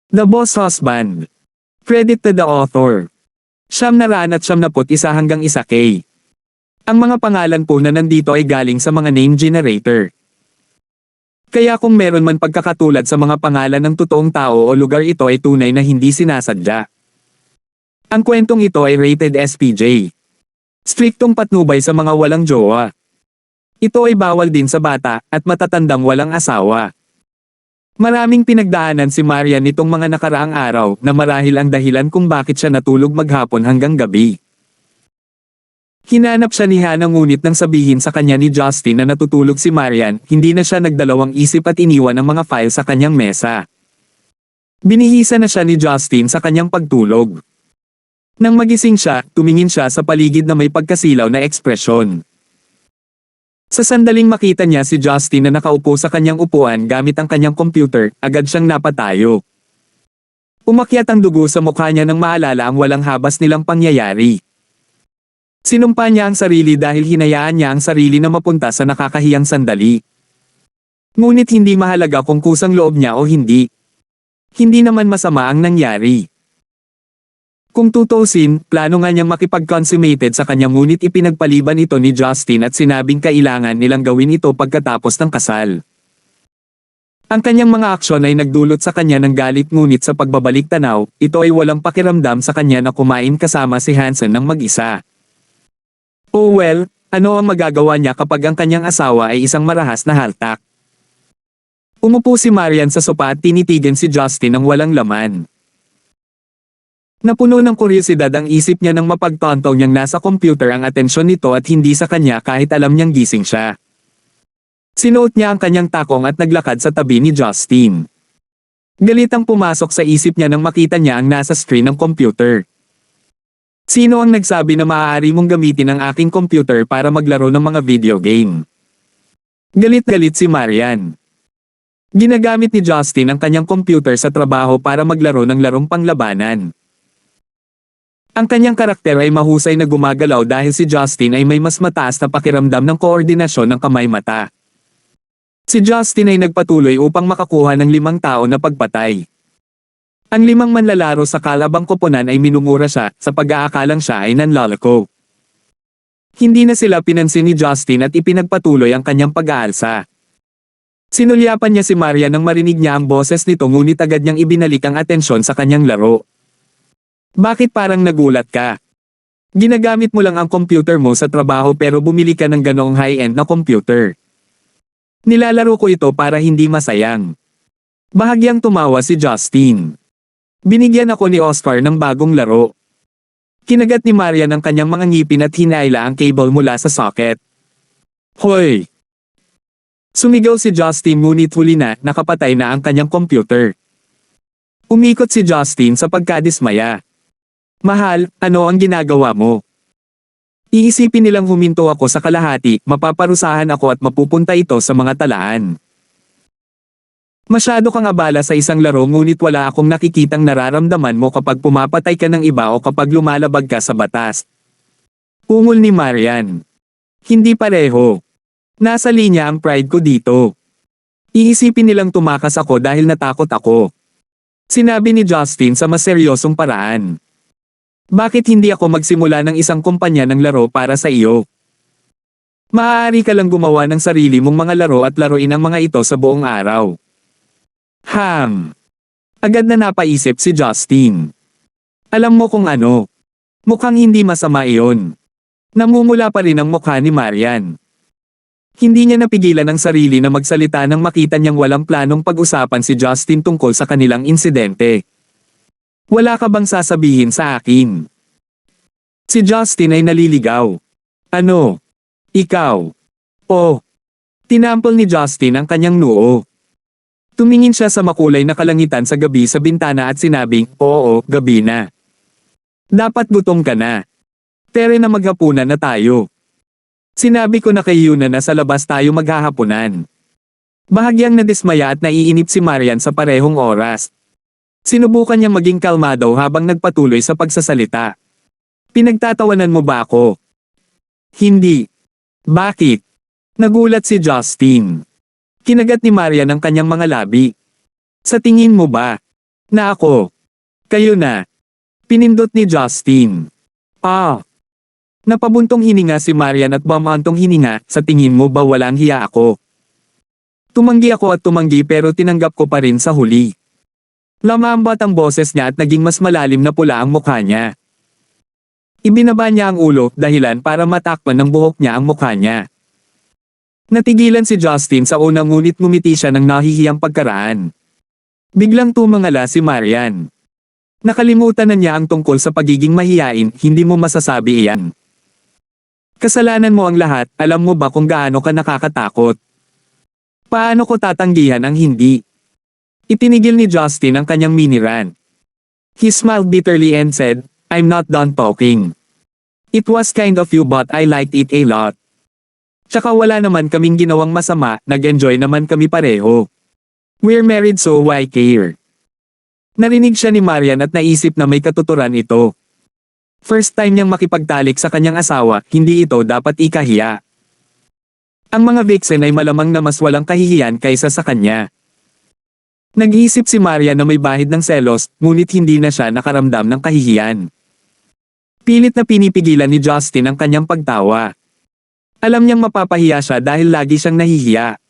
The Boss Husband. Credit to the author. 971 hanggang 1K. Ang mga pangalan po na nandito ay galing sa mga name generator. Kaya kung meron man pagkakatulad sa mga pangalan ng totoong tao o lugar, ito ay tunay na hindi sinasadya. Ang kwentong ito ay rated SPJ. Striktong patnubay sa mga walang jowa. Ito ay bawal din sa bata at matatandang walang asawa. Maraming pinagdaanan si Marian nitong mga nakaraang araw na marahil ang dahilan kung bakit siya natulog maghapon hanggang gabi. Hinanap siya ni Hannah, ngunit nang sabihin sa kanya ni Justin na natutulog si Marian, hindi na siya nagdalawang isip at iniwan ang mga file sa kanyang mesa. Binihisa na siya ni Justin sa kanyang pagtulog. Nang magising siya, tumingin siya sa paligid na may pagkasilaw na ekspresyon. Sa sandaling makita niya si Justin na nakaupo sa kanyang upuan gamit ang kanyang computer, agad siyang napatayo. Umakyat ang dugo sa mukha niya nang maalala ang walang habas nilang pangyayari. Sinumpa niya ang sarili dahil hinayaan niya ang sarili na mapunta sa nakakahiyang sandali. Ngunit hindi mahalaga kung kusang loob niya o hindi. Hindi naman masama ang nangyari. Kung tutusin, plano nga niyang makipag-consummated sa kanya, ngunit ipinagpaliban ito ni Justin at sinabing kailangan nilang gawin ito pagkatapos ng kasal. Ang kanyang mga aksyon ay nagdulot sa kanya ng galit, ngunit sa pagbabalik tanaw, ito ay walang pakiramdam sa kanya na kumain kasama si Hansen ng mag-isa. Oh well, ano ang magagawa niya kapag ang kanyang asawa ay isang marahas na haltak? Umupo si Marian sa sopa at tinitigan si Justin ng walang laman. Napuno ng kuryosidad ang isip niya nang mapagtanto niyang nasa computer ang atensyon nito at hindi sa kanya kahit alam niyang gising siya. Sinuot niya ang kanyang takong at naglakad sa tabi ni Justin. Galitang pumasok sa isip niya nang makita niya ang nasa screen ng computer. Sino ang nagsabi na maaari mong gamitin ang aking computer para maglaro ng mga video game? Galit-galit si Marian. Ginagamit ni Justin ang kanyang computer sa trabaho para maglaro ng larong panglabanan. Ang kanyang karakter ay mahusay na gumagalaw dahil si Justin ay may mas mataas na pakiramdam ng koordinasyon ng kamay-mata. Si Justin ay nagpatuloy upang makakuha ng 5 tao na pagpatay. Ang 5 manlalaro sa kalabang koponan ay minumura siya sa pag-aakalang siya ay nanloloko. Hindi na sila pinansin ni Justin at ipinagpatuloy ang kanyang pag-aalsa. Sinulyapan niya si Maria nang marinig niya ang boses nito, ngunit agad niyang ibinalik ang atensyon sa kanyang laro. Bakit parang nagulat ka? Ginagamit mo lang ang computer mo sa trabaho pero bumili ka ng ganoong high-end na computer. Nilalaro ko ito para hindi masayang. Bahagyang tumawa si Justin. Binigyan ako ni Oscar ng bagong laro. Kinagat ni Marian ang kanyang mga ngipin at hinaila ang cable mula sa socket. Hoy! Sumigaw si Justin, ngunit huli na nakapatay na ang kanyang computer. Umikot si Justin sa pagkadismaya. Mahal, ano ang ginagawa mo? Iisipin nilang huminto ako sa kalahati, mapaparusahan ako at mapupunta ito sa mga talaan. Masyado kang abala sa isang laro, ngunit wala akong nakikitang nararamdaman mo kapag pumapatay ka ng iba o kapag lumalabag ka sa batas. Ungol ni Marian. Hindi pareho. Nasa linya ang pride ko dito. Iisipin nilang tumakas ako dahil natakot ako. Sinabi ni Justin sa mas seryosong paraan. Bakit hindi ako magsimula ng isang kumpanya ng laro para sa iyo? Maaari ka lang gumawa ng sarili mong mga laro at laruin ang mga ito sa buong araw. Agad na napaisip si Justin. Alam mo kung ano? Mukhang hindi masama iyon. Namumula pa rin ang mukha ni Marian. Hindi niya napigilan ang sarili na magsalita nang makita niyang walang planong pag-usapan si Justin tungkol sa kanilang insidente. Wala ka bang sasabihin sa akin? Si Justin ay naliligaw. Ano? Ikaw? Oh. Tinampol ni Justin ang kanyang noo. Tumingin siya sa makulay na kalangitan sa gabi sa bintana at sinabing, oo, gabi na. Dapat gutom ka na. Tere na maghapunan na tayo. Sinabi ko na kay Yuna na sa labas tayo maghahapunan. Bahagyang nadismaya at naiinip si Marian sa parehong oras. Sinubukan niyang maging kalmado habang nagpatuloy sa pagsasalita. Pinagtatawanan mo ba ako? Hindi. Bakit? Nagulat si Justin. Kinagat ni Marian ang kanyang mga labi. Sa tingin mo ba? Na ako. Kayo na. Pinindot ni Justin. Ah. Napabuntong hininga si Marian at bumantong hininga, sa tingin mo ba walang hiya ako? Tumanggi ako at tumanggi pero tinanggap ko pa rin sa huli. Lamambat ang boses niya at naging mas malalim na pula ang mukha niya. Ibinaba niya ang ulo, dahilan para matakpan ng buhok niya ang mukha niya. Natigilan si Justin sa unang ngunit ngumiti siya ng nahihiyang pagkaraan. Biglang tumangala si Marian. Nakalimutan na niya ang tungkol sa pagiging mahiyain, hindi mo masasabi iyan. Kasalanan mo ang lahat, alam mo ba kung gaano ka nakakatakot? Paano ko tatanggihan ang hindi? Itinigil ni Justin ang kanyang mini rant. He smiled bitterly and said, I'm not done talking. It was kind of you but I liked it a lot. Tsaka wala naman kaming ginawang masama, nag-enjoy naman kami pareho. We're married so why care? Narinig siya ni Marian at naisip na may katuturan ito. First time niyang makipagtalik sa kanyang asawa, hindi ito dapat ikahiya. Ang mga vixen ay malamang na mas walang kahihiyan kaysa sa kanya. Nag-iisip si Marian na may bahid ng selos, ngunit hindi na siya nakaramdam ng kahihiyan. Pilit na pinipigilan ni Justin ang kanyang pagtawa. Alam niyang mapapahiya siya dahil lagi siyang nahihiya.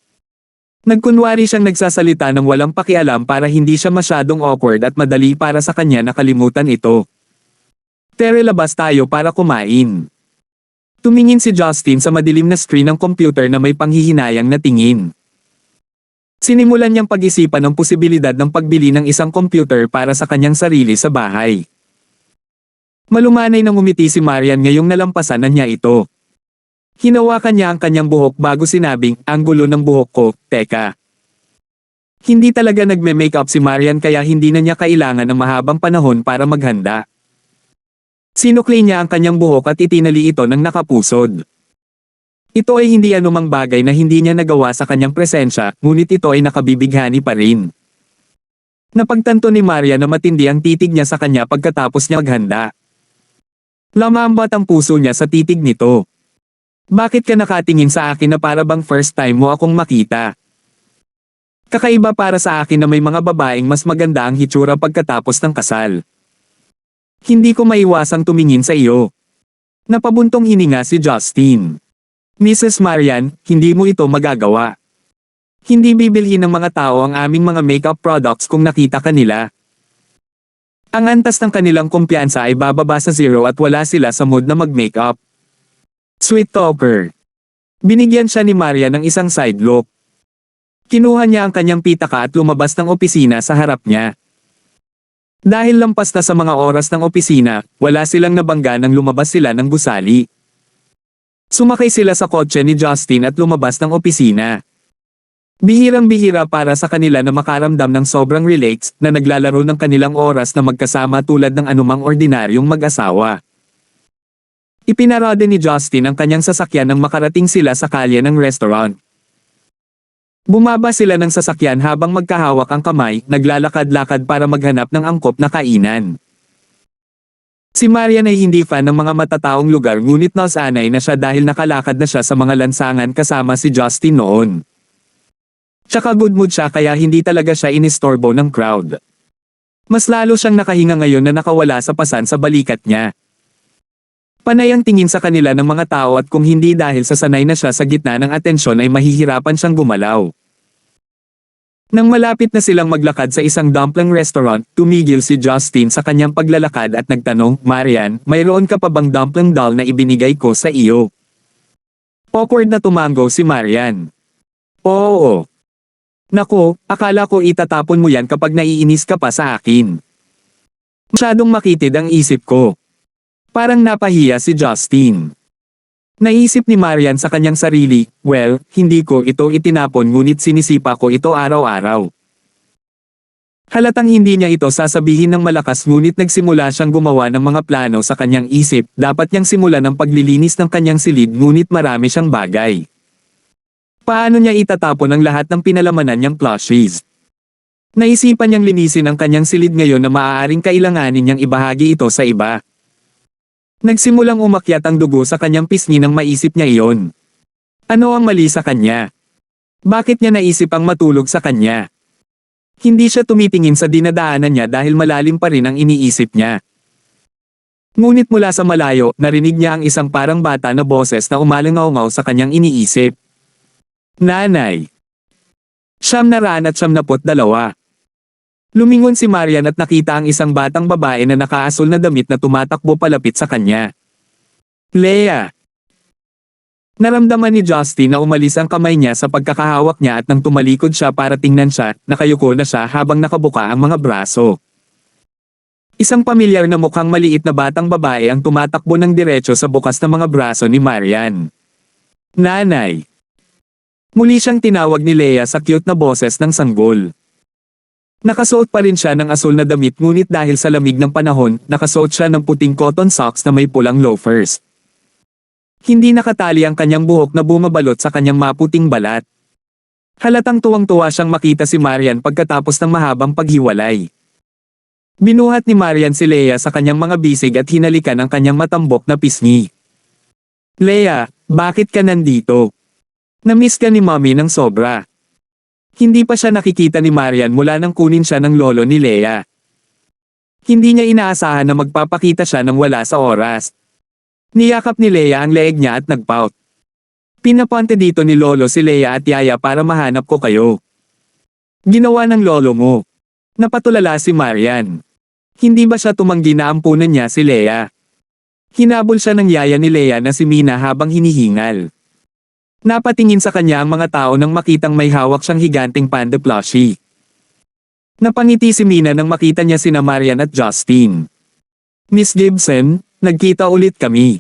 Nagkunwari siyang nagsasalita ng walang pakialam para hindi siya masyadong awkward at madali para sa kanya nakalimutan ito. Tere, labas tayo para kumain. Tumingin si Justin sa madilim na screen ng computer na may panghihinayang na tingin. Sinimulan niyang pag-isipan ang posibilidad ng pagbili ng isang computer para sa kanyang sarili sa bahay. Malumanay nang umiti si Marian ngayong nalampasan na niya ito. Hinawakan niya ang kanyang buhok bago sinabing, ang gulo ng buhok ko, teka. Hindi talaga nagme-makeup si Marian kaya hindi na niya kailangan ng mahabang panahon para maghanda. Sinukli niya ang kanyang buhok at itinali ito ng nakapusod. Ito ay hindi anumang bagay na hindi niya nagawa sa kanyang presensya, ngunit ito ay nakabibighani pa rin. Napagtanto ni Maria na matindi ang titig niya sa kanya pagkatapos niya maghanda. Lamambat ang puso niya sa titig nito. Bakit ka nakatingin sa akin na para bang first time mo akong makita? Kakaiba para sa akin na may mga babaeng mas maganda ang hitsura pagkatapos ng kasal. Hindi ko maiwasang tumingin sa iyo. Napabuntong hininga si Justin. Mrs. Marian, hindi mo ito magagawa. Hindi bibilhin ng mga tao ang aming mga makeup products kung nakita ka nila. Ang antas ng kanilang kumpiyansa ay bababa sa zero at wala sila sa mood na mag-makeup. Sweet talker. Binigyan siya ni Maria ng isang side look. Kinuha niya ang kanyang pitaka at lumabas ng opisina sa harap niya. Dahil lampas na sa mga oras ng opisina, wala silang nabangga nang lumabas sila ng gusali. Sumakay sila sa kotse ni Justin at lumabas ng opisina. Bihirang-bihira para sa kanila na makaramdam ng sobrang relaxed na naglalaro ng kanilang oras na magkasama tulad ng anumang ordinaryong mag-asawa. Ipinarada ni Justin ang kanyang sasakyan nang makarating sila sa kalye ng restaurant. Bumaba sila ng sasakyan habang magkahawak ang kamay, naglalakad-lakad para maghanap ng angkop na kainan. Si Marian ay hindi fan ng mga matataong lugar ngunit nasanay na siya dahil nakalakad na siya sa mga lansangan kasama si Justin noon. Tsaka good mood siya kaya hindi talaga siya inistorbo ng crowd. Mas lalo siyang nakahinga ngayon na nakawala sa pasan sa balikat niya. Panay ang tingin sa kanila ng mga tao at kung hindi dahil sa sanay na siya sa gitna ng atensyon ay mahihirapan siyang gumalaw. Nang malapit na silang maglakad sa isang dumpling restaurant, tumigil si Justin sa kanyang paglalakad at nagtanong, Marian, mayroon ka pa bang dumpling doll na ibinigay ko sa iyo? Awkward na tumango si Marian. Oo. Nako, akala ko itatapon mo yan kapag naiinis ka pa sa akin. Masyadong makitid ang isip ko. Parang napahiya si Justin. Naisip ni Marian sa kanyang sarili, well, hindi ko ito itinapon ngunit sinisipa ko ito araw-araw. Halatang hindi niya ito sasabihin ng malakas ngunit nagsimula siyang gumawa ng mga plano sa kanyang isip, dapat niyang simulan ang paglilinis ng kanyang silid ngunit marami siyang bagay. Paano niya itatapon ang lahat ng pinalamanan niyang plushies? Naisipan niyang linisin ang kanyang silid ngayon na maaaring kailanganin niyang ibahagi ito sa iba. Nagsimulang umakyat ang dugo sa kanyang pisngi nang maisip niya iyon. Ano ang mali sa kanya? Bakit niya naisip ang matulog sa kanya? Hindi siya tumitingin sa dinadaanan niya dahil malalim pa rin ang iniisip niya. Ngunit mula sa malayo, narinig niya ang isang parang bata na boses na umalangaw-ngaw sa kanyang iniisip. Nanay. 992. Lumingon si Marian at nakita ang isang batang babae na nakaasul na damit na tumatakbo palapit sa kanya. Leia. Naramdaman ni Justin na umalis ang kamay niya sa pagkakahawak niya at nang tumalikod siya para tingnan siya, nakayuko na siya habang nakabuka ang mga braso. Isang pamilyar na mukhang maliit na batang babae ang tumatakbo ng diretso sa bukas na mga braso ni Marian. Nanay. Muli siyang tinawag ni Leia sa cute na boses ng sanggol. Nakasuot pa rin siya ng asul na damit ngunit dahil sa lamig ng panahon, nakasuot siya ng puting cotton socks na may pulang loafers. Hindi nakatali ang kanyang buhok na bumabalot sa kanyang maputing balat. Halatang tuwang-tuwa siyang makita si Marian pagkatapos ng mahabang paghiwalay. Binuhat ni Marian si Leia sa kanyang mga bisig at hinalikan ang kanyang matambok na pisngi. Leia, bakit ka nandito? Namiss ka ni Mommy ng sobra. Hindi pa siya nakikita ni Marian mula nang kunin siya ng lolo ni Leia. Hindi niya inaasahan na magpapakita siya ng wala sa oras. Niyakap ni Leia ang leeg niya at nagpout. Pinapunta dito ni lolo si Leia at yaya para mahanap ko kayo. Ginawa ng lolo mo. Napatulala si Marian. Hindi ba siya tumanggi na ampunan niya si Leia? Hinabol siya ng yaya ni Leia na si Mina habang hinihingal. Napatingin sa kanya ang mga tao nang makitang may hawak siyang higanting panda plushie. Napangiti si Mina nang makita niya sina Marian at Justin. Miss Gibson, nagkita ulit kami.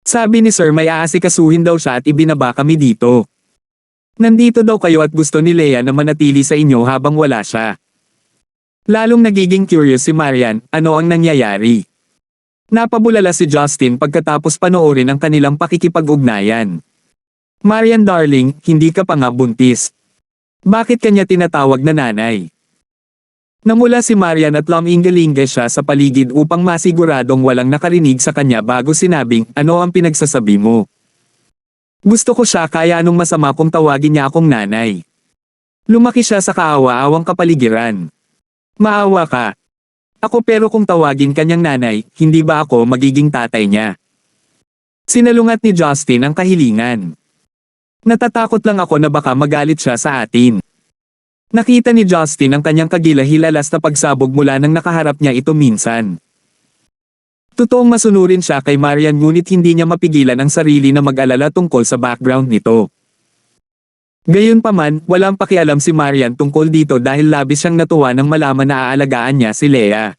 Sabi ni Sir may aasikasuhin daw siya at ibinaba kami dito. Nandito daw kayo at gusto ni Leia na manatili sa inyo habang wala siya. Lalong nagiging curious si Marian, ano ang nangyayari. Napabulala si Justin pagkatapos panoorin ang kanilang pakikipag-ugnayan. Marian darling, hindi ka pa nga buntis. Bakit kanya tinatawag na nanay? Namula si Marian at lumingalinga siya sa paligid upang masiguradong walang nakarinig sa kanya bago sinabing, ano ang pinagsasabi mo? Gusto ko siya kaya anong masama kung tawagin niya akong nanay. Lumaki siya sa kaawa-awang kapaligiran. Maawa ka. Ako pero kung tawagin kanyang nanay, hindi ba ako magiging tatay niya? Sinalungat ni Justin ang kahilingan. Natatakot lang ako na baka magalit siya sa atin. Nakita ni Justin ang kanyang kagilahilalas na pagsabog mula nang nakaharap niya ito minsan. Totoong masunurin siya kay Marian ngunit hindi niya mapigilan ang sarili na mag-alala tungkol sa background nito. Gayunpaman, walang pakialam si Marian tungkol dito dahil labis siyang natuwa nang malaman na aalagaan niya si Leia.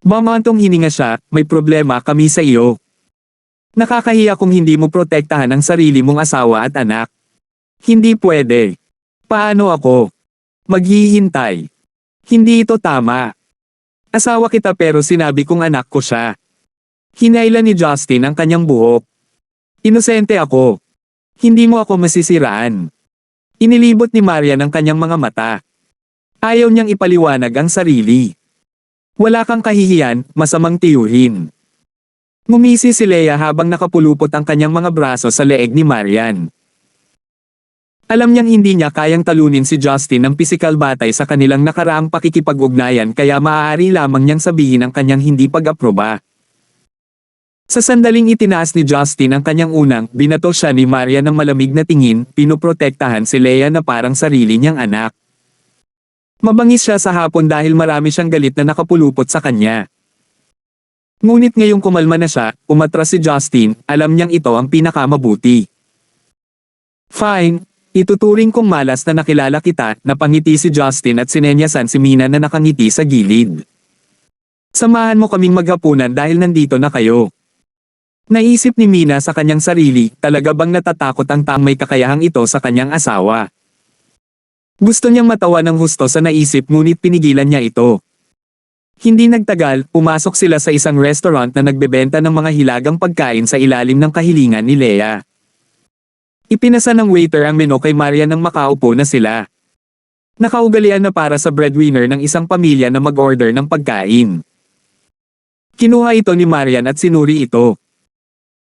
Mamantong hininga siya, may problema kami sa iyo. Nakakahiya kung hindi mo protektahan ang sarili mong asawa at anak. Hindi pwede. Paano ako? Maghihintay. Hindi ito tama. Asawa kita pero sinabi kong anak ko siya. Hinailan ni Justin ang kanyang buhok. Inosente ako. Hindi mo ako masisiraan. Inilibot ni Marian ang kanyang mga mata. Ayaw niyang ipaliwanag ang sarili. Wala kang kahihiyan, masamang tiyuhin. Ngumisi si Leia habang nakapulupot ang kanyang mga braso sa leeg ni Marian. Alam niyang hindi niya kayang talunin si Justin ng pisikal batay sa kanilang nakaraang pakikipag-ugnayan kaya maaari lamang niyang sabihin ang kanyang hindi pag-aproba. Sa sandaling itinaas ni Justin ang kanyang unang, binato siya ni Marian ng malamig na tingin, pinoprotektahan si Leia na parang sarili niyang anak. Mabangis siya sa hapon dahil marami siyang galit na nakapulupot sa kanya. Ngunit ngayong kumalma na siya, umatras si Justin, alam niyang ito ang pinakamabuti. Fine. Ituturing kong malas na nakilala kita, napangiti si Justin at sinenyasan si Mina na nakangiti sa gilid. Samahan mo kaming maghapunan dahil nandito na kayo. Naisip ni Mina sa kanyang sarili, talaga bang natatakot ang taong may kakayahang ito sa kanyang asawa? Gusto niyang matawa ng husto sa naisip ngunit pinigilan niya ito. Hindi nagtagal, pumasok sila sa isang restaurant na nagbebenta ng mga hilagang pagkain sa ilalim ng kahilingan ni Leia. Ipinasa ng waiter ang menu kay Marian nang makaupo na sila. Nakaugalian na para sa breadwinner ng isang pamilya na mag-order ng pagkain. Kinuha ito ni Marian at sinuri ito.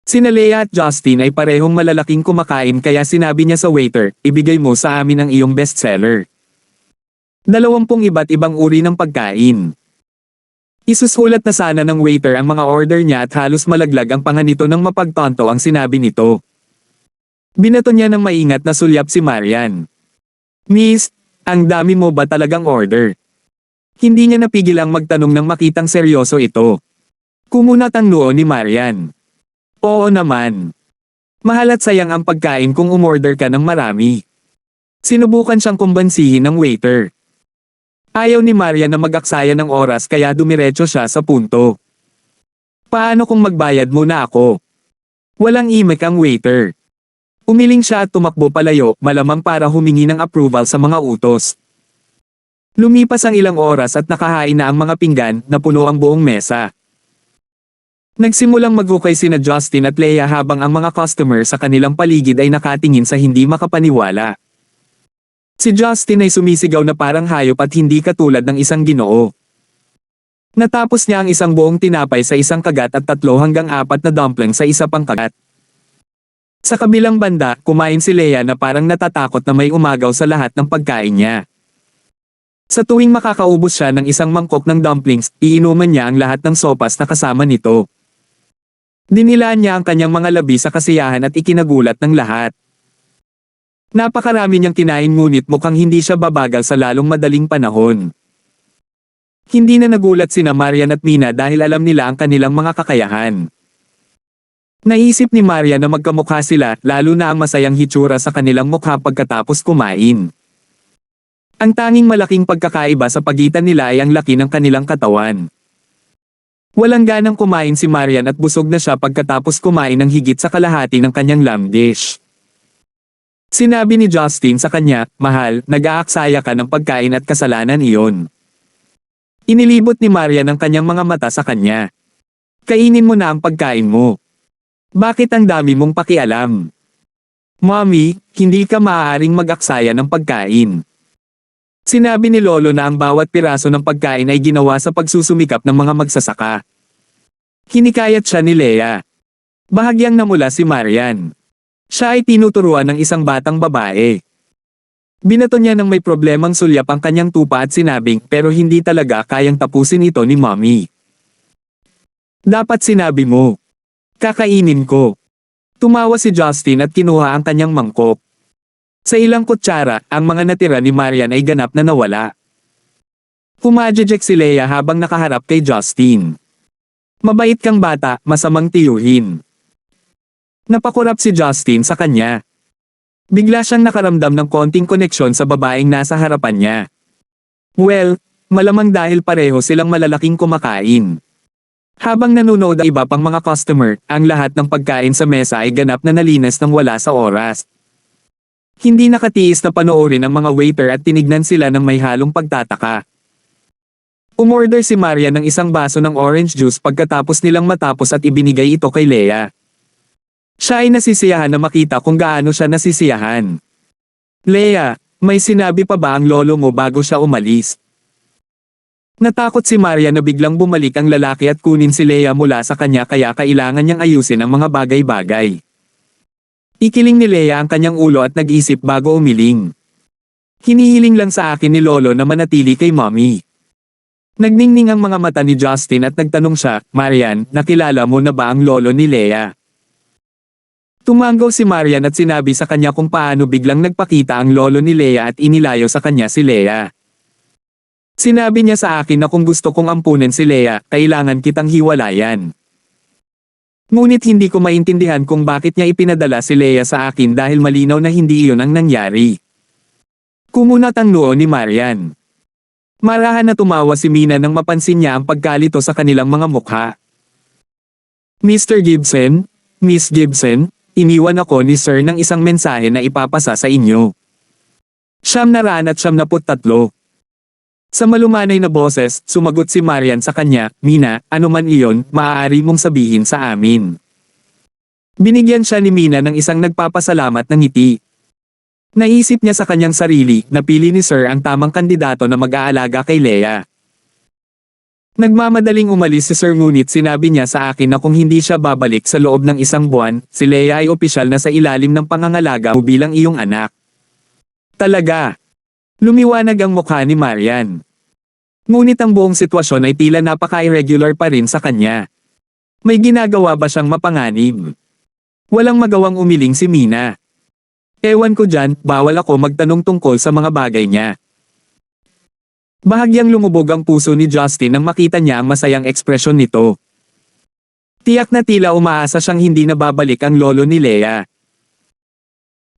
Sina Leia at Justin ay parehong malalaking kumakain kaya sinabi niya sa waiter, ibigay mo sa amin ang iyong bestseller. 20 iba't ibang uri ng pagkain. Isusulat na sana ng waiter ang mga order niya at halos malaglag ang panga nito nang mapagtanto ang sinabi nito. Binato niya ng maingat na sulyap si Marian. Miss, ang dami mo ba talagang order? Hindi niya napigil ang magtanong nang makitang seryoso ito. Kumunat ang noo ni Marian. Oo naman. Mahal at sayang ang pagkain kung umorder ka ng marami. Sinubukan siyang kumbansihin ng waiter. Ayaw ni Marian na mag-aksaya ng oras kaya dumiretso siya sa punto. Paano kung magbayad muna ako? Walang imik ang waiter. Umiling siya at tumakbo palayo, malamang para humingi ng approval sa mga utos. Lumipas ang ilang oras at nakahain na ang mga pinggan na puno ang buong mesa. Nagsimulang maghukay sina Justin at Leia habang ang mga customer sa kanilang paligid ay nakatingin sa hindi makapaniwala. Si Justin ay sumisigaw na parang hayop at hindi katulad ng isang Ginoo. Natapos niya ang isang buong tinapay sa isang kagat at 3 hanggang 4 na dumpling sa isa pang kagat. Sa kabilang banda, kumain si Leia na parang natatakot na may umagaw sa lahat ng pagkain niya. Sa tuwing makakaubos siya ng isang mangkok ng dumplings, iinuman niya ang lahat ng sopas na kasama nito. Dinilaan niya ang kanyang mga labi sa kasiyahan at ikinagulat ng lahat. Napakarami niyang kinain ngunit mukhang hindi siya babagal sa lalong madaling panahon. Hindi na nagulat sina Marian at Mina dahil alam nila ang kanilang mga kakayahan. Naisip ni Marian na magkamukha sila, lalo na ang masayang hitsura sa kanilang mukha pagkatapos kumain. Ang tanging malaking pagkakaiba sa pagitan nila ay ang laki ng kanilang katawan. Walang ganang kumain si Marian at busog na siya pagkatapos kumain ng higit sa kalahati ng kanyang lamb dish. Sinabi ni Justin sa kanya, "Mahal, nag-aaksaya ka ng pagkain at kasalanan iyon." Inilibot ni Marian ang kanyang mga mata sa kanya. "Kainin mo na ang pagkain mo. Bakit ang dami mong pakialam? Mommy, hindi ka maaaring mag-aksaya ng pagkain." Sinabi ni Lolo na ang bawat piraso ng pagkain ay ginawa sa pagsusumikap ng mga magsasaka. Hinikayat siya ni Leia. Bahagyang namula si Marian. Siya ay tinuturuan ng isang batang babae. Binato niya ng may problemang sulyap ang kanyang tupa at sinabing, pero hindi talaga kayang tapusin ito ni Mommy. Dapat sinabi mo. Kakainin ko. Tumawa si Justin at kinuha ang kanyang mangkok. Sa ilang kutsara, ang mga natira ni Marian ay ganap na nawala. Pumadjejek si Leia habang nakaharap kay Justin. Mabait kang bata, masamang tiyuhin. Napakurap si Justin sa kanya. Bigla siyang nakaramdam ng konting koneksyon sa babaeng nasa harapan niya. Well, malamang dahil pareho silang malalaking kumakain. Habang nanonood ang iba pang mga customer, ang lahat ng pagkain sa mesa ay ganap na nalinis nang wala sa oras. Hindi nakatiis na panoorin ang mga waiter at tinignan sila ng may halong pagtataka. Umorder si Maria ng isang baso ng orange juice pagkatapos nilang matapos at ibinigay ito kay Leia. Siya ay nasisiyahan na makita kung gaano siya nasisiyahan. Leia, may sinabi pa ba ang lolo mo bago siya umalis? Natakot si Maria na biglang bumalik ang lalaki at kunin si Leia mula sa kanya kaya kailangan niyang ayusin ang mga bagay-bagay. Ikiling ni Leia ang kanyang ulo at nag-isip bago umiling. Hinihiling lang sa akin ni Lolo na manatili kay Mommy. Nagningning ang mga mata ni Justin at nagtanong siya, Marian, nakilala mo na ba ang lolo ni Leia? Tumanggaw si Marian at sinabi sa kanya kung paano biglang nagpakita ang lolo ni Leia at inilayo sa kanya si Leia. Sinabi niya sa akin na kung gusto kong ampunin si Leia, kailangan kitang hiwalayan. Ngunit hindi ko maintindihan kung bakit niya ipinadala si Leia sa akin dahil malinaw na hindi iyon ang nangyari. Kumunat ang noo ni Marian. Marahan na tumawa si Mina nang mapansin niya ang pagkalito sa kanilang mga mukha. Mr. Gibson, Miss Gibson, iniwan ako ni Sir ng isang mensahe na ipapasa sa inyo. 933. Sa malumanay na boses, sumagot si Marian sa kanya, Mina, ano man iyon, maaari mong sabihin sa amin. Binigyan siya ni Mina ng isang nagpapasalamat na ngiti. Naisip niya sa kanyang sarili, napili ni Sir ang tamang kandidato na mag-aalaga kay Leia. Nagmamadaling umalis si Sir ngunit sinabi niya sa akin na kung hindi siya babalik sa loob ng 1 buwan, si Leia ay opisyal na sa ilalim ng pangangalaga mo bilang iyong anak. Talaga? Lumiwanag ang mukha ni Marian. Ngunit ang buong sitwasyon ay tila napaka-irregular pa rin sa kanya. May ginagawa ba siyang mapanganib? Walang magawang umiling si Mina. Ewan ko dyan, bawal ako magtanong tungkol sa mga bagay niya. Bahagyang lumubog ang puso ni Justin nang makita niya ang masayang ekspresyon nito. Tiyak na tila umaasa siyang hindi na babalik ang lolo ni Leia.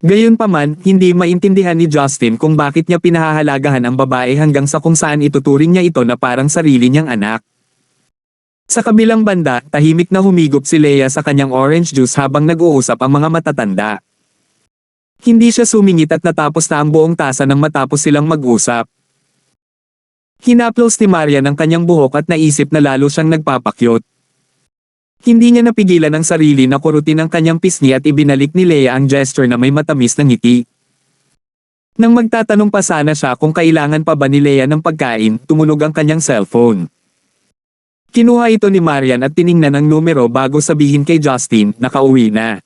Gayunpaman, hindi maintindihan ni Justin kung bakit niya pinahahalagahan ang babae hanggang sa kung saan ituturing niya ito na parang sarili niyang anak. Sa kabilang banda, tahimik na humigop si Leia sa kanyang orange juice habang nag-uusap ang mga matatanda. Hindi siya sumingit at natapos na ang buong tasa nang matapos silang mag-usap. Hinaplos ni Marian ang kanyang buhok at naisip na lalo siyang nagpapakyot. Hindi niya napigilan ang sarili na kurutin ang kanyang pisngi at ibinalik ni Leia ang gesture na may matamis na ngiti. Nang magtatanong pa sana siya kung kailangan pa ba ni Leia ng pagkain, tumunog ang kanyang cellphone. Kinuha ito ni Marian at tiningnan ang numero bago sabihin kay Justin, nakauwi na.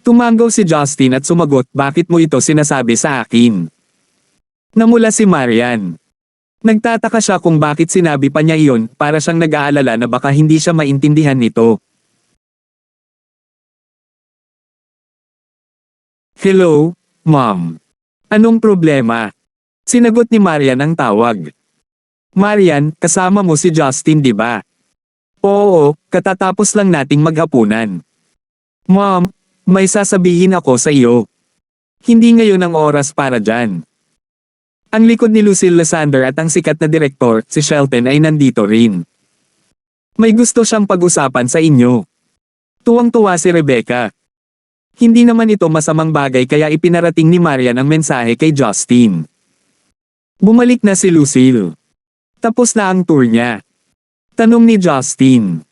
Tumangaw si Justin at sumagot, bakit mo ito sinasabi sa akin? Namula si Marian. Nagtataka siya kung bakit sinabi pa niya iyon, para siyang nag-aalala na baka hindi siya maintindihan nito. Hello, Mom. Anong problema? Sinagot ni Marian ang tawag. Marian, kasama mo si Justin, di ba? Oo, katatapos lang nating maghapunan. Mom, may sasabihin ako sa iyo. Hindi ngayon ang oras para dyan. Ang likod ni Lucille Lysander at ang sikat na direktor, si Shelton ay nandito rin. May gusto siyang pag-usapan sa inyo. Tuwang-tuwa si Rebecca. Hindi naman ito masamang bagay kaya ipinarating ni Marian ang mensahe kay Justin. Bumalik na si Lucille. Tapos na ang tour niya. Tanong ni Justin.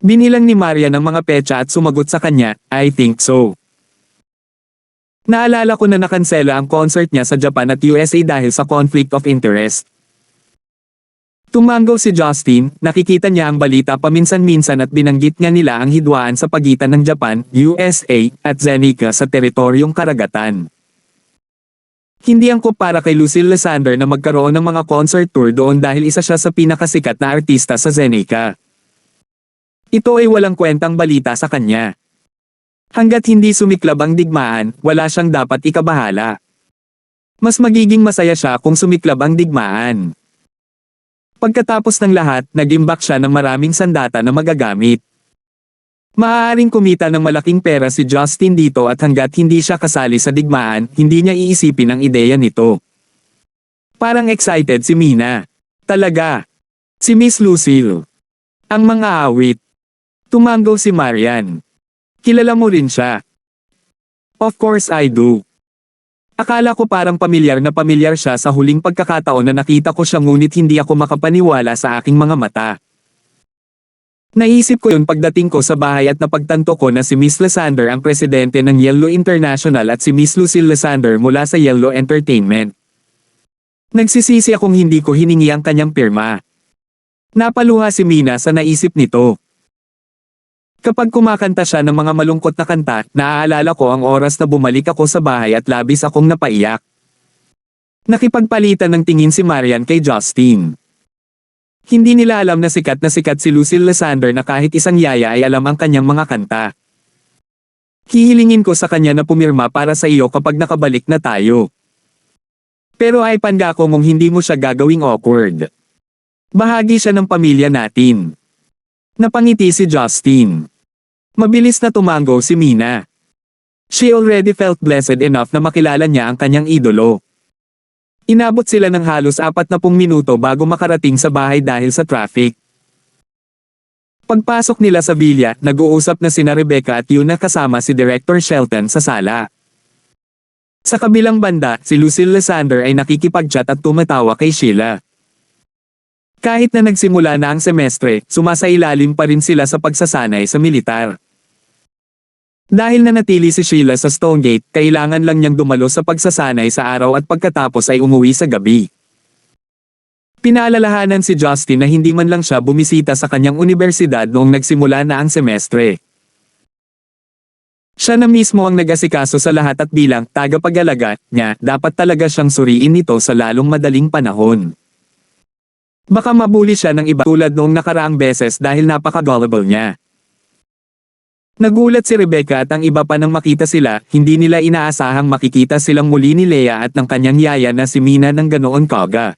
Binilang ni Marian ang mga petsa at sumagot sa kanya, I think so. Naalala ko na nakansela ang concert niya sa Japan at USA dahil sa conflict of interest. Tumango si Justin, nakikita niya ang balita paminsan-minsan at binanggit nga nila ang hidwaan sa pagitan ng Japan, USA, at Zenica sa teritoryong karagatan. Hindi angkop para kay Lucille Lysander na magkaroon ng mga concert tour doon dahil isa siya sa pinakasikat na artista sa Zenica. Ito ay walang kwentang balita sa kanya. Hanggat hindi sumiklab ang digmaan, wala siyang dapat ikabahala. Mas magiging masaya siya kung sumiklab ang digmaan. Pagkatapos ng lahat, nag-imbak siya ng maraming sandata na magagamit. Maaaring kumita ng malaking pera si Justin dito at hanggat hindi siya kasali sa digmaan, hindi niya iisipin ang ideya nito. Parang excited si Mina. Talaga. Si Miss Lucille. Ang mga awit. Tumango si Marian. Kilala mo rin siya. Of course I do. Akala ko parang pamilyar na pamilyar siya sa huling pagkakataon na nakita ko siya ngunit hindi ako makapaniwala sa aking mga mata. Naisip ko yun pagdating ko sa bahay at napagtanto ko na si Miss Lysander ang presidente ng Yellow International at si Miss Lucille Lysander mula sa Yellow Entertainment. Nagsisisi akong hindi ko hiningi ang kanyang pirma. Napaluha si Mina sa naisip nito. Kapag kumakanta siya ng mga malungkot na kanta, naaalala ko ang oras na bumalik ako sa bahay at labis akong napaiyak. Nakipagpalitan ng tingin si Marian kay Justin. Hindi nila alam na sikat si Lucille Lysander na kahit isang yaya ay alam ang kanyang mga kanta. Hihilingin ko sa kanya na pumirma para sa iyo kapag nakabalik na tayo. Pero ay panda ko kung hindi mo siya gagawing awkward. Bahagi siya ng pamilya natin. Napangiti si Justin. Mabilis na tumango si Mina. She already felt blessed enough na makilala niya ang kanyang idolo. Inabot sila ng halos 40 minuto bago makarating sa bahay dahil sa traffic. Pagpasok nila sa villa, nag-uusap na sina Rebecca at Yuna kasama si Director Shelton sa sala. Sa kabilang banda, si Lucille Lysander ay nakikipag-chat at tumatawa kay Sheila. Kahit na nagsimula na ang semestre, sumasailalim pa rin sila sa pagsasanay sa militar. Dahil nanatili si Sheila sa Stonegate, kailangan lang niyang dumalo sa pagsasanay sa araw at pagkatapos ay umuwi sa gabi. Pinaalalahanan si Justin na hindi man lang siya bumisita sa kanyang universidad noong nagsimula na ang semestre. Siya na mismo ang nag-asikaso sa lahat at bilang tagapag-alaga niya, dapat talaga siyang suriin nito sa lalong madaling panahon. Baka mabuli siya ng iba tulad noong nakaraang beses dahil napaka-gullible niya. Nagulat si Rebecca at ang iba pa nang makita sila, hindi nila inaasahang makikita silang muli ni Leia at ng kanyang yaya na si Mina ng ganoon kaga.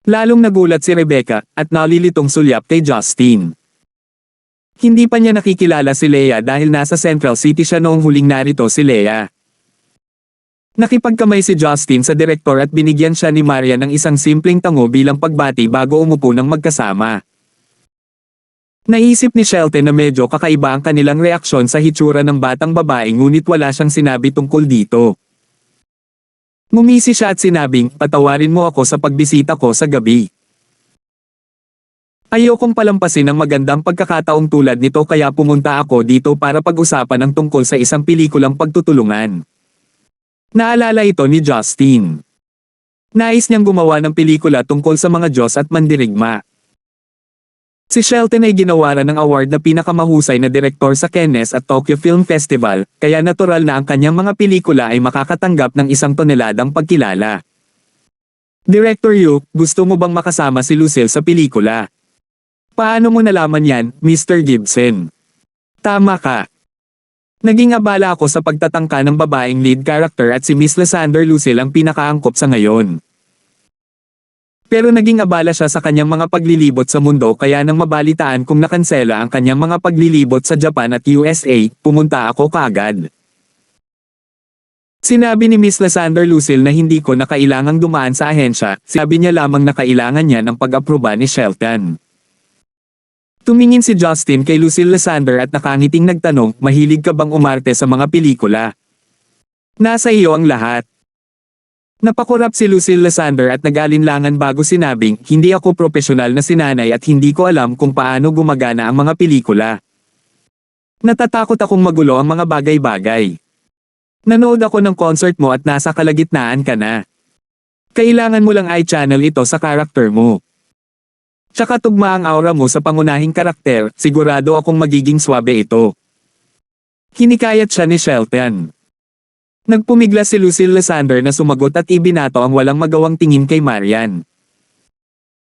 Lalong nagulat si Rebecca at nalilitong sulyap kay Justin. Hindi pa niya nakikilala si Leia dahil nasa Central City siya noong huling narito si Leia. Nakipagkamay si Justin sa direktor at binigyan siya ni Maria ng isang simpleng tango bilang pagbati bago umupo ng magkasama. Naisip ni Shelton na medyo kakaiba ang kanilang reaksyon sa hitsura ng batang babae ngunit wala siyang sinabi tungkol dito. Ngumisi siya at sinabing, patawarin mo ako sa pagbisita ko sa gabi. Ayokong palampasin ang magandang pagkakataong tulad nito kaya pumunta ako dito para pag-usapan ang tungkol sa isang pelikulang pagtutulungan. Naalala ito ni Justin. Nais niyang gumawa ng pelikula tungkol sa mga Diyos at mandirigma. Si Shelton ay ginawaran ng award na pinakamahusay na direktor sa Cannes at Tokyo Film Festival, kaya natural na ang kanyang mga pelikula ay makakatanggap ng 1 toneladang pagkilala. Director Yu, gusto mo bang makasama si Lucille sa pelikula? Paano mo nalaman yan, Mr. Gibson? Tama ka. Naging abala ako sa pagtatangka ng babaeng lead character at si Miss Lysander Lucille ang pinakaangkop sa ngayon. Pero naging abala siya sa kanyang mga paglilibot sa mundo kaya nang mabalitaan kung nakansela ang kanyang mga paglilibot sa Japan at USA, pumunta ako kaagad. Sinabi ni Miss Lysander Lucille na hindi ko na kailangang dumaan sa ahensya, sabi niya lamang na kailangan niya ng pag-aproba ni Shelton. Tumingin si Justin kay Lucille Lysander at nakangiting nagtanong, mahilig ka bang umarte sa mga pelikula? Nasa iyo ang lahat. Napakurap si Lucille Lysander at nag-alinlangan bago sinabing, hindi ako profesional na sinanay at hindi ko alam kung paano gumagana ang mga pelikula. Natatakot akong magulo ang mga bagay-bagay. Nanood ako ng concert mo at nasa kalagitnaan ka na. Kailangan mo lang i-channel ito sa karakter mo. Tsaka tugma ang aura mo sa pangunahing karakter, sigurado akong magiging swabe ito. Hinikayat siya ni Shelton. Nagpumigla si Lucille Lysander na sumagot at ibinato ang walang magawang tingin kay Marian.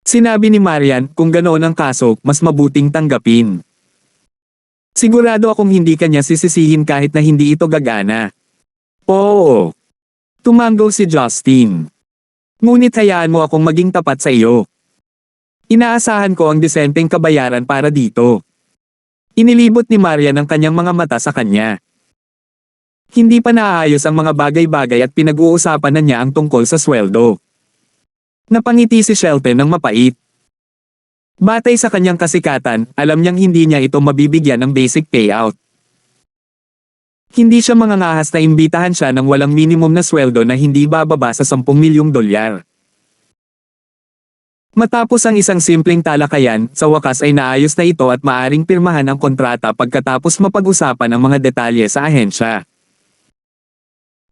Sinabi ni Marian, kung ganoon ang kaso, mas mabuting tanggapin. Sigurado akong hindi kanya sisisihin kahit na hindi ito gagana. Oo. Tumanggo si Justin. Ngunit hayaan mo akong maging tapat sa iyo. Inaasahan ko ang disenteng kabayaran para dito. Inilibot ni Marian ang kanyang mga mata sa kanya. Hindi pa naayos ang mga bagay-bagay at pinag-uusapan na niya ang tungkol sa sweldo. Napangiti si Shelton ng mapait. Batay sa kanyang kasikatan, alam niyang hindi niya ito mabibigyan ng basic payout. Hindi siya mangangahas na imbitahan siya ng walang minimum na sweldo na hindi bababa sa $10 milyong. Matapos ang isang simpleng talakayan, sa wakas ay naayos na ito at maaring pirmahan ang kontrata pagkatapos mapag-usapan ang mga detalye sa ahensya.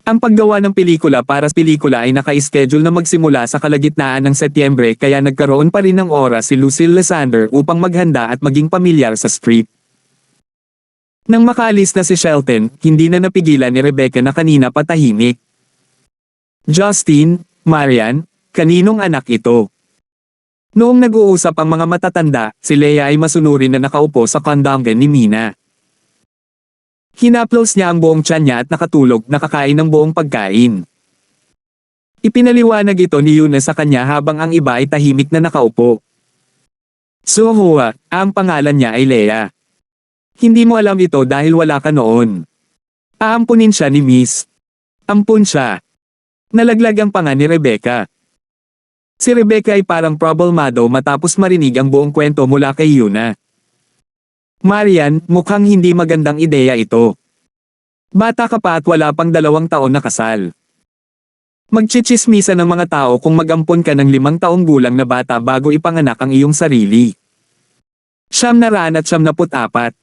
Ang paggawa ng pelikula para sa pelikula ay naka-schedule na magsimula sa kalagitnaan ng Setyembre kaya nagkaroon pa rin ng oras si Lucille Lysander upang maghanda at maging pamilyar sa script. Nang makaalis na si Shelton, hindi na napigilan ni Rebecca na kanina patahimik. Justin, Marian, kaninong anak ito? Noong nag-uusap ang mga matatanda, si Leia ay masunurin na nakaupo sa kandangan ni Mina. Hinaplos niya ang buong tiyan niya at nakatulog, nakakain ng buong pagkain. Ipinaliwanag ito ni Yuna sa kanya habang ang iba ay tahimik na nakaupo. Suhua, ang pangalan niya ay Leia. Hindi mo alam ito dahil wala ka noon. Aampunin siya ni Miss. Ampun siya. Nalaglag ang panga ni Rebecca. Si Rebecca ay parang problemado matapos marinig ang buong kwento mula kay Yuna. Marian, mukhang hindi magandang ideya ito. Bata ka pa at wala pang 2 taon na kasal. Magchichismisa ng mga tao kung mag-ampon ka ng 5 taong gulang na bata bago ipanganak ang iyong sarili. 9 at 94.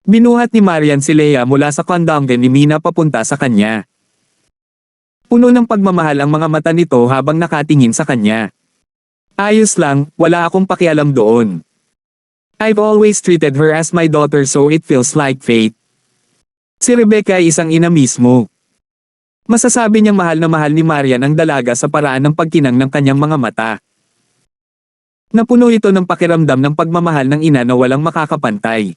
Binuhat ni Marian si Leia mula sa kandangan ni Mina papunta sa kanya. Puno ng pagmamahal ang mga mata nito habang nakatingin sa kanya. Ayos lang, wala akong pakialam doon. I've always treated her as my daughter so it feels like fate. Si Rebecca ay isang ina mismo. Masasabi niyang mahal na mahal ni Marian ang dalaga sa paraan ng pagkinang ng kanyang mga mata. Napuno ito ng pakiramdam ng pagmamahal ng ina na walang makakapantay.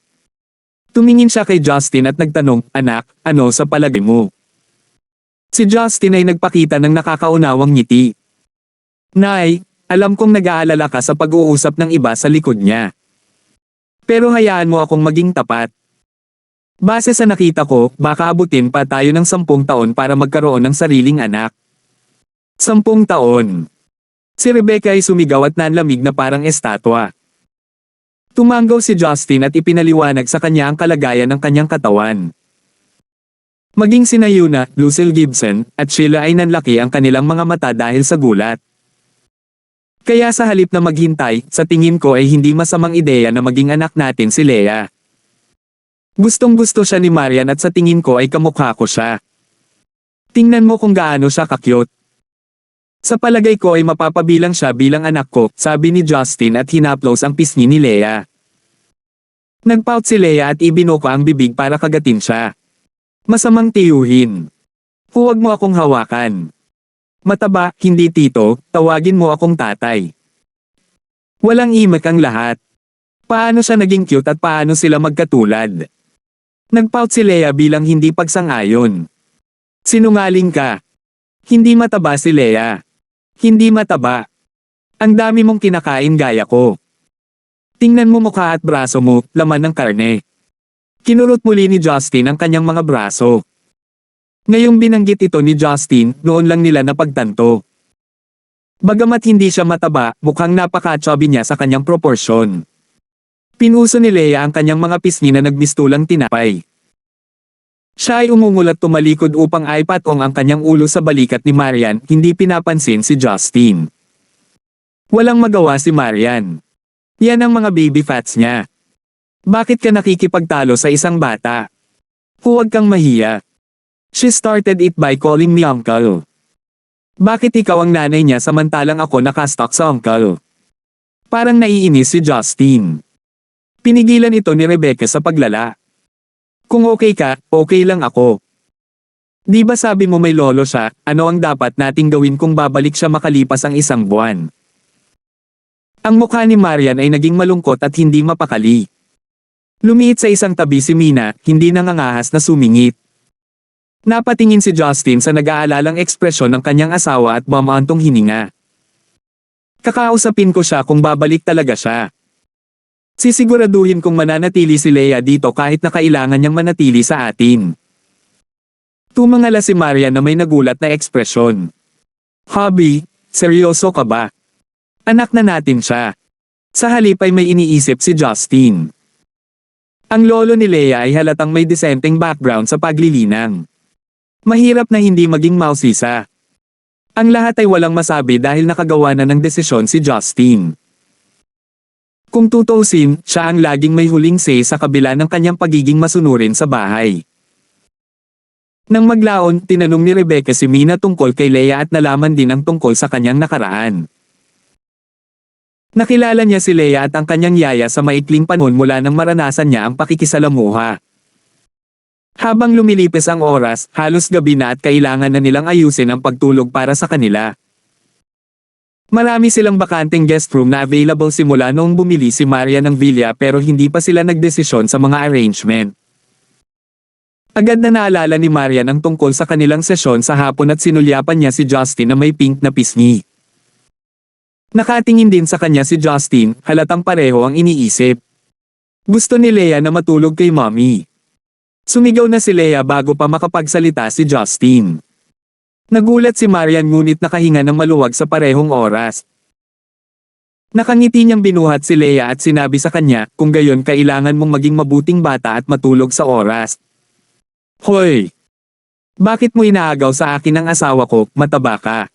Tumingin siya kay Justin at nagtanong, "Anak, ano sa palagay mo?" Si Justin ay nagpakita ng nakakaunawang ngiti. "Nay, alam kong nag-aalala ka sa pag-uusap ng iba sa likod niya. Pero hayaan mo akong maging tapat. Base sa nakita ko, baka abutin pa tayo ng 10 taon para magkaroon ng sariling anak." 10 taon. Si Rebecca ay sumigaw at nanlamig na parang estatwa. Tumanggaw si Justin at ipinaliwanag sa kanya ang kalagayan ng kanyang katawan. Maging sina Yuna, Lucille Gibson, at Sheila ay nanlaki ang kanilang mga mata dahil sa gulat. Kaya sa halip na maghintay, sa tingin ko ay hindi masamang ideya na maging anak natin si Leia. Gustong-gusto siya ni Marian at sa tingin ko ay kamukha ko siya. Tingnan mo kung gaano siya ka-cute. Sa palagay ko ay mapapabilang siya bilang anak ko, sabi ni Justin at hinaplos ang pisngi ni Leia. Nagpout si Leia at ibinuka ang bibig para kagatin siya. Masamang tiyuhin. "Huwag mo akong hawakan. Mataba, hindi tito, tawagin mo akong tatay." Walang imak ang lahat. Paano siya naging cute at paano sila magkatulad? Nagpout si Leia bilang hindi pagsang-ayon. "Sinungaling ka. Hindi mataba si Leia. Hindi mataba. Ang dami mong kinakain gaya ko. Tingnan mo mukha at braso mo, laman ng karne." Kinurot muli ni Justin ang kanyang mga braso. Ngayong binanggit ito ni Justin, noon lang nila napagtanto. Bagamat hindi siya mataba, mukhang napaka-chubby niya sa kanyang proporsyon. Pinuso ni Leia ang kanyang mga pisngi na nagmistulang tinapay. Siya ay umungulat tumalikod upang aipatong ang kanyang ulo sa balikat ni Marian, hindi pinapansin si Justin. Walang magawa si Marian. Yan ang mga baby fats niya. Bakit ka nakikipagtalo sa isang bata? Huwag kang mahiya. She started it by calling me uncle. Bakit ikaw ang nanay niya samantalang ako nakastock sa uncle? Parang naiinis si Justin. Pinigilan ito ni Rebecca sa paglala. "Kung okay ka, okay lang ako. Di ba sabi mo may lolo siya, ano ang dapat nating gawin kung babalik siya makalipas ang 1 buwan?" Ang mukha ni Marian ay naging malungkot at hindi mapakali. Lumiit sa isang tabi si Mina, hindi nangangahas na sumingit. Napatingin si Justin sa nag-aalalang ekspresyon ng kanyang asawa at mamantong hininga. Kakausapin ko siya kung babalik talaga siya. Sisiguraduhin kong mananatili si Leia dito kahit na kailangan niyang manatili sa atin. Tumangala si Marian na may nagulat na ekspresyon. "Hubby, seryoso ka ba? Anak na natin siya." Sa halip ay may iniisip si Justin. Ang lolo ni Leia ay halatang may disenteng background sa paglilinang. Mahirap na hindi maging mausisa. Ang lahat ay walang masabi dahil nakagawa na ng desisyon si Justin. Kung tutuusin, siya ang laging may huling say sa kabila ng kanyang pagiging masunurin sa bahay. Nang maglaon, tinanong ni Rebecca si Mina tungkol kay Leia at nalaman din ang tungkol sa kanyang nakaraan. Nakilala niya si Leia at ang kanyang yaya sa maikling panahon mula nang maranasan niya ang pakikisalamuha. Habang lumilipis ang oras, halos gabi na at kailangan na nilang ayusin ang pagtulog para sa kanila. Marami silang bakanteng guest room na available simula noong bumili si Maria ng villa pero hindi pa sila nagdesisyon sa mga arrangement. Agad na naalala ni Marian ang tungkol sa kanilang sesyon sa hapon at sinulyapan niya si Justin na may pink na pisngi. Nakatingin din sa kanya si Justin, halatang pareho ang iniisip. Gusto ni Leia na matulog kay mommy. Sumigaw na si Leia bago pa makapagsalita si Justin. Nagulat si Marian ngunit nakahinga ng maluwag sa parehong oras. Nakangiti niyang binuhat si Leia at sinabi sa kanya, kung gayon kailangan mong maging mabuting bata at matulog sa oras. Hoy! Bakit mo inaagaw sa akin ang asawa ko, mataba ka?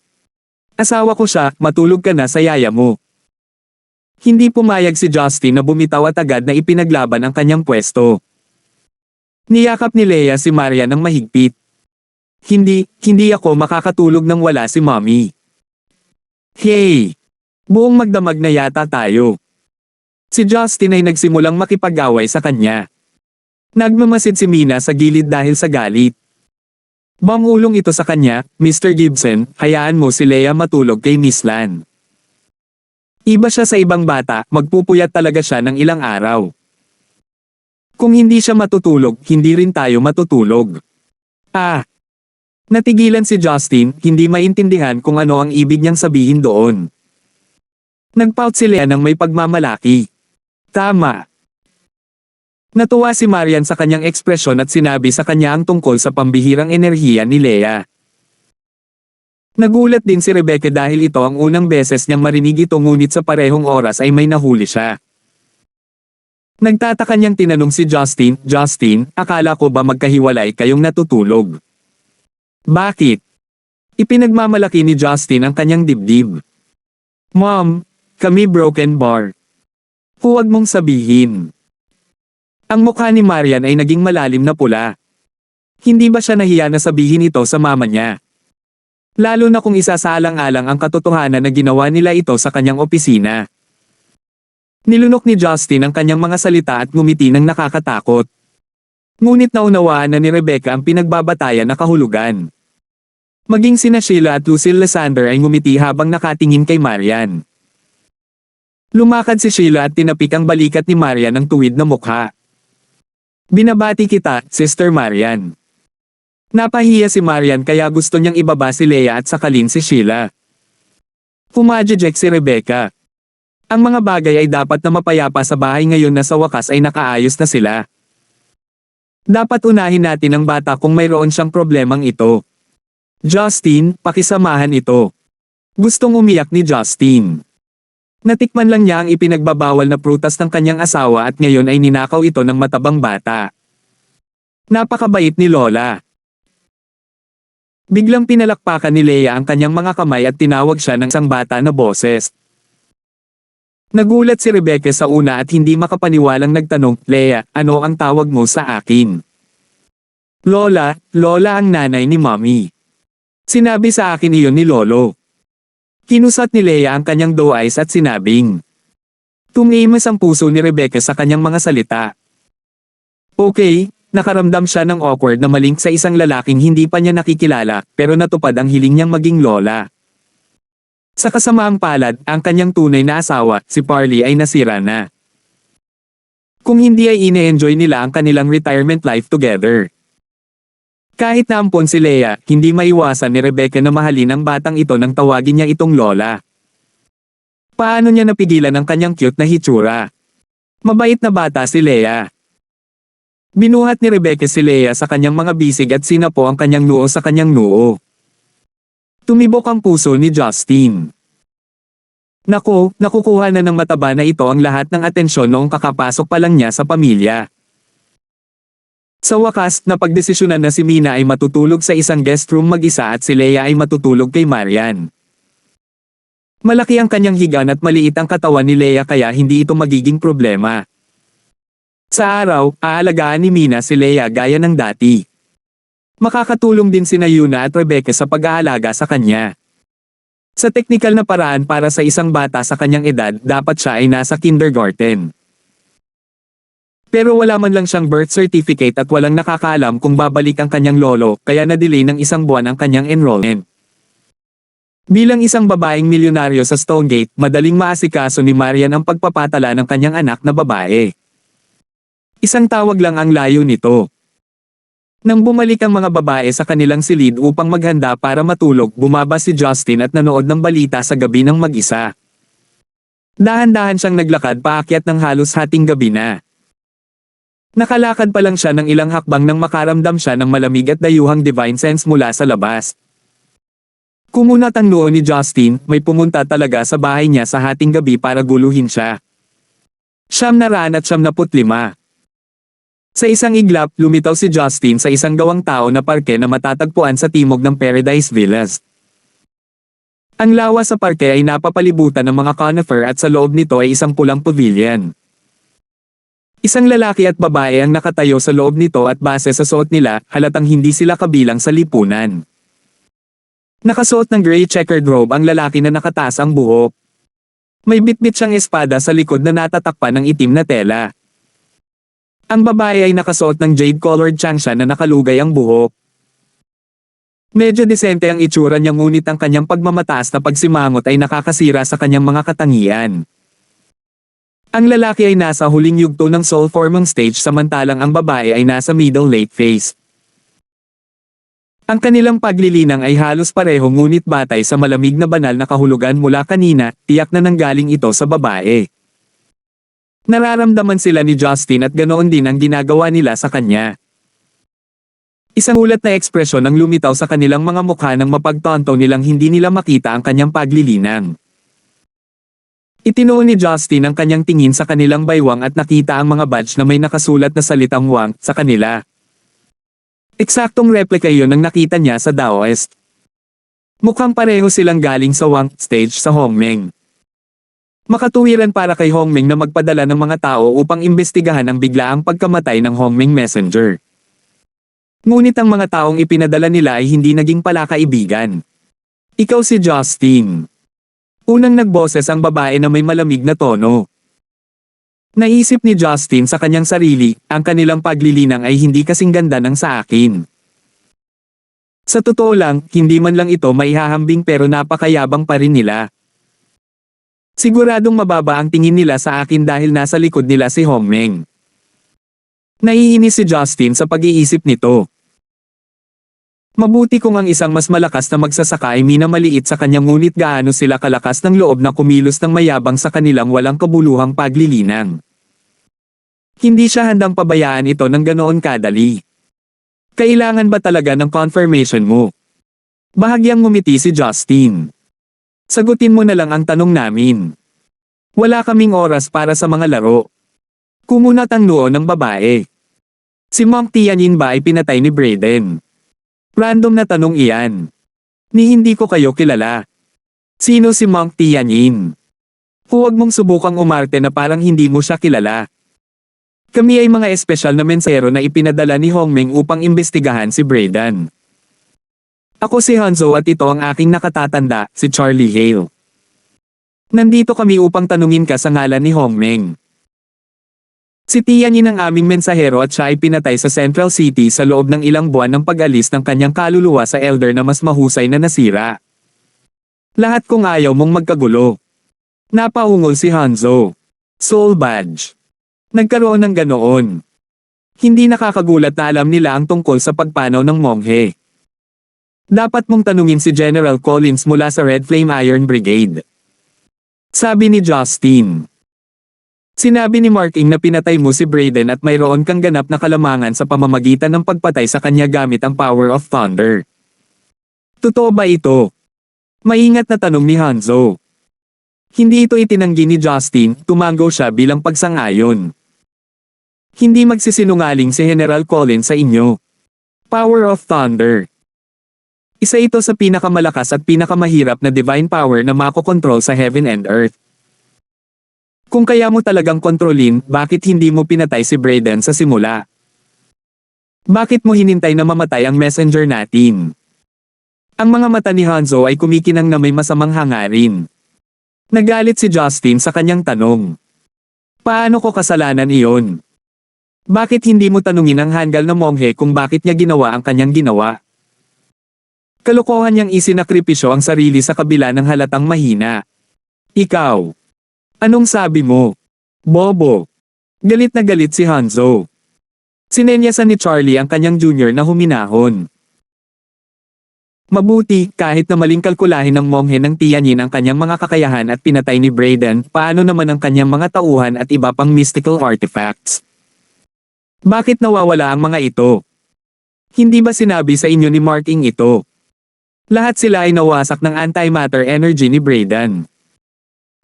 Asawa ko siya, matulog ka na sa yaya mo. Hindi pumayag si Justin na bumitaw at agad na ipinaglaban ang kanyang pwesto. Niyakap ni Leia si Marian ng mahigpit. Hindi ako makakatulog nang wala si mommy. Hey! Buong magdamag na yata tayo. Si Justin ay nagsimulang makipag-away sa kanya. Nagmamasid si Mina sa gilid dahil sa galit. Bangulong ito sa kanya, Mr. Gibson, hayaan mo si Leia matulog kay Miss Lan. Iba siya sa ibang bata, magpupuyat talaga siya ng ilang araw. Kung hindi siya matutulog, hindi rin tayo matutulog. Natigilan si Justin, hindi maintindihan kung ano ang ibig niyang sabihin doon. Nagpout si Leia ng may pagmamalaki. Tama. Natuwa si Marian sa kanyang ekspresyon at sinabi sa kanya ang tungkol sa pambihirang enerhiya ni Leia. Nagulat din si Rebecca dahil ito ang unang beses niyang marinig ito ngunit sa parehong oras ay may nahuli siya. Nagtataka niyang tinanong si Justin, Justin, akala ko ba magkahiwalay kayong natutulog? Bakit? Ipinagmamalaki ni Justin ang kanyang dibdib. Mom, kami broken bar. Huwag mong sabihin. Ang mukha ni Marian ay naging malalim na pula. Hindi ba siya nahiya na sabihin ito sa mama niya? Lalo na kung isasaalang-alang ang katotohanan na ginawa nila ito sa kanyang opisina. Nilunok ni Justin ang kanyang mga salita at ngumiti ng nakakatakot. Ngunit naunawaan na ni Rebecca ang pinagbabatayan na kahulugan. Maging sina Sheila at Lucille Lysander ay ngumiti habang nakatingin kay Marian. Lumakad si Sheila at tinapik ang balikat ni Marian ng tuwid na mukha. Binabati kita, Sister Marian. Napahiya si Marian kaya gusto niyang ibaba si Leia at sakalin si Sheila. Pumadjejek si Rebecca. Ang mga bagay ay dapat na mapayapa sa bahay ngayon na sa wakas ay nakaayos na sila. Dapat unahin natin ang bata kung mayroon siyang problemang ito. Justin, pakisamahan ito. Gustong umiyak ni Justin. Natikman lang niya ang ipinagbabawal na prutas ng kanyang asawa at ngayon ay ninakaw ito ng matabang bata. Napakabait ni Lola. Biglang pinalakpakan ni Leia ang kanyang mga kamay at tinawag siya ng isang bata na boses. Nagulat si Rebecca sa una at hindi makapaniwalang nagtanong, Leia, ano ang tawag mo sa akin? Lola, Lola ang nanay ni Mommy. Sinabi sa akin iyon ni Lolo. Kinusat ni Leia ang kanyang doe eyes at sinabing. Tumimas ang puso ni Rebecca sa kanyang mga salita. Okay, nakaramdam siya ng awkward na malink sa isang lalaking hindi pa niya nakikilala, pero natupad ang hiling niyang maging lola. Sa kasamaang palad, ang kanyang tunay na asawa, si Parley ay nasira na. Kung hindi ay ine-enjoy nila ang kanilang retirement life together. Kahit naampon si Leia, hindi maiwasan ni Rebecca na mahalin ang batang ito nang tawagin niya itong lola. Paano niya napigilan ang kanyang cute na hitsura? Mabait na bata si Leia. Binuhat ni Rebecca si Leia sa kanyang mga bisig at sinapo ang kanyang noo sa kanyang noo. Tumibok ang puso ni Justin. Nako, nakukuha na ng mataba na ito ang lahat ng atensyon noong kakapasok pa lang niya sa pamilya. Sa wakas, napagdesisyonan na si Mina ay matutulog sa isang guest room mag-isa at si Leia ay matutulog kay Marian. Malaki ang kanyang higaan at maliit ang katawan ni Leia kaya hindi ito magiging problema. Sa araw, aalagaan ni Mina si Leia gaya ng dati. Makakatulong din sina Yuna at Rebecca sa pag-aalaga sa kanya. Sa teknikal na paraan para sa isang bata sa kanyang edad, dapat siya ay nasa kindergarten. Pero wala man lang siyang birth certificate at walang nakakaalam kung babalik ang kanyang lolo, kaya na-delay ng isang buwan ang kanyang enrollment. Bilang isang babaeng milyonaryo sa Stonegate, madaling maasikaso ni Marian ang pagpapatala ng kanyang anak na babae. Isang tawag lang ang layo nito. Nang bumalik ang mga babae sa kanilang silid upang maghanda para matulog, bumaba si Justin at nanood ng balita sa gabi ng mag-isa. Dahan-dahan siyang naglakad paakyat ng halos hating gabi na. Nakalakad pa lang siya ng ilang hakbang nang makaramdam siya ng malamig at dayuhang divine sense mula sa labas. Kumunat ang noo ni Justin, may pumunta talaga sa bahay niya sa hating gabi para guluhin siya. 975. Sa isang iglap, lumitaw si Justin sa isang gawang tao na parke na matatagpuan sa timog ng Paradise Villas. Ang lawa sa parke ay napapalibutan ng mga conifer at sa loob nito ay isang pulang pavilion. Isang lalaki at babae ang nakatayo sa loob nito at base sa suot nila, halatang hindi sila kabilang sa lipunan. Nakasuot ng gray checkered robe ang lalaki na nakataas ang buhok. May bitbit siyang espada sa likod na natatakpan ng itim na tela. Ang babae ay nakasuot ng jade-colored changsha na nakalugay ang buhok. Medyo disente ang itsura niya ngunit ang kanyang pagmamataas na pagsimangot ay nakakasira sa kanyang mga katangian. Ang lalaki ay nasa huling yugto ng soul forming stage samantalang ang babae ay nasa middle late phase. Ang kanilang paglilinang ay halos pareho ngunit batay sa malamig na banal na kahulugan mula kanina, tiyak na nanggaling ito sa babae. Nararamdaman sila ni Justin at ganoon din ang ginagawa nila sa kanya. Isang ulat na ekspresyon ang lumitaw sa kanilang mga mukha nang mapagtanto nilang hindi nila makita ang kanyang paglilinang. Itinuon ni Justin ang kanyang tingin sa kanilang baywang at nakita ang mga badge na may nakasulat na salitang Wang sa kanila. Eksaktong replika iyon ang nakita niya sa Daoist. Mukhang pareho silang galing sa Wang stage sa Hongmeng. Makatuwiran para kay Hongmeng na magpadala ng mga tao upang imbestigahan ang biglaang pagkamatay ng Hongmeng Messenger. Ngunit ang mga taong ipinadala nila ay hindi naging palakaibigan. Ikaw si Justin. Unang nagboses ang babae na may malamig na tono. Naisip ni Justin sa kanyang sarili, ang kanilang paglilinang ay hindi kasing ganda ng sa akin. Sa totoo lang, hindi man lang ito maihahambing pero napakayabang pa rin nila. Siguradong mababa ang tingin nila sa akin dahil nasa likod nila si Hongmeng. Naiinis si Justin sa pag-iisip nito. Mabuti kung ang isang mas malakas na magsasaka ay minamaliit sa kanya ngunit gaano sila kalakas ng loob na kumilos ng mayabang sa kanilang walang kabuluhang paglilinang. Hindi siya handang pabayaan ito ng ganoon kadali. Kailangan ba talaga ng confirmation mo? Bahagyang ngumiti si Justin. Sagutin mo na lang ang tanong namin. Wala kaming oras para sa mga laro. Kumunat ang noo ng babae. Si Monk Tianyin ba ay pinatay ni Brayden? Random na tanong iyan. Ni hindi ko kayo kilala. Sino si Monk Tianyin? Huwag mong subukang umarte na parang hindi mo siya kilala. Kami ay mga espesyal na mensahero na ipinadala ni Hongmeng upang imbestigahan si Brayden. Ako si Hanzo at ito ang aking nakatatanda, si Charlie Hale. Nandito kami upang tanungin ka sa ngalan ni Hongmeng. Si Tianyin ang aming mensahero at siya ay pinatay sa Central City sa loob ng ilang buwan ng pag-alis ng kanyang kaluluwa sa elder na mas mahusay na nasira. Lahat kung ayaw mong magkagulo. Napaungol si Hanzo. Soul Badge. Nagkaroon ng ganoon. Hindi nakakagulat na alam nila ang tungkol sa pagpanaw ng monghe. Dapat mong tanungin si General Collins mula sa Red Flame Iron Brigade. Sabi ni Justin. Sinabi ni Marking na pinatay mo si Brayden at mayroon kang ganap na kalamangan sa pamamagitan ng pagpatay sa kanya gamit ang Power of Thunder. Totoo ba ito? Maingat na tanong ni Hanzo. Hindi ito itinanggi ni Justin, tumango siya bilang pagsang-ayon. Hindi magsisinungaling si General Collins sa inyo. Power of Thunder. Isa ito sa pinakamalakas at pinakamahirap na divine power na makokontrol sa heaven and earth. Kung kaya mo talagang kontrolin, bakit hindi mo pinatay si Brayden sa simula? Bakit mo hinintay na mamatay ang messenger natin? Ang mga mata ni Hanzo ay kumikinang na may masamang hangarin. Nagalit si Justin sa kanyang tanong. Paano ko kasalanan iyon? Bakit hindi mo tanungin ang hanggal na monghe kung bakit niya ginawa ang kanyang ginawa? Kalokohan niyang isinakripisyo ang sarili sa kabila ng halatang mahina. Ikaw. Anong sabi mo? Bobo. Galit na galit si Hanzo. Sinenyasan ni Charlie ang kanyang junior na huminahon. Mabuti, kahit na maling kalkulahin ng monghe ng Tianyin ang kanyang mga kakayahan at pinatay ni Brayden, paano naman ang kanyang mga tauhan at iba pang mystical artifacts? Bakit nawawala ang mga ito? Hindi ba sinabi sa inyo ni Marking ito? Lahat sila ay nawasak ng antimatter energy ni Brayden.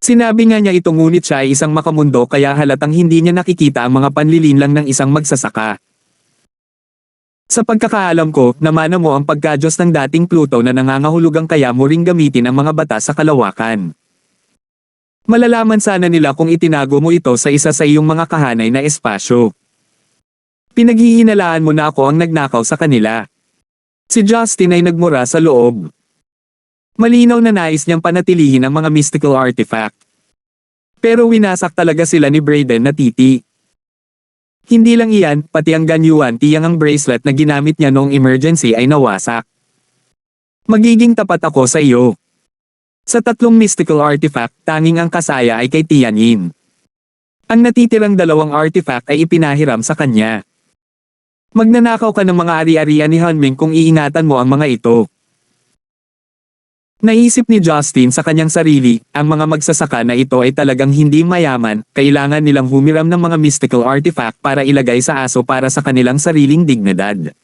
Sinabi nga niya ito ngunit siya ay isang makamundo kaya halatang hindi niya nakikita ang mga panlilinlang ng isang magsasaka. Sa pagkakaalam ko, namana mo ang pagkadyos ng dating Pluto na nangangahulugang kaya mo ring gamitin ang mga batas sa kalawakan. Malalaman sana nila kung itinago mo ito sa isa sa iyong mga kahanay na espasyo. Pinaghihinalaan mo na ako ang nagnakaw sa kanila. Si Justin ay nagmura sa loob. Malinaw na nais niyang panatilihin ang mga mystical artifact. Pero winasak talaga sila ni Brayden na titi. Hindi lang iyan, pati ang ganyuan tiyang ang bracelet na ginamit niya noong emergency ay nawasak. Magiging tapat ako sa iyo. Sa tatlong mystical artifact, tanging ang kasaya ay kay Tianyin. Ang natitirang dalawang artifact ay ipinahiram sa kanya. Magnanakaw ka ng mga ari-arian ni Hanming kung iingatan mo ang mga ito. Naisip ni Justin sa kanyang sarili, ang mga magsasaka na ito ay talagang hindi mayaman, kailangan nilang humiram ng mga mystical artifact para ilagay sa aso para sa kanilang sariling dignidad.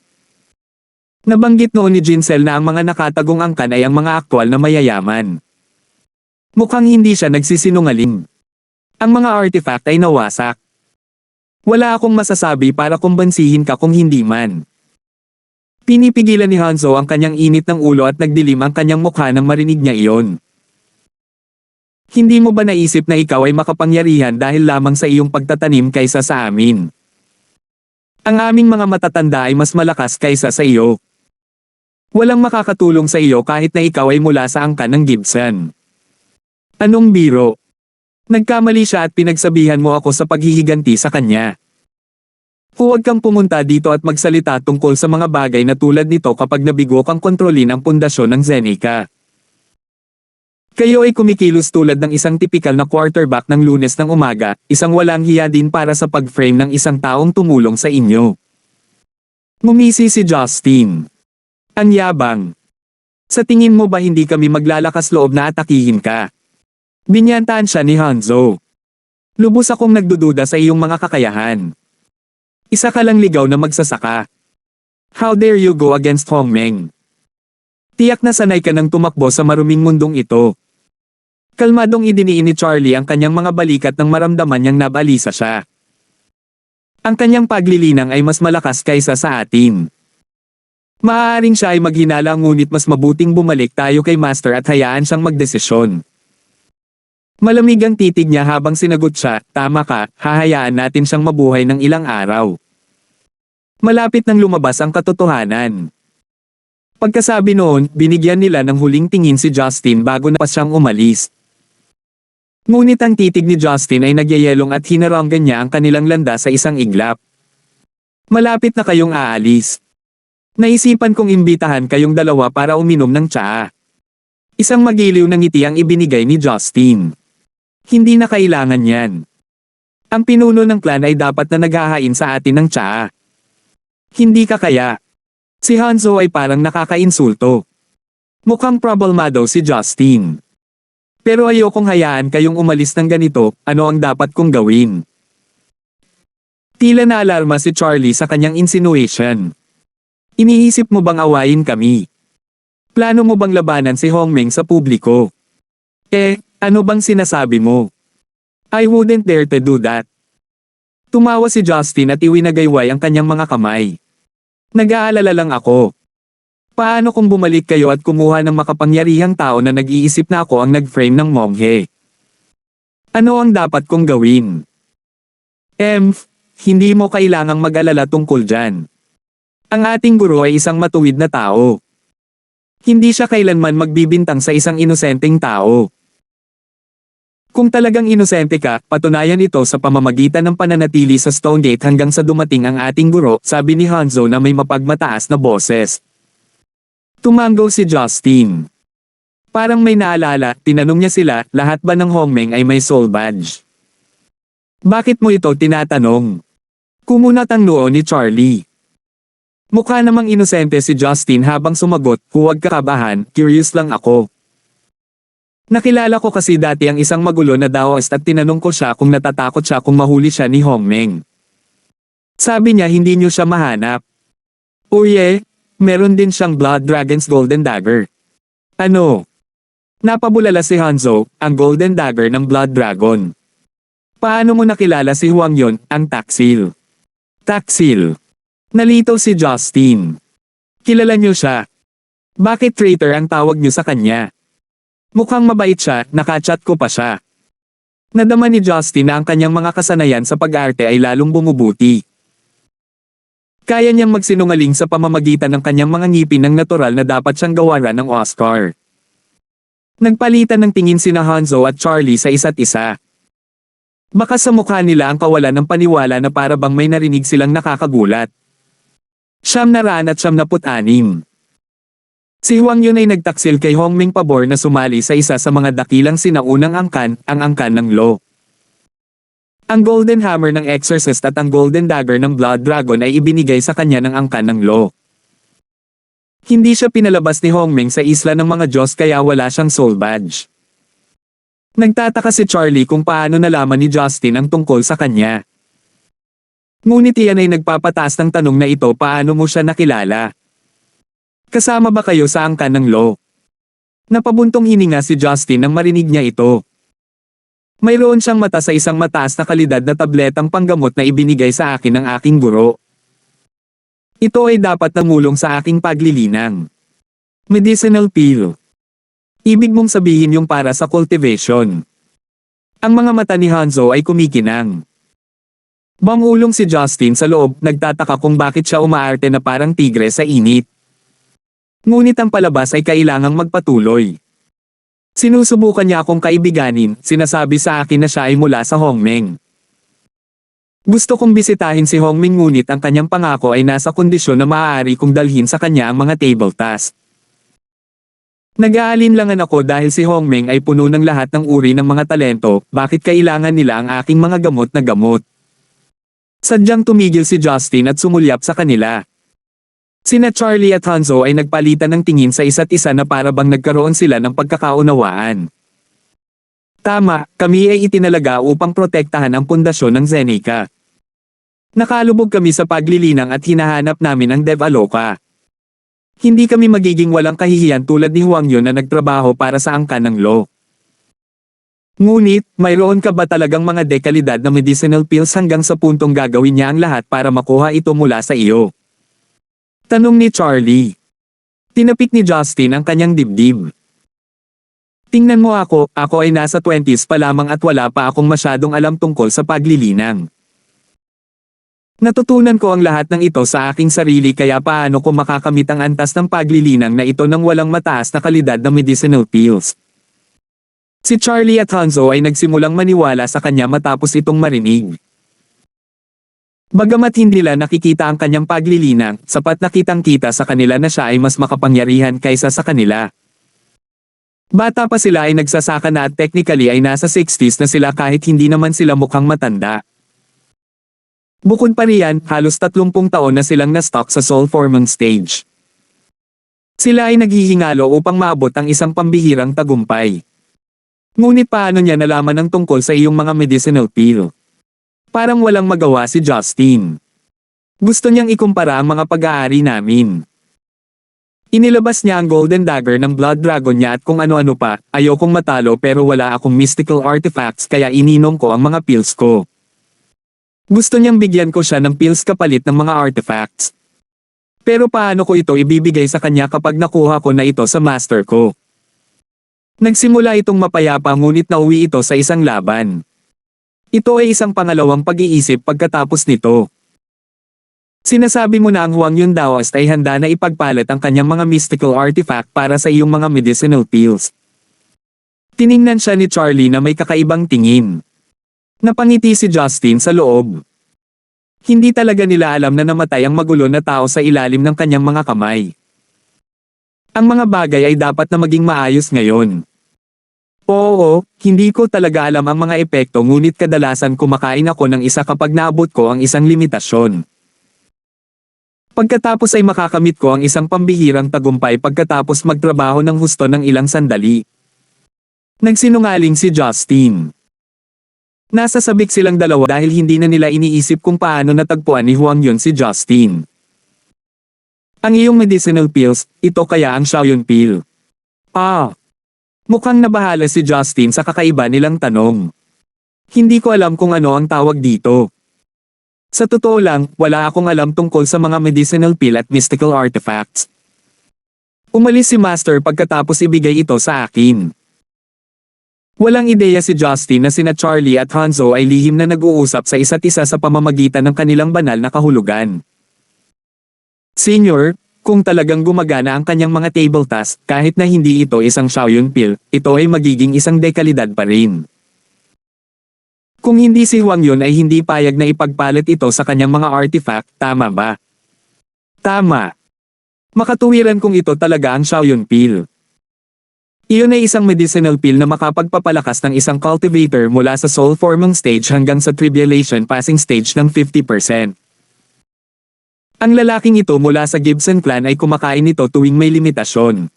Nabanggit noon ni Jinsel na ang mga nakatagong angkan ay ang mga aktwal na mayayaman. Mukhang hindi siya nagsisinungaling. Ang mga artifact ay nawasak. Wala akong masasabi para kumbansihin ka kung hindi man. Pinipigilan ni Hanzo ang kanyang init ng ulo at nagdilim ang kanyang mukha nang marinig niya iyon. Hindi mo ba naisip na ikaw ay makapangyarihan dahil lamang sa iyong pagtatanim kaysa sa amin? Ang aming mga matatanda ay mas malakas kaysa sa iyo. Walang makakatulong sa iyo kahit na ikaw ay mula sa angkan ng Gibson. Anong biro? Nagkamali siya at pinagsabihan mo ako sa paghihiganti sa kanya. Huwag kang pumunta dito at magsalita tungkol sa mga bagay na tulad nito kapag nabigo kang kontrolin ang pundasyon ng Zenica. Kayo ay kumikilos tulad ng isang tipikal na quarterback ng Lunes ng umaga, isang walang hiya din para sa pag-frame ng isang taong tumulong sa inyo. Ngumisi si Justin. Ang yabang. Sa tingin mo ba hindi kami maglalakas loob na atakihin ka? Binyantaan siya ni Hanzo. Lubos akong nagdududa sa iyong mga kakayahan. Isa ka lang ligaw na magsasaka. How dare you go against Hongmeng? Tiyak na sanay ka ng tumakbo sa maruming mundong ito. Kalmadong idiniin ni Charlie ang kanyang mga balikat nang maramdaman niyang nabalisa siya. Ang kanyang paglilinang ay mas malakas kaysa sa atin. Maaaring siya ay maghinala ngunit mas mabuting bumalik tayo kay Master at hayaan siyang magdesisyon. Malamig ang titig niya habang sinagot siya, tama ka, hahayaan natin siyang mabuhay ng ilang araw. Malapit nang lumabas ang katotohanan. Pagkasabi noon, binigyan nila ng huling tingin si Justin bago na pa siyang umalis. Ngunit ang titig ni Justin ay nagyayelong at hinaranggan niya ang kanilang landas sa isang iglap. Malapit na kayong aalis. Naisipan kong imbitahan kayong dalawa para uminom ng tsaa. Isang magiliw na ngiti ang ibinigay ni Justin. Hindi na kailangan yan. Ang pinuno ng clan ay dapat na naghahain sa atin ng tsaa. Hindi ka kaya. Si Hanzo ay parang nakakainsulto. Mukhang problemado si Justin. Pero ayokong hayaan kayong umalis ng ganito, ano ang dapat kong gawin? Tila naalarma si Charlie sa kanyang insinuation. Iniisip mo bang awayin kami? Plano mo bang labanan si Hongmeng sa publiko? Ano bang sinasabi mo? I wouldn't dare to do that. Tumawa si Justin at iwinagayway ang kanyang mga kamay. Nag-aalala lang ako. Paano kung bumalik kayo at kumuha ng makapangyarihang tao na nag-iisip na ako ang nag-frame ng monghe? Ano ang dapat kong gawin? Hindi mo kailangang mag-alala tungkol dyan. Ang ating guro ay isang matuwid na tao. Hindi siya kailanman magbibintang sa isang inosenteng tao. Kung talagang inosente ka, patunayan ito sa pamamagitan ng pananatili sa Stone Gate hanggang sa dumating ang ating guro, sabi ni Hanzo na may mapagmataas na boses. Tumango si Justin. Parang may naalala, tinanong niya sila, lahat ba ng Hongmeng ay may soul badge? Bakit mo ito tinatanong? Kumunat ang noo ni Charlie. Mukha namang inosente si Justin habang sumagot, huwag kakabahan, curious lang ako. Nakilala ko kasi dati ang isang magulo na Daoist at tinanong ko siya kung natatakot siya kung mahuli siya ni Hongmeng. Sabi niya hindi niyo siya mahanap. Meron din siyang Blood Dragon's Golden Dagger. Ano? Napabulala si Hanzo, ang Golden Dagger ng Blood Dragon. Paano mo nakilala si Huang Yun, ang Taksil? Taksil. Nalito si Justin. Kilala niyo siya. Bakit traitor ang tawag niyo sa kanya? Mukhang mabait siya, nakachat ko pa siya. Nadama ni Justin na ang kanyang mga kasanayan sa pag-arte ay lalong bumubuti. Kaya niyang magsinungaling sa pamamagitan ng kanyang mga ngipin ng natural na dapat siyang gawaran ng Oscar. Nagpalitan ng tingin sina Hanzo at Charlie sa isa't isa. Baka sa mukha nila ang kawalan ng paniwala na para bang may narinig silang nakakagulat. 996. Si Huang Yun ay nagtaksil kay Hongming pabor na sumali sa isa sa mga dakilang sinaunang angkan, ang angkan ng Lo. Ang Golden Hammer ng Exorcist at ang Golden Dagger ng Blood Dragon ay ibinigay sa kanya ng angkan ng Lo. Hindi siya pinalabas ni Hongming sa isla ng mga Diyos kaya wala siyang soul badge. Nagtataka si Charlie kung paano nalaman ni Justin ang tungkol sa kanya. Ngunit iyan ay nagpapataas ng tanong na ito, paano mo siya nakilala? Kasama ba kayo sa angkan ng Lo? Napabuntong hininga si Justin nang marinig niya ito. Mayroon siyang mata sa isang mataas na kalidad na tabletang panggamot na ibinigay sa akin ng aking guro. Ito ay dapat namulong sa aking paglilinang. Medicinal pill. Ibig mong sabihin yung para sa cultivation. Ang mga mata ni Hanzo ay kumikinang. Bangulong si Justin sa loob, nagtataka kung bakit siya umaarte na parang tigre sa init. Ngunit ang palabas ay kailangang magpatuloy. Sinusubukan niya akong kaibiganin, sinasabi sa akin na siya ay mula sa Hongmeng. Gusto kong bisitahin si Hongmeng ngunit ang kanyang pangako ay nasa kondisyon na maaari kong dalhin sa kanya ang mga table task. Nag-aalinlangan ako dahil si Hongmeng ay puno ng lahat ng uri ng mga talento, bakit kailangan nila ang aking mga gamot na gamot? Sadyang tumigil si Justin at sumulyap sa kanila. Sina Charlie at Hanzo ay nagpalitan ng tingin sa isa't isa na para bang nagkaroon sila ng pagkakaunawaan. Tama, kami ay itinalaga upang protektahan ang pundasyon ng Zeneca. Nakalubog kami sa paglilinang at hinahanap namin ang Devaloka. Hindi kami magiging walang kahihiyan tulad ni Huang Yun na nagtrabaho para sa angkan ng Lo. Ngunit, mayroon ka ba talagang mga dekalidad na medicinal pills hanggang sa puntong gagawin niya ang lahat para makuha ito mula sa iyo? Tanong ni Charlie. Tinapik ni Justin ang kanyang dibdib. Tingnan mo ako ay nasa 20s pa lamang at wala pa akong masyadong alam tungkol sa paglilinang. Natutunan ko ang lahat ng ito sa aking sarili kaya paano ko makakamit ang antas ng paglilinang na ito nang walang mataas na kalidad na medicinal pills? Si Charlie at Hanzo ay nagsimulang maniwala sa kanya matapos itong marinig. Bagamat hindi nila nakikita ang kanyang paglilinang, sapat na kitang-kita sa kanila na siya ay mas makapangyarihan kaysa sa kanila. Bata pa sila ay nagsasaka na at technically ay nasa 60s na sila kahit hindi naman sila mukhang matanda. Bukod pa riyan, halos 30 taon na silang na-stuck sa soul forming stage. Sila ay naghihingalo upang maabot ang isang pambihirang tagumpay. Ngunit paano niya nalaman ang tungkol sa iyong mga medicinal pill? Parang walang magawa si Justin. Gusto niyang ikumpara ang mga pag-aari namin. Inilabas niya ang Golden Dagger ng Blood Dragon niya at kung ano-ano pa, ayokong matalo pero wala akong mystical artifacts kaya ininom ko ang mga pills ko. Gusto niyang bigyan ko siya ng pills kapalit ng mga artifacts. Pero paano ko ito ibibigay sa kanya kapag nakuha ko na ito sa master ko? Nagsimula itong mapayapa ngunit nauwi ito sa isang laban. Ito ay isang pangalawang pag-iisip pagkatapos nito. Sinasabi mo na ang Huang Yun Daoist ay handa na ipagpalit ang kanyang mga mystical artifact para sa iyong mga medicinal pills. Tiningnan siya ni Charlie na may kakaibang tingin. Napangiti si Justin sa loob. Hindi talaga nila alam na namatay ang magulo na tao sa ilalim ng kanyang mga kamay. Ang mga bagay ay dapat na maging maayos ngayon. Oo, hindi ko talaga alam ang mga epekto ngunit kadalasan kumakain ako ng isa kapag naabot ko ang isang limitasyon. Pagkatapos ay makakamit ko ang isang pambihirang tagumpay pagkatapos magtrabaho ng husto ng ilang sandali. Nagsinungaling si Justin. Nasasabik silang dalawa dahil hindi na nila iniisip kung paano natagpuan ni Huang Yun si Justin. Ang iyong medicinal pills, ito kaya ang Shaoyun pill. Mukhang nabahala si Justin sa kakaiba nilang tanong. Hindi ko alam kung ano ang tawag dito. Sa totoo lang, wala akong alam tungkol sa mga medicinal pill at mystical artifacts. Umalis si Master pagkatapos ibigay ito sa akin. Walang ideya si Justin na sina Charlie at Hanzo ay lihim na nag-uusap sa isa't isa sa pamamagitan ng kanilang banal na kahulugan. Senior, kung talagang gumagana ang kanyang mga table task, kahit na hindi ito isang Shaoyun pill, ito ay magiging isang dekalidad pa rin. Kung hindi si Huang Yun ay hindi payag na ipagpalit ito sa kanyang mga artifact, tama ba? Tama. Makatuwiran kung ito talaga ang Xiaoyun Pill. Iyon ay isang medicinal pill na makapagpapalakas ng isang cultivator mula sa soul forming stage hanggang sa tribulation passing stage ng 50%. Ang lalaking ito mula sa Gibson clan ay kumakain nito tuwing may limitasyon.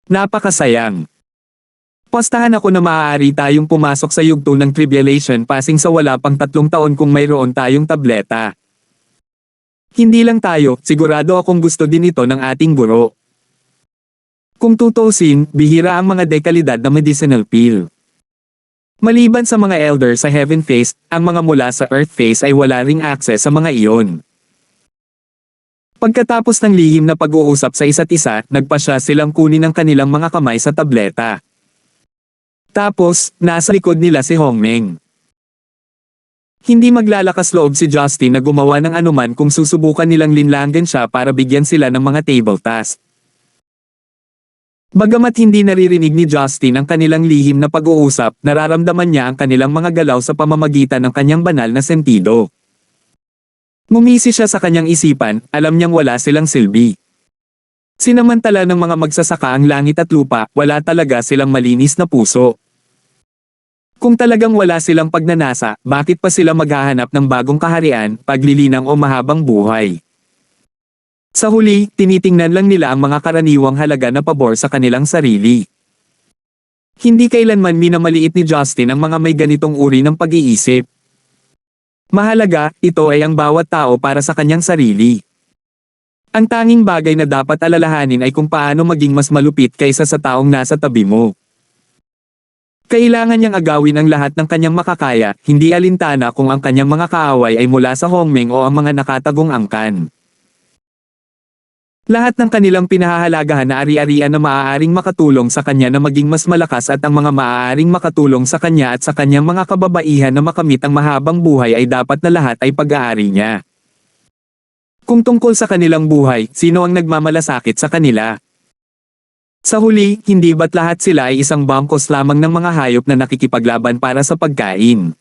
Napakasayang. Postahan ako na maaari tayong pumasok sa yugto ng tribulation passing sa wala pang 3 taon kung mayroon tayong tableta. Hindi lang tayo, sigurado akong gusto din ito ng ating guro. Kung tutusin, bihira ang mga dekalidad na medicinal pill. Maliban sa mga elder sa Heaven Phase, ang mga mula sa Earth Phase ay wala ring access sa mga iyon. Pagkatapos ng lihim na pag-uusap sa isa't isa, nagpasya silang kunin ang kanilang mga kamay sa tableta. Tapos, nasa likod nila si Hongmeng. Hindi maglalakas loob si Justin na gumawa ng anuman kung susubukan nilang linlangan siya para bigyan sila ng mga table task. Bagamat hindi naririnig ni Justin ang kanilang lihim na pag-uusap, nararamdaman niya ang kanilang mga galaw sa pamamagitan ng kanyang banal na sentido. Ngumisi siya sa kanyang isipan, alam niyang wala silang silbi. Sinamantala ng mga magsasaka ang langit at lupa, wala talaga silang malinis na puso. Kung talagang wala silang pagnanasa, bakit pa sila maghahanap ng bagong kaharian, paglilinang o mahabang buhay? Sa huli, tinitingnan lang nila ang mga karaniwang halaga na pabor sa kanilang sarili. Hindi kailanman minamaliit ni Justin ang mga may ganitong uri ng pag-iisip. Mahalaga, ito ay ang bawat tao para sa kanyang sarili. Ang tanging bagay na dapat alalahanin ay kung paano maging mas malupit kaysa sa taong nasa tabi mo. Kailangan niyang agawin ang lahat ng kanyang makakaya, hindi alintana kung ang kanyang mga kaaway ay mula sa Hongmeng o ang mga nakatagong angkan. Lahat ng kanilang pinahahalagahan na ari-arian na maaaring makatulong sa kanya na maging mas malakas at ang mga maaaring makatulong sa kanya at sa kanyang mga kababaihan na makamit ang mahabang buhay ay dapat na lahat ay pag-aari niya. Kung tungkol sa kanilang buhay, sino ang nagmamalasakit sa kanila? Sa huli, hindi ba't lahat sila ay isang bangkos lamang ng mga hayop na nakikipaglaban para sa pagkain?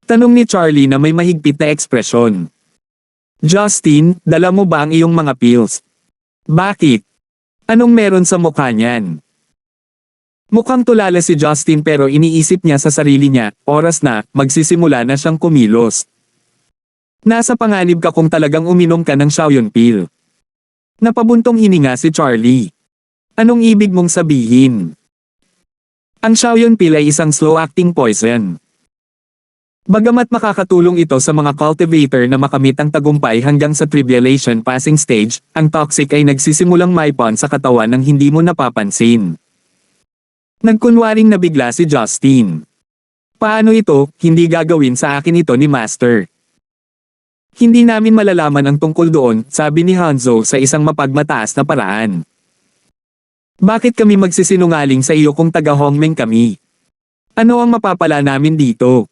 Tanong ni Charlie na may mahigpit na ekspresyon. Justin, dala mo ba ang iyong mga pills? Bakit? Anong meron sa mukha niyan? Mukhang tulala si Justin pero iniisip niya sa sarili niya, oras na, magsisimula na siyang kumilos. Nasa panganib ka kung talagang uminom ka ng Xiaoyun Pill. Napabuntong hininga si Charlie. Anong ibig mong sabihin? Ang Xiaoyun Pill ay isang slow-acting poison. Bagamat makakatulong ito sa mga cultivator na makamit ang tagumpay hanggang sa tribulation passing stage, ang toxic ay nagsisimulang maipon sa katawan ng hindi mo napapansin. Nagkunwaring nabigla si Justin. Paano ito, hindi gagawin sa akin ito ni Master. Hindi namin malalaman ang tungkol doon, sabi ni Hanzo sa isang mapagmataas na paraan. Bakit kami magsisinungaling sa iyo kung taga-Hongmeng kami? Ano ang mapapala namin dito?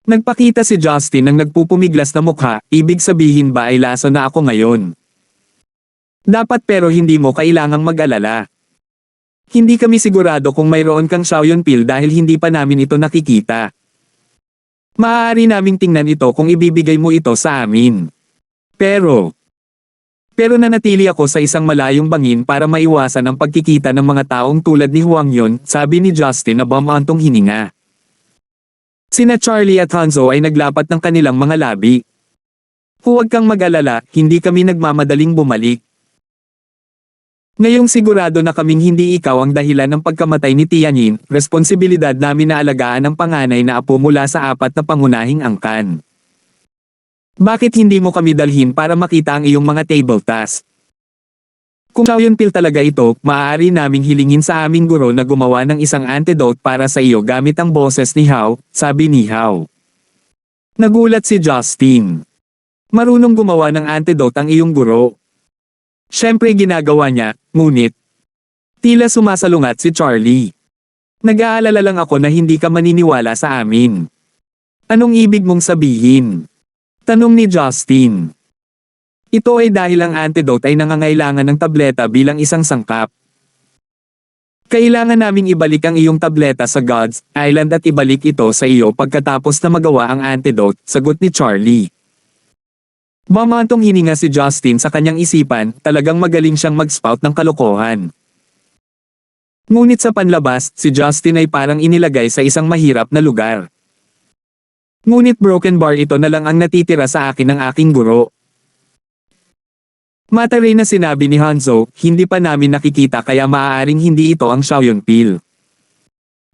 Nagpakita si Justin ng nagpupumiglas na mukha, ibig sabihin ba ay laso na ako ngayon? Dapat pero hindi mo kailangang mag-alala. Hindi kami sigurado kung mayroon kang Xiaoyun Pill dahil hindi pa namin ito nakikita. Maaari naming tingnan ito kung ibibigay mo ito sa amin. Pero nanatili ako sa isang malayong bangin para maiwasan ang pagkikita ng mga taong tulad ni Huang Yun, sabi ni Justin na bumantong hininga. Sina Charlie at Hanzo ay naglapat ng kanilang mga labi. Huwag kang mag-alala, hindi kami nagmamadaling bumalik. Ngayong sigurado na kaming hindi ikaw ang dahilan ng pagkamatay ni Tianyin, responsibilidad namin na alagaan ang panganay na apo mula sa 4 na pangunahing angkan. Bakit hindi mo kami dalhin para makita ang iyong mga table task? Kung Xiaoyun Pill talaga ito, maaari naming hilingin sa aming guro na gumawa ng isang antidote para sa iyo gamit ang boses ni Hao, sabi ni Hao. Nagulat si Justin. Marunong gumawa ng antidote ang iyong guro. Siyempre ginagawa niya, ngunit tila sumasalungat si Charlie. Nag-aalala lang ako na hindi ka maniniwala sa amin. Anong ibig mong sabihin? Tanong ni Justin. Ito ay dahil ang antidote ay nangangailangan ng tableta bilang isang sangkap. Kailangan naming ibalik ang iyong tableta sa God's Island at ibalik ito sa iyo pagkatapos na magawa ang antidote, sagot ni Charlie. Mamantong hininga si Justin sa kanyang isipan, talagang magaling siyang mag-spout ng kalokohan. Ngunit sa panlabas, si Justin ay parang inilagay sa isang mahirap na lugar. Ngunit broken bar ito na lang ang natitira sa akin ng aking guro. Mataray na sinabi ni Hanzo, hindi pa namin nakikita kaya maaaring hindi ito ang Xiaoyun Pill.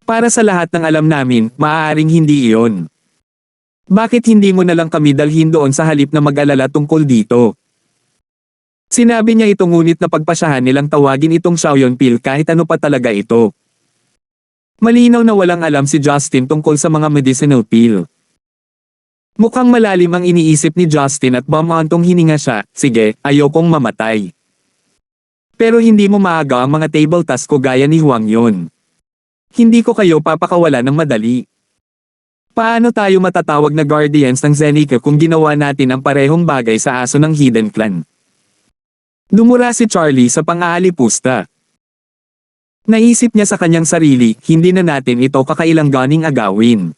Para sa lahat ng alam namin, maaaring hindi iyon. Bakit hindi mo na lang kami dalhin doon sa halip na mag-alala tungkol dito? Sinabi niya ito ngunit napagpasyahan nilang tawagin itong Xiaoyun Pill kahit ano pa talaga ito. Malinaw na walang alam si Justin tungkol sa mga medicinal pill. Mukhang malalim ang iniisip ni Justin at mamantong hininga siya, sige, ayokong mamatay. Pero hindi mo maaga ang mga table task ko gaya ni Huang Yun. Hindi ko kayo papakawala ng madali. Paano tayo matatawag na guardians ng Zenica kung ginawa natin ang parehong bagay sa aso ng Hidden Clan? Dumura si Charlie sa pang-aalipusta. Naisip niya sa kanyang sarili, hindi na natin ito kakailanganing agawin.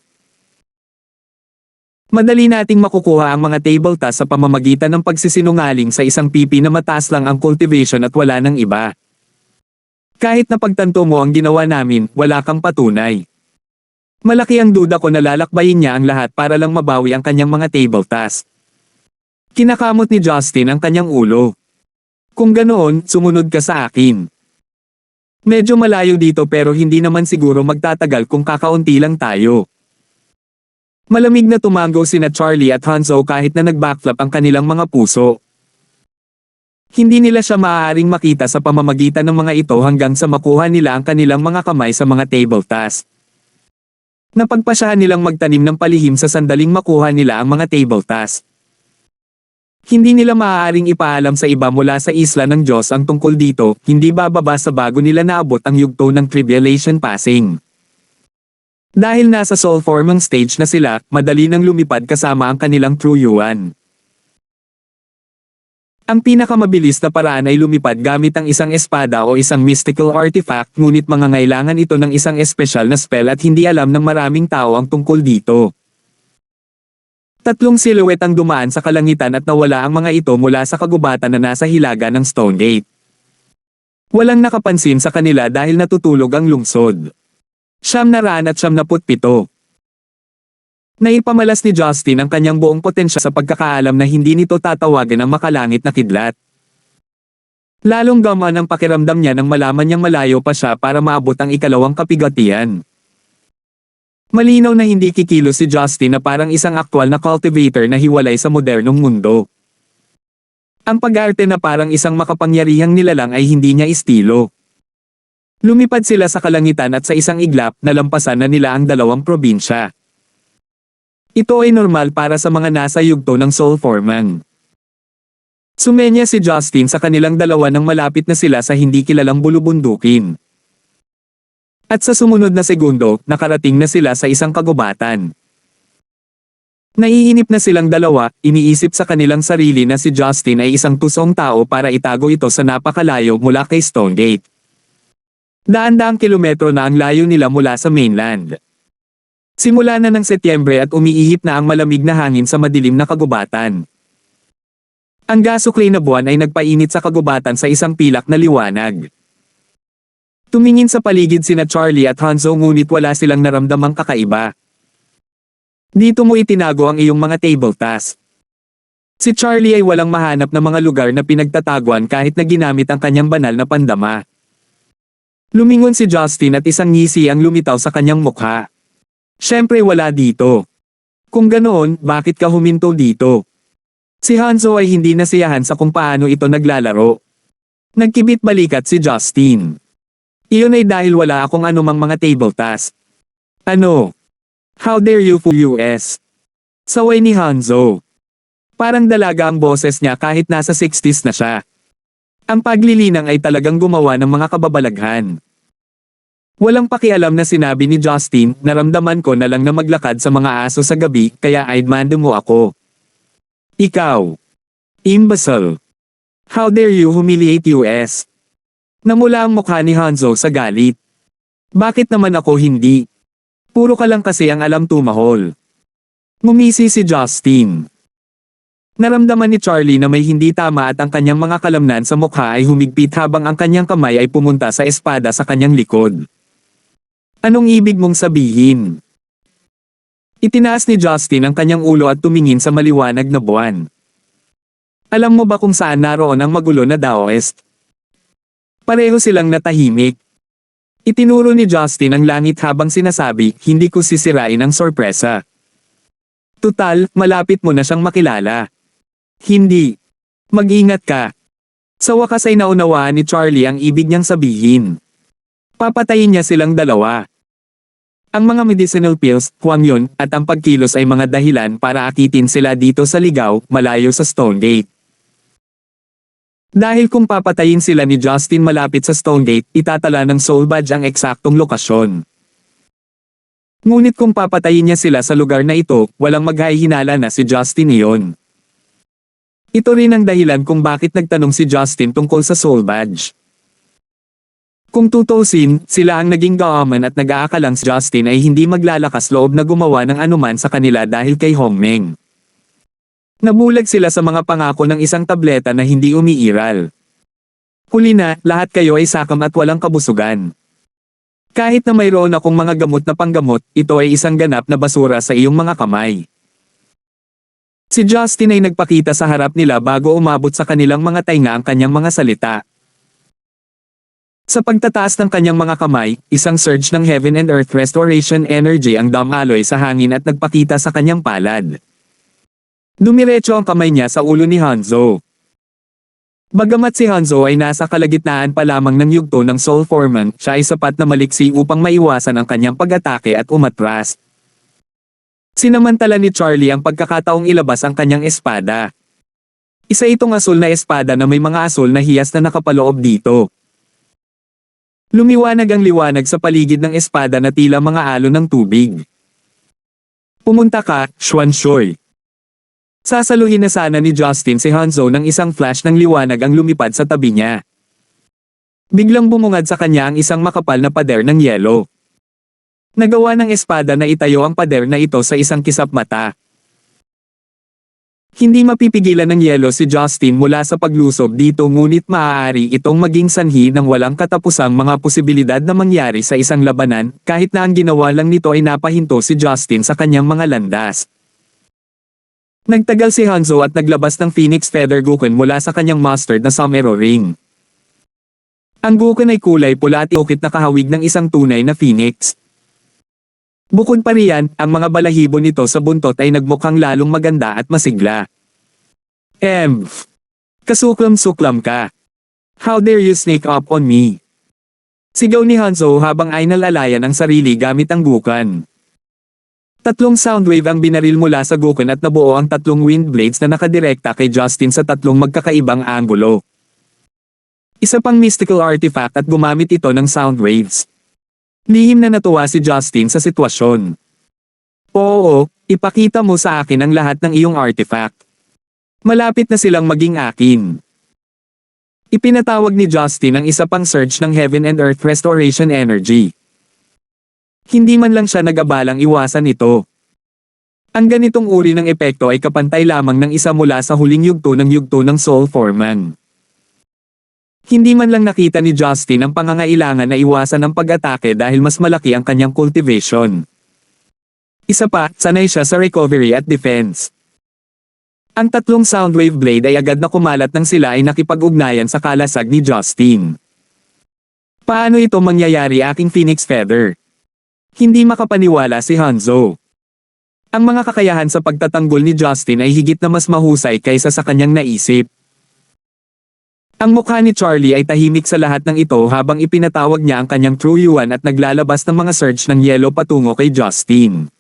Madali nating makukuha ang mga table tasks sa pamamagitan ng pagsisinungaling sa isang pipi na mataas lang ang cultivation at wala ng iba. Kahit napagtanto mo ang ginawa namin, wala kang patunay. Malaki ang duda ko na lalakbayin niya ang lahat para lang mabawi ang kanyang mga table tasks. Kinakamot ni Justin ang kanyang ulo. Kung ganoon, sumunod ka sa akin. Medyo malayo dito pero hindi naman siguro magtatagal kung kakaunti lang tayo. Malamig na tumango sina Charlie at Hanzo kahit na nag-backflip ang kanilang mga puso. Hindi nila siya maaaring makita sa pamamagitan ng mga ito hanggang sa makuha nila ang kanilang mga kamay sa mga table task. Napagpasyahan nilang magtanim ng palihim sa sandaling makuha nila ang mga table task. Hindi nila maaaring ipaalam sa iba mula sa isla ng Diyos ang tungkol dito, hindi bababa sa bago nila naabot ang yugto ng tribulation passing. Dahil nasa soul forming stage na sila, madali nang lumipad kasama ang kanilang true yuan. Ang pinakamabilis na paraan ay lumipad gamit ang isang espada o isang mystical artifact ngunit mangangailangan ito ng isang espesyal na spell at hindi alam ng maraming tao ang tungkol dito. Tatlong silhouette ang dumaan sa kalangitan at nawala ang mga ito mula sa kagubatan na nasa hilaga ng Stone Gate. Walang nakapansin sa kanila dahil natutulog ang lungsod. 997. Naipamalas ni Justin ang kanyang buong potensya sa pagkakaalam na hindi nito tatawagan ang makalangit na kidlat. Lalong gamaan ang pakiramdam niya nang malaman niyang malayo pa siya para maabot ang ikalawang kapigatian. Malinaw na hindi kikilos si Justin na parang isang aktwal na cultivator na hiwalay sa modernong mundo. Ang pag-arte na parang isang makapangyarihang nilalang ay hindi niya estilo. Lumipad sila sa kalangitan at sa isang iglap nalampasan na nila ang dalawang probinsya. Ito ay normal para sa mga nasa yugto ng Soul Foreman. Sumenya si Justin sa kanilang dalawa nang malapit na sila sa hindi kilalang bulubundukin. At sa sumunod na segundo, nakarating na sila sa isang kagubatan. Naiinip na silang dalawa, iniisip sa kanilang sarili na si Justin ay isang tusong tao para itago ito sa napakalayo mula kay Stone Gate. Daan-daang kilometro na ang layo nila mula sa mainland. Simula na ng Setyembre at umiihip na ang malamig na hangin sa madilim na kagubatan. Ang gasuklay na buwan ay nagpainit sa kagubatan sa isang pilak na liwanag. Tumingin sa paligid sina Charlie at Hanzo ngunit wala silang naramdamang kakaiba. Dito mo itinago ang iyong mga table task. Si Charlie ay walang mahanap na mga lugar na pinagtataguan kahit na ginamit ang kanyang banal na pandama. Lumingon si Justin at isang ngisi ang lumitaw sa kanyang mukha. Siyempre wala dito. Kung ganoon, bakit ka huminto dito? Si Hanzo ay hindi nasiyahan sa kung paano ito naglalaro. Nagkibit balikat si Justin. Iyon ay dahil wala akong anumang mga table task. Ano? How dare you fool US? Saway ni Hanzo. Parang dalaga ang boses niya kahit nasa 60s na siya. Ang paglilinang ay talagang gumawa ng mga kababalaghan. Walang pakialam na sinabi ni Justin, naramdaman ko na lang na maglakad sa mga aso sa gabi kaya idmando mo ako. Ikaw. Imbecile. How dare you humiliate US? Namula ang mukha ni Hanzo sa galit. Bakit naman ako hindi? Puro ka lang kasi ang alam tumahol. Ngumisi si Justin. Naramdaman ni Charlie na may hindi tama at ang kanyang mga kalamnan sa mukha ay humigpit habang ang kanyang kamay ay pumunta sa espada sa kanyang likod. Anong ibig mong sabihin? Itinaas ni Justin ang kanyang ulo at tumingin sa maliwanag na buwan. Alam mo ba kung saan naroon ang magulo na Daoist? Pareho silang natahimik. Itinuro ni Justin ang langit habang sinasabi, hindi ko sisirain ang sorpresa. Tutal, malapit mo na siyang makilala. Hindi. Mag-ingat ka. Sa wakas ay naunawaan ni Charlie ang ibig niyang sabihin. Papatayin niya silang dalawa. Ang mga medicinal pills, huwag yun, at ang pagkilos ay mga dahilan para akitin sila dito sa ligaw, malayo sa Stonegate. Dahil kung papatayin sila ni Justin malapit sa Stonegate, itatala ng Soul Badge ang eksaktong lokasyon. Ngunit kung papatayin niya sila sa lugar na ito, walang maghahinala na si Justin iyon. Ito rin ang dahilan kung bakit nagtanong si Justin tungkol sa Soul Badge. Kung tutusin, sila ang naging gaaman at nag-aakalang si Justin ay hindi maglalakas loob na gumawa ng anuman sa kanila dahil kay Hongmeng. Nabulag sila sa mga pangako ng isang tableta na hindi umiiral. Huli na, lahat kayo ay sakam at walang kabusugan. Kahit na mayroon akong mga gamot na panggamot, ito ay isang ganap na basura sa iyong mga kamay. Si Justin ay nagpakita sa harap nila bago umabot sa kanilang mga tainga ang kanyang mga salita. Sa pagtataas ng kanyang mga kamay, isang surge ng Heaven and Earth Restoration Energy ang dumaloy sa hangin at nagpakita sa kanyang palad. Dumiretso ang kamay niya sa ulo ni Hanzo. Bagamat si Hanzo ay nasa kalagitnaan pa lamang ng yugto ng Soul Foreman, siya ay sapat na maliksi upang maiwasan ang kanyang pag-atake at umatras. Sinamantala ni Charlie ang pagkakataong ilabas ang kanyang espada. Isa itong asul na espada na may mga asul na hiyas na nakapaloob dito. Lumiwanag ang liwanag sa paligid ng espada na tila mga alon ng tubig. Pumunta ka, Xuanshui. Sasaluhin na sana ni Justin si Hanzo nang isang flash ng liwanag ang lumipad sa tabi niya. Biglang bumungad sa kanya ang isang makapal na pader ng yelo. Nagawa ng espada na itayo ang pader na ito sa isang kisap mata. Hindi mapipigilan ng yelo si Justin mula sa paglusob dito ngunit maaari itong maging sanhi ng walang katapusang mga posibilidad na mangyari sa isang labanan kahit na ang ginawa lang nito ay napahinto si Justin sa kanyang mga landas. Nagtagal si Hanzo at naglabas ng Phoenix Feather Guken mula sa kanyang mustard na somero ring. Ang Guken ay kulay pula at iukit na kahawig ng isang tunay na phoenix. Bukod pa riyan, ang mga balahibo nito sa buntot ay nagmukhang lalong maganda at masigla. Kasuklam-suklam ka. How dare you sneak up on me? Sigaw ni Hanzo habang ay nalalayan ang sarili gamit ang Guken. Tatlong soundwave ang binaril mula sa Guken at nabuo ang tatlong wind blades na nakadirekta kay Justin sa tatlong magkakaibang anggulo. Isa pang mystical artifact at gumamit ito ng soundwaves. Lihim na natuwa si Justin sa sitwasyon. Oo, ipakita mo sa akin ang lahat ng iyong artifact. Malapit na silang maging akin. Ipinatawag ni Justin ang isa pang surge ng Heaven and Earth Restoration Energy. Hindi man lang siya nag-abalang iwasan ito. Ang ganitong uri ng epekto ay kapantay lamang ng isa mula sa huling yugto ng Soul Foreman. Hindi man lang nakita ni Justin ang pangangailangan na iwasan ang pag-atake dahil mas malaki ang kanyang cultivation. Isa pa, sanay siya sa recovery at defense. Ang tatlong soundwave blade ay agad na kumalat nang sila ay nakipag-ugnayan sa kalasag ni Justin. Paano ito mangyayari aking Phoenix Feather? Hindi makapaniwala si Hanzo. Ang mga kakayahan sa pagtatanggol ni Justin ay higit na mas mahusay kaysa sa kanyang naisip. Ang mukha ni Charlie ay tahimik sa lahat ng ito habang ipinatawag niya ang kanyang True Yuan at naglalabas ng mga surge ng yelo patungo kay Justin.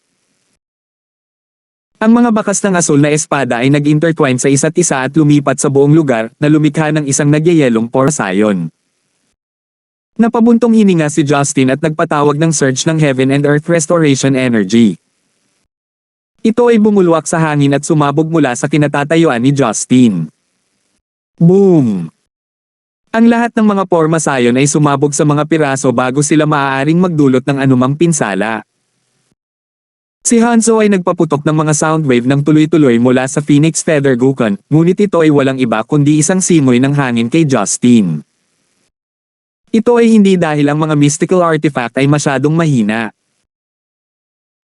Ang mga bakas ng asul na espada ay nag-intertwine sa isa't isa at lumipat sa buong lugar na lumikha ng isang nagyayelong Poseidon. Napabuntong hininga si Justin at nagpatawag ng surge ng Heaven and Earth Restoration Energy. Ito ay bumulwak sa hangin at sumabog mula sa kinatatayuan ni Justin. Boom! Ang lahat ng mga porma sayon ay sumabog sa mga piraso bago sila maaaring magdulot ng anumang pinsala. Si Hanzo ay nagpaputok ng mga soundwave ng tuloy-tuloy mula sa Phoenix Feather Gukon, ngunit ito ay walang iba kundi isang simoy ng hangin kay Justin. Ito ay hindi dahil ang mga mystical artifact ay masyadong mahina.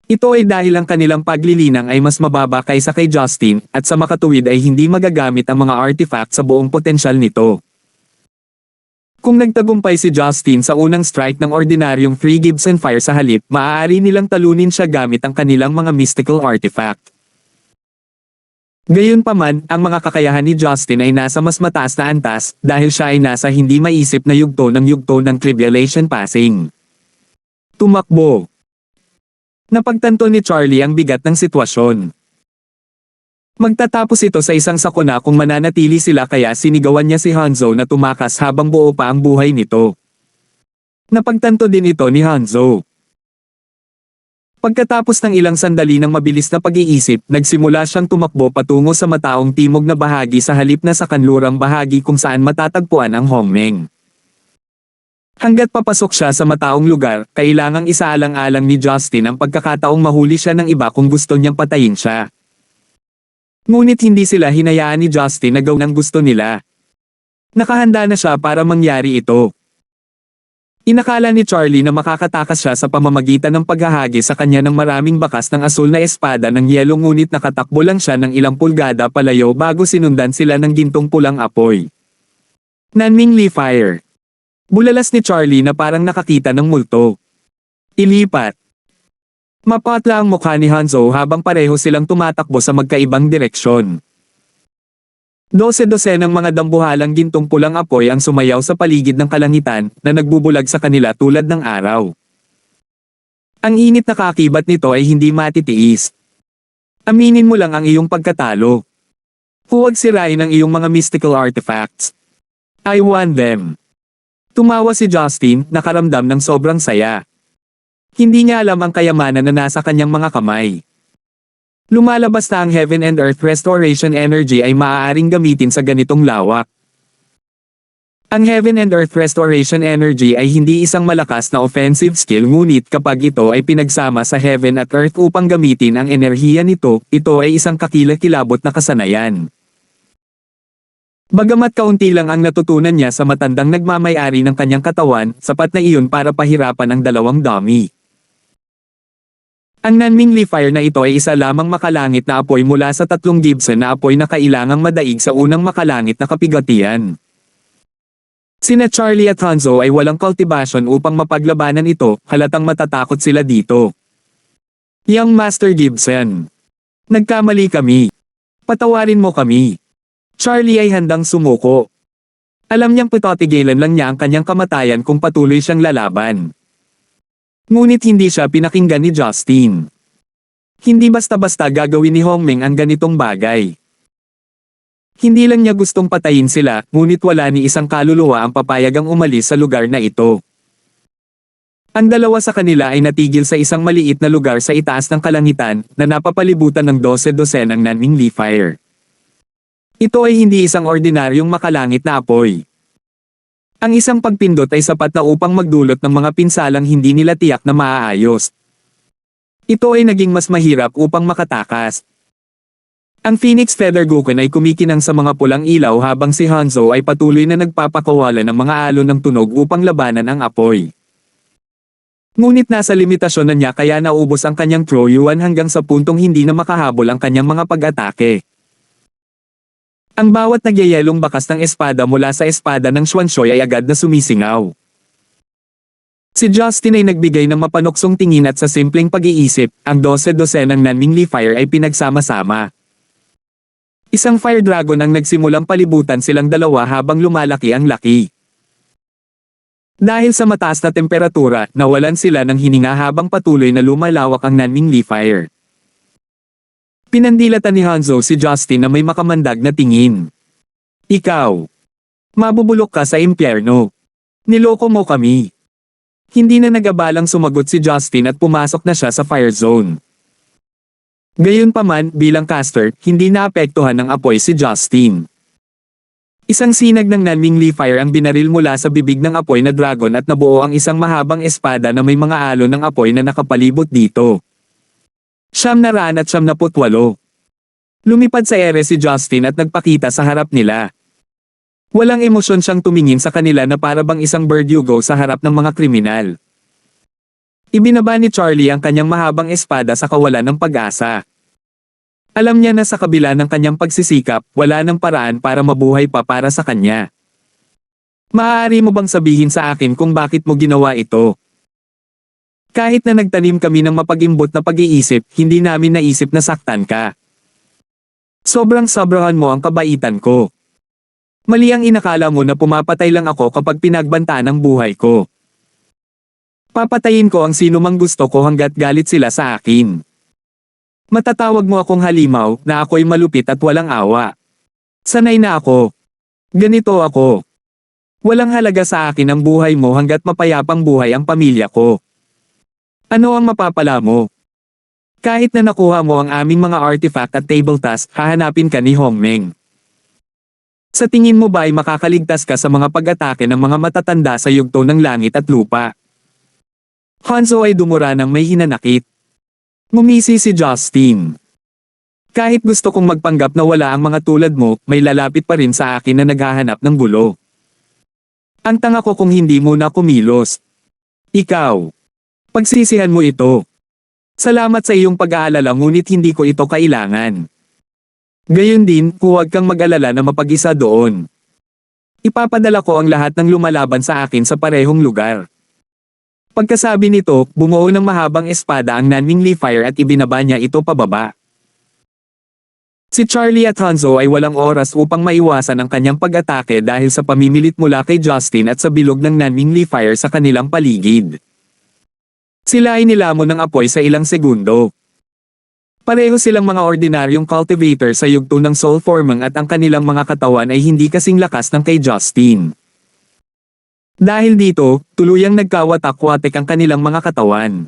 Ito ay dahil ang kanilang paglilinang ay mas mababa kaysa kay Justin, at sa makatuwid ay hindi magagamit ang mga artifact sa buong potensyal nito. Kung nagtagumpay si Justin sa unang strike ng ordinaryong Free Gibson Fire sa halip, maaari nilang talunin siya gamit ang kanilang mga mystical artifact. Gayunpaman, ang mga kakayahan ni Justin ay nasa mas mataas na antas, dahil siya ay nasa hindi maisip na yugto ng Tribulation Passing. Tumakbo. Napagtanto ni Charlie ang bigat ng sitwasyon. Magtatapos ito sa isang sakuna kung mananatili sila, kaya sinigawan niya si Hanzo na tumakas habang buo pa ang buhay nito. Napagtanto din ito ni Hanzo. Pagkatapos ng ilang sandali ng mabilis na pag-iisip, nagsimula siyang tumakbo patungo sa mataong timog na bahagi sa halip na sa kanlurang bahagi kung saan matatagpuan ang Hongmeng. Hanggat papasok siya sa mataong lugar, kailangang isaalang-alang ni Justin ang pagkakataong mahuli siya ng iba kung gusto niyang patayin siya. Ngunit hindi sila hinayaan ni Justin na gawin ang gusto nila. Nakahanda na siya para mangyari ito. Inakala ni Charlie na makakatakas siya sa pamamagitan ng paghahagi sa kanya ng maraming bakas ng asul na espada ng yelo, ngunit nakatakbo lang siya ng ilang pulgada palayo bago sinundan sila ng gintong pulang apoy. Nanmingli Fire. Bulalas ni Charlie na parang nakakita ng multo. Ilipat. Mapatla ang mukha ni Hanzo habang pareho silang tumatakbo sa magkaibang direksyon. 12 ng mga dambuhalang gintong pulang apoy ang sumayaw sa paligid ng kalangitan na nagbubulag sa kanila tulad ng araw. Ang init na kakibat nito ay hindi matitiis. Aminin mo lang ang iyong pagkatalo. Huwag sirain ang iyong mga mystical artifacts. I want them. Tumawa si Justin, nakaramdam ng sobrang saya. Hindi niya alam ang kayamanan na nasa kanyang mga kamay. Lumalabas na ang Heaven and Earth Restoration Energy ay maaaring gamitin sa ganitong lawak. Ang Heaven and Earth Restoration Energy ay hindi isang malakas na offensive skill, ngunit kapag ito ay pinagsama sa Heaven at Earth upang gamitin ang enerhiya nito, ito ay isang kakilakilabot na kasanayan. Bagamat kaunti lang ang natutunan niya sa matandang nagmamay-ari ng kanyang katawan, sapat na iyon para pahirapan ang dalawang dummy. Ang Nanmingli Fire na ito ay isa lamang makalangit na apoy mula sa 3 Gibson na apoy na kailangang madaig sa unang makalangit na kapigatian. Sina Charlie at Hanzo ay walang cultivation upang mapaglabanan ito, halatang matatakot sila dito. Young Master Gibson. Nagkamali kami. Patawarin mo kami. Charlie ay handang sumuko. Alam niyang patotigilan lang niya ang kanyang kamatayan kung patuloy siyang lalaban. Ngunit hindi siya pinakinggan ni Justin. Hindi basta-basta gagawin ni Hongmeng ang ganitong bagay. Hindi lang niya gustong patayin sila, ngunit wala ni isang kaluluwa ang papayagang umalis sa lugar na ito. Ang dalawa sa kanila ay natigil sa isang maliit na lugar sa itaas ng kalangitan na napapalibutan ng 12 ng Nanmingli Fire. Ito ay hindi isang ordinaryong makalangit na apoy. Ang isang pagpindot ay sapat na upang magdulot ng mga pinsalang hindi nila tiyak na maaayos. Ito ay naging mas mahirap upang makatakas. Ang Phoenix Feather Gukon ay kumikinang sa mga pulang ilaw habang si Hanzo ay patuloy na nagpapakawala ng mga alon ng tunog upang labanan ang apoy. Ngunit nasa limitasyon na niya, kaya naubos ang kanyang Troyuan hanggang sa puntong hindi na makahabol ang kanyang mga pag-atake. Ang bawat nagyayelong bakas ng espada mula sa espada ng Xuanshui ay agad na sumisingaw. Si Justin ay nagbigay ng mapanuksong tingin at sa simpleng pag-iisip, ang 12 ng Nanmingli Fire ay pinagsama-sama. Isang Fire Dragon ang nagsimulang palibutan silang dalawa habang lumalaki ang laki. Dahil sa mataas na temperatura, nawalan sila ng hininga habang patuloy na lumalawak ang Nanmingli Fire. Pinandilatan ni Hanzo si Justin na may makamandag na tingin. Ikaw. Mabubulok ka sa impyerno. Niloko mo kami. Hindi na nagabalang sumagot si Justin at pumasok na siya sa fire zone. Gayunpaman, bilang caster, hindi naapektuhan ng apoy si Justin. Isang sinag ng Nanmingli Fire ang binaril mula sa bibig ng apoy na dragon at nabuo ang isang mahabang espada na may mga alon ng apoy na nakapalibot dito. 998. Lumipad sa ere si Justin at nagpakita sa harap nila. Walang emosyon siyang tumingin sa kanila na para bang isang berdugo sa harap ng mga kriminal. Ibinaba ni Charlie ang kanyang mahabang espada sa kawalan ng pag-asa. Alam niya na sa kabila ng kanyang pagsisikap, wala nang paraan para mabuhay pa para sa kanya. Maaari mo bang sabihin sa akin kung bakit mo ginawa ito? Kahit na nagtanim kami ng mapag-imbot na pag-iisip, hindi namin naisip na saktan ka. Sobrang sobrahan mo ang kabaitan ko. Mali ang inakala mo na pumapatay lang ako kapag pinagbantaan ang buhay ko. Papatayin ko ang sino mang gusto ko hanggat galit sila sa akin. Matatawag mo akong halimaw na ako'y malupit at walang awa. Sanay na ako. Ganito ako. Walang halaga sa akin ang buhay mo hanggat mapayapang buhay ang pamilya ko. Ano ang mapapala mo? Kahit na nakuha mo ang aming mga artifact at table task, hahanapin ka ni Hongmeng. Sa tingin mo ba ay makakaligtas ka sa mga pag-atake ng mga matatanda sa yugto ng langit at lupa? Hanzo ay dumura ng may hinanakit. Ngumisi si Justin. Kahit gusto kong magpanggap na wala ang mga tulad mo, may lalapit pa rin sa akin na naghahanap ng gulo. Ang tanga ko kung hindi mo na kumilos. Ikaw. Pagsisihan mo ito. Salamat sa iyong pag-aalala ngunit hindi ko ito kailangan. Gayon din, huwag kang mag-alala na mapag-isa doon. Ipapadala ko ang lahat ng lumalaban sa akin sa parehong lugar. Pagkasabi nito, bumuo ng mahabang espada ang Nanmingli Fire at ibinaba niya ito pababa. Si Charlie at Hanzo ay walang oras upang maiwasan ang kanyang pag-atake dahil sa pamimilit mula kay Justin at sa bilog ng Nanmingli Fire sa kanilang paligid. Sila ay nilamon ng apoy sa ilang segundo. Pareho silang mga ordinaryong cultivator sa yugto ng Soul Forming at ang kanilang mga katawan ay hindi kasing lakas ng kay Justin. Dahil dito, tuluyang nagkawatak-watik ang kanilang mga katawan.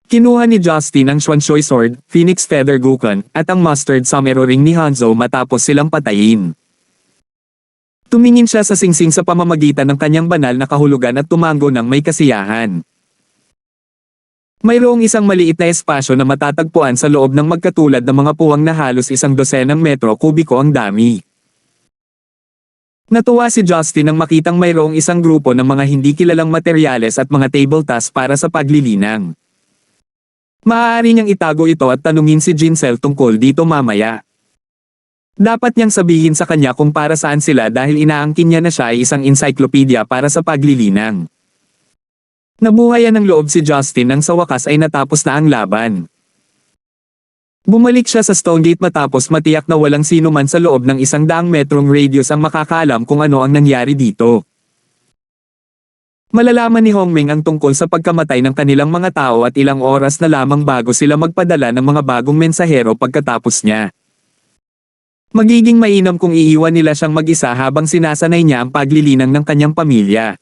Kinuha ni Justin ang Xuanshui Sword, Phoenix Feather Gukon, at ang Mustard Somero Ring ni Hanzo matapos silang patayin. Tumingin siya sa singsing sa pamamagitan ng kanyang banal na kahulugan at tumango ng may kasiyahan. Mayroong isang maliit na espasyo na matatagpuan sa loob ng magkatulad na mga puwang na halos 100 metro kubiko ang dami. Natuwa si Justin nang makitang mayroong isang grupo ng mga hindi kilalang materyales at mga table tasks para sa paglilinang. Maaari niyang itago ito at tanungin si Jinsel tungkol dito mamaya. Dapat niyang sabihin sa kanya kung para saan sila dahil inaangkin niya na siya ay isang encyclopedia para sa paglilinang. Nabuhayan ng loob si Justin nang sa wakas ay natapos na ang laban. Bumalik siya sa Stonegate matapos matiyak na walang sino man sa loob ng 100 metrong radius ang makakaalam kung ano ang nangyari dito. Malalaman ni Hongmeng ang tungkol sa pagkamatay ng kanilang mga tao at ilang oras na lamang bago sila magpadala ng mga bagong mensahero pagkatapos niya. Magiging mainam kung iiwan nila siyang mag-isa habang sinasanay niya ang paglilinang ng kanyang pamilya.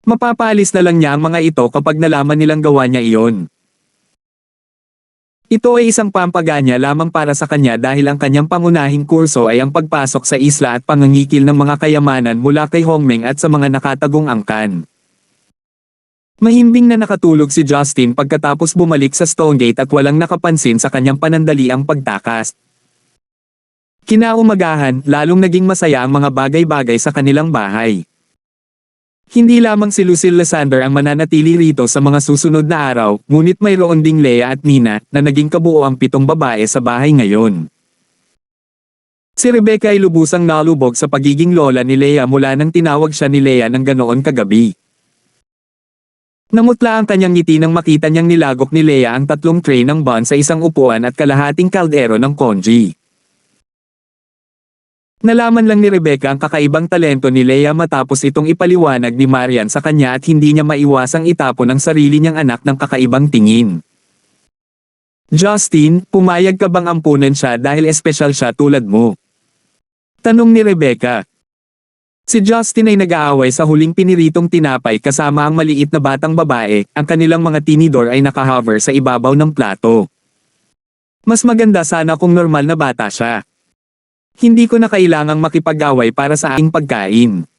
Mapapalis na lang niya ang mga ito kapag nalaman nilang gawa niya iyon. Ito ay isang pampaganya lamang para sa kanya dahil ang kanyang pangunahing kurso ay ang pagpasok sa isla at pangangikil ng mga kayamanan mula kay Hongmeng at sa mga nakatagong angkan. Mahimbing na nakatulog si Justin pagkatapos bumalik sa Stonegate at walang nakapansin sa kanyang panandaliang pagtakas. Kinaumagahan, lalong naging masaya ang mga bagay-bagay sa kanilang bahay. Hindi lamang si Lucille Lysander ang mananatili rito sa mga susunod na araw, ngunit mayroon ding Leia at Nina na naging kabuo ang 7 babae sa bahay ngayon. Si Rebecca ay lubusang nalubog sa pagiging lola ni Leia mula nang tinawag siya ni Leia ng ganoon kagabi. Namutla ang kanyang ngiti nang makita niyang nilagok ni Leia ang 3 tray ng bun sa isang upuan at kalahating kaldero ng congee. Nalaman lang ni Rebecca ang kakaibang talento ni Leia matapos itong ipaliwanag ni Marian sa kanya at hindi niya maiwasang itapon ang sarili niyang anak ng kakaibang tingin. Justin, pumayag ka bang ampunan siya dahil espesyal siya tulad mo? Tanong ni Rebecca. Si Justin ay nag-aaway sa huling piniritong tinapay kasama ang maliit na batang babae, ang kanilang mga tinidor ay nakahover sa ibabaw ng plato. Mas maganda sana kung normal na bata siya. Hindi ko na kailangang makipag-away para sa aking pagkain.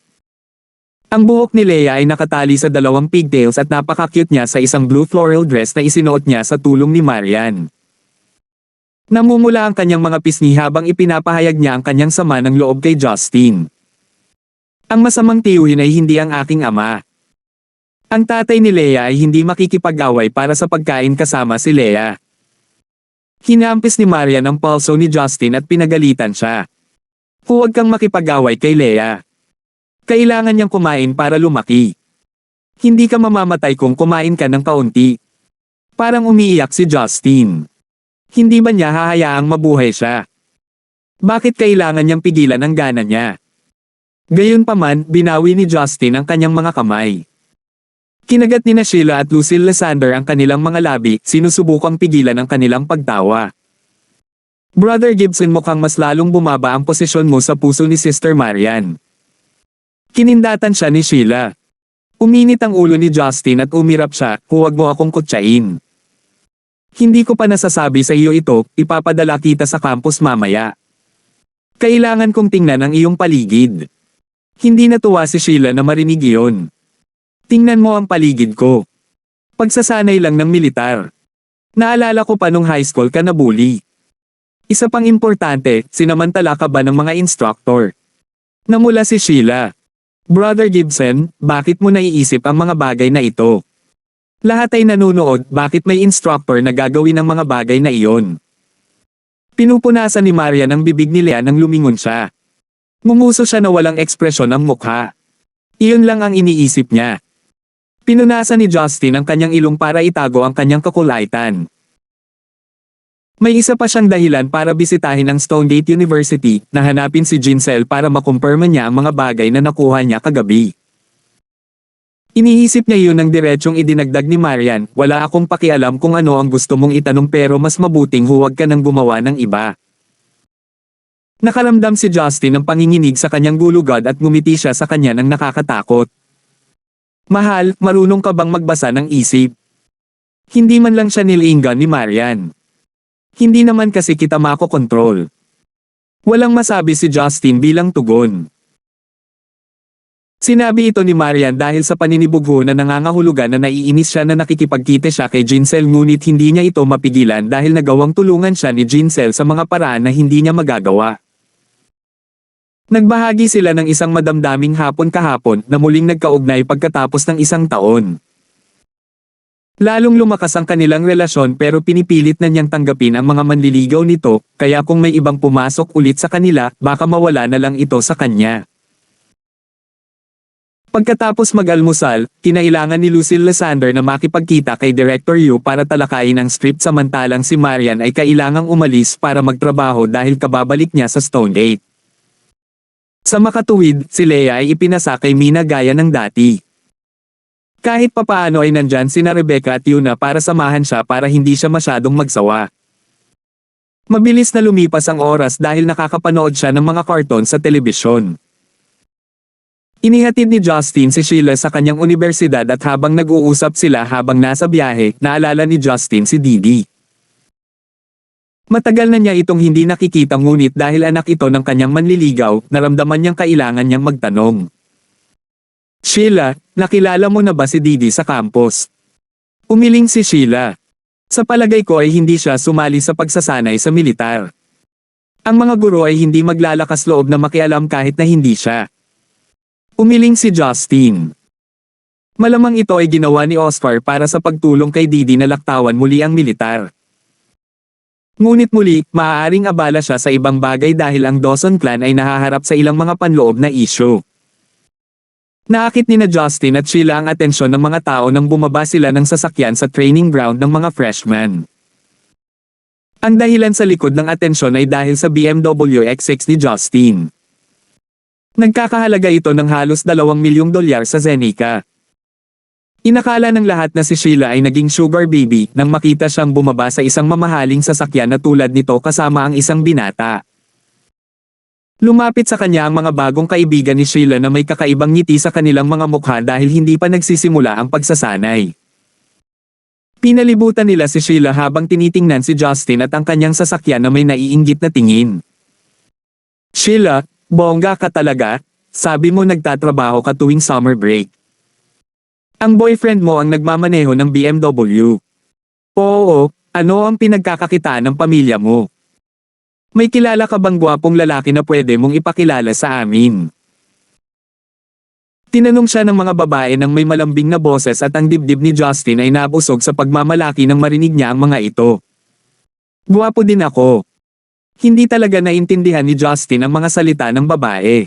Ang buhok ni Leia ay nakatali sa dalawang pigtails at napaka-cute niya sa isang blue floral dress na isinuot niya sa tulong ni Marian. Namumula ang kanyang mga pisngi habang ipinapahayag niya ang kanyang sama ng loob kay Justin. Ang masamang tiyuhin ay hindi ang aking ama. Ang tatay ni Leia ay hindi makikipag-away para sa pagkain kasama si Leia. Hinampis ni Marian ang pulso ni Justin at pinagalitan siya. Huwag kang makipag-away kay Leia. Kailangan niyang kumain para lumaki. Hindi ka mamamatay kung kumain ka ng kaunti. Parang umiiyak si Justin. Hindi ba niya hahayaang mabuhay siya? Bakit kailangan niyang pigilan ang gana niya? Gayunpaman, binawi ni Justin ang kanyang mga kamay. Kinagat ni Sheila at Lucille Lysander ang kanilang mga labi, sinusubukang pigilan ang kanilang pagtawa. Brother Gibson, mukhang mas lalong bumaba ang posisyon mo sa puso ni Sister Marian. Kinindatan siya ni Sheila. Uminit ang ulo ni Justin at umirap siya, huwag mo akong kutsain. Hindi ko pa nasasabi sa iyo ito, ipapadala kita sa campus mamaya. Kailangan kong tingnan ang iyong paligid. Hindi natuwa si Sheila na marinig iyon. Tingnan mo ang paligid ko. Pagsasanay lang ng militar. Naalala ko pa nung high school ka nabully. Isa pang importante, sinamantala ka ba ng mga instructor? Namula si Sheila. Brother Gibson, bakit mo naiisip ang mga bagay na ito? Lahat ay nanunood, bakit may instructor na gagawin ang mga bagay na iyon? Pinupunasan ni Marian ang bibig ni Leia nang lumingon siya. Mumuso siya na walang ekspresyon ang mukha. Iyon lang ang iniisip niya. Pinunasan ni Justin ang kanyang ilong para itago ang kanyang kakulaitan. May isa pa siyang dahilan para bisitahin ang Stonegate University, na hanapin si Jincel para makumpirma niya ang mga bagay na nakuha niya kagabi. Iniisip niya yun ng diretsyong idinagdag ni Marian, wala akong pakialam kung ano ang gusto mong itanong pero mas mabuting huwag ka nang gumawa ng iba. Nakaramdam si Justin ng panginginig sa kanyang gulugod at ngumiti siya sa kanya ng nakakatakot. Mahal, marunong ka bang magbasa ng isip? Hindi man lang siya nilingan ni Marian. Hindi naman kasi kita makokontrol. Walang masabi si Justin bilang tugon. Sinabi ito ni Marian dahil sa paninibugho na nangangahulugan na naiinis siya na nakikipagkita siya kay Jincel ngunit hindi niya ito mapigilan dahil nagawang tulungan siya ni Jincel sa mga paraan na hindi niya magagawa. Nagbahagi sila ng isang madamdaming hapon kahapon na muling nagkaugnay pagkatapos ng isang taon. Lalong lumakas ang kanilang relasyon pero pinipilit na niyang tanggapin ang mga manliligaw nito, kaya kung may ibang pumasok ulit sa kanila, baka mawala na lang ito sa kanya. Pagkatapos mag-almusal, kinailangan ni Lucille Lysander na makipagkita kay Director Yu para talakayin ang script samantalang si Marian ay kailangang umalis para magtrabaho dahil kababalik niya sa Stonegate. Sa makatuwid, si Leia ay ipinasa kay Mina gaya ng dati. Kahit papaano ay nandyan sina Rebecca at Yuna para samahan siya para hindi siya masyadong magsawa. Mabilis na lumipas ang oras dahil nakakapanood siya ng mga karton sa telebisyon. Inihatid ni Justin si Sheila sa kanyang universidad at habang nag-uusap sila habang nasa biyahe, naalala ni Justin si Didi. Matagal na niya itong hindi nakikita ngunit dahil anak ito ng kanyang manliligaw, naramdaman niyang kailangan niyang magtanong. Sheila, nakilala mo na ba si Didi sa campus? Umiling si Sheila. Sa palagay ko ay hindi siya sumali sa pagsasanay sa militar. Ang mga guro ay hindi maglalakas loob na makialam kahit na hindi siya. Umiling si Justin. Malamang ito ay ginawa ni Oscar para sa pagtulong kay Didi na laktawan muli ang militar. Ngunit muli, maaaring abala siya sa ibang bagay dahil ang Dawson clan ay nahaharap sa ilang mga panloob na issue. Naakit ni na Justin at Sheila ang atensyon ng mga tao nang bumaba sila ng sasakyan sa training ground ng mga freshmen. Ang dahilan sa likod ng atensyon ay dahil sa BMW X6 ni Justin. Nagkakahalaga ito ng halos $2 milyong sa Zenica. Inakala ng lahat na si Sheila ay naging sugar baby nang makita siyang bumaba sa isang mamahaling sasakyan na tulad nito kasama ang isang binata. Lumapit sa kanya ang mga bagong kaibigan ni Sheila na may kakaibang ngiti sa kanilang mga mukha dahil hindi pa nagsisimula ang pagsasanay. Pinalibutan nila si Sheila habang tinitingnan si Justin at ang kanyang sasakyan na may naiinggit na tingin. Sheila, bongga ka talaga, sabi mo nagtatrabaho ka tuwing summer break. Ang boyfriend mo ang nagmamaneho ng BMW. Oo, ano ang pinagkakakitaan ng pamilya mo? May kilala ka bang gwapong lalaki na pwede mong ipakilala sa amin? Tinanong siya ng mga babae ng may malambing na boses at ang dibdib ni Justin ay nabusog sa pagmamalaki nang marinig niya ang mga ito. Gwapo din ako. Hindi talaga naintindihan ni Justin ang mga salita ng babae.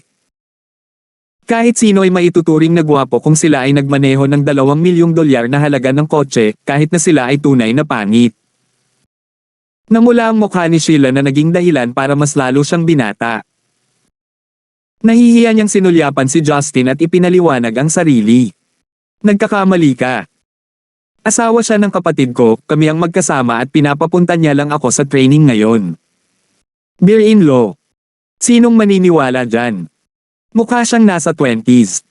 Kahit sino ay maituturing na gwapo kung sila ay nagmaneho ng $2 milyong na halaga ng kotse kahit na sila ay tunay na pangit. Namula ang mukha ni Sheila na naging dahilan para mas lalo siyang binata. Nahihiya niyang sinulyapan si Justin at ipinaliwanag ang sarili. Nagkakamali ka. Asawa siya ng kapatid ko, kami ang magkasama at pinapapunta niya lang ako sa training ngayon. Beer-in-law. Sinong maniniwala dyan? Mukha siyang nasa 20s.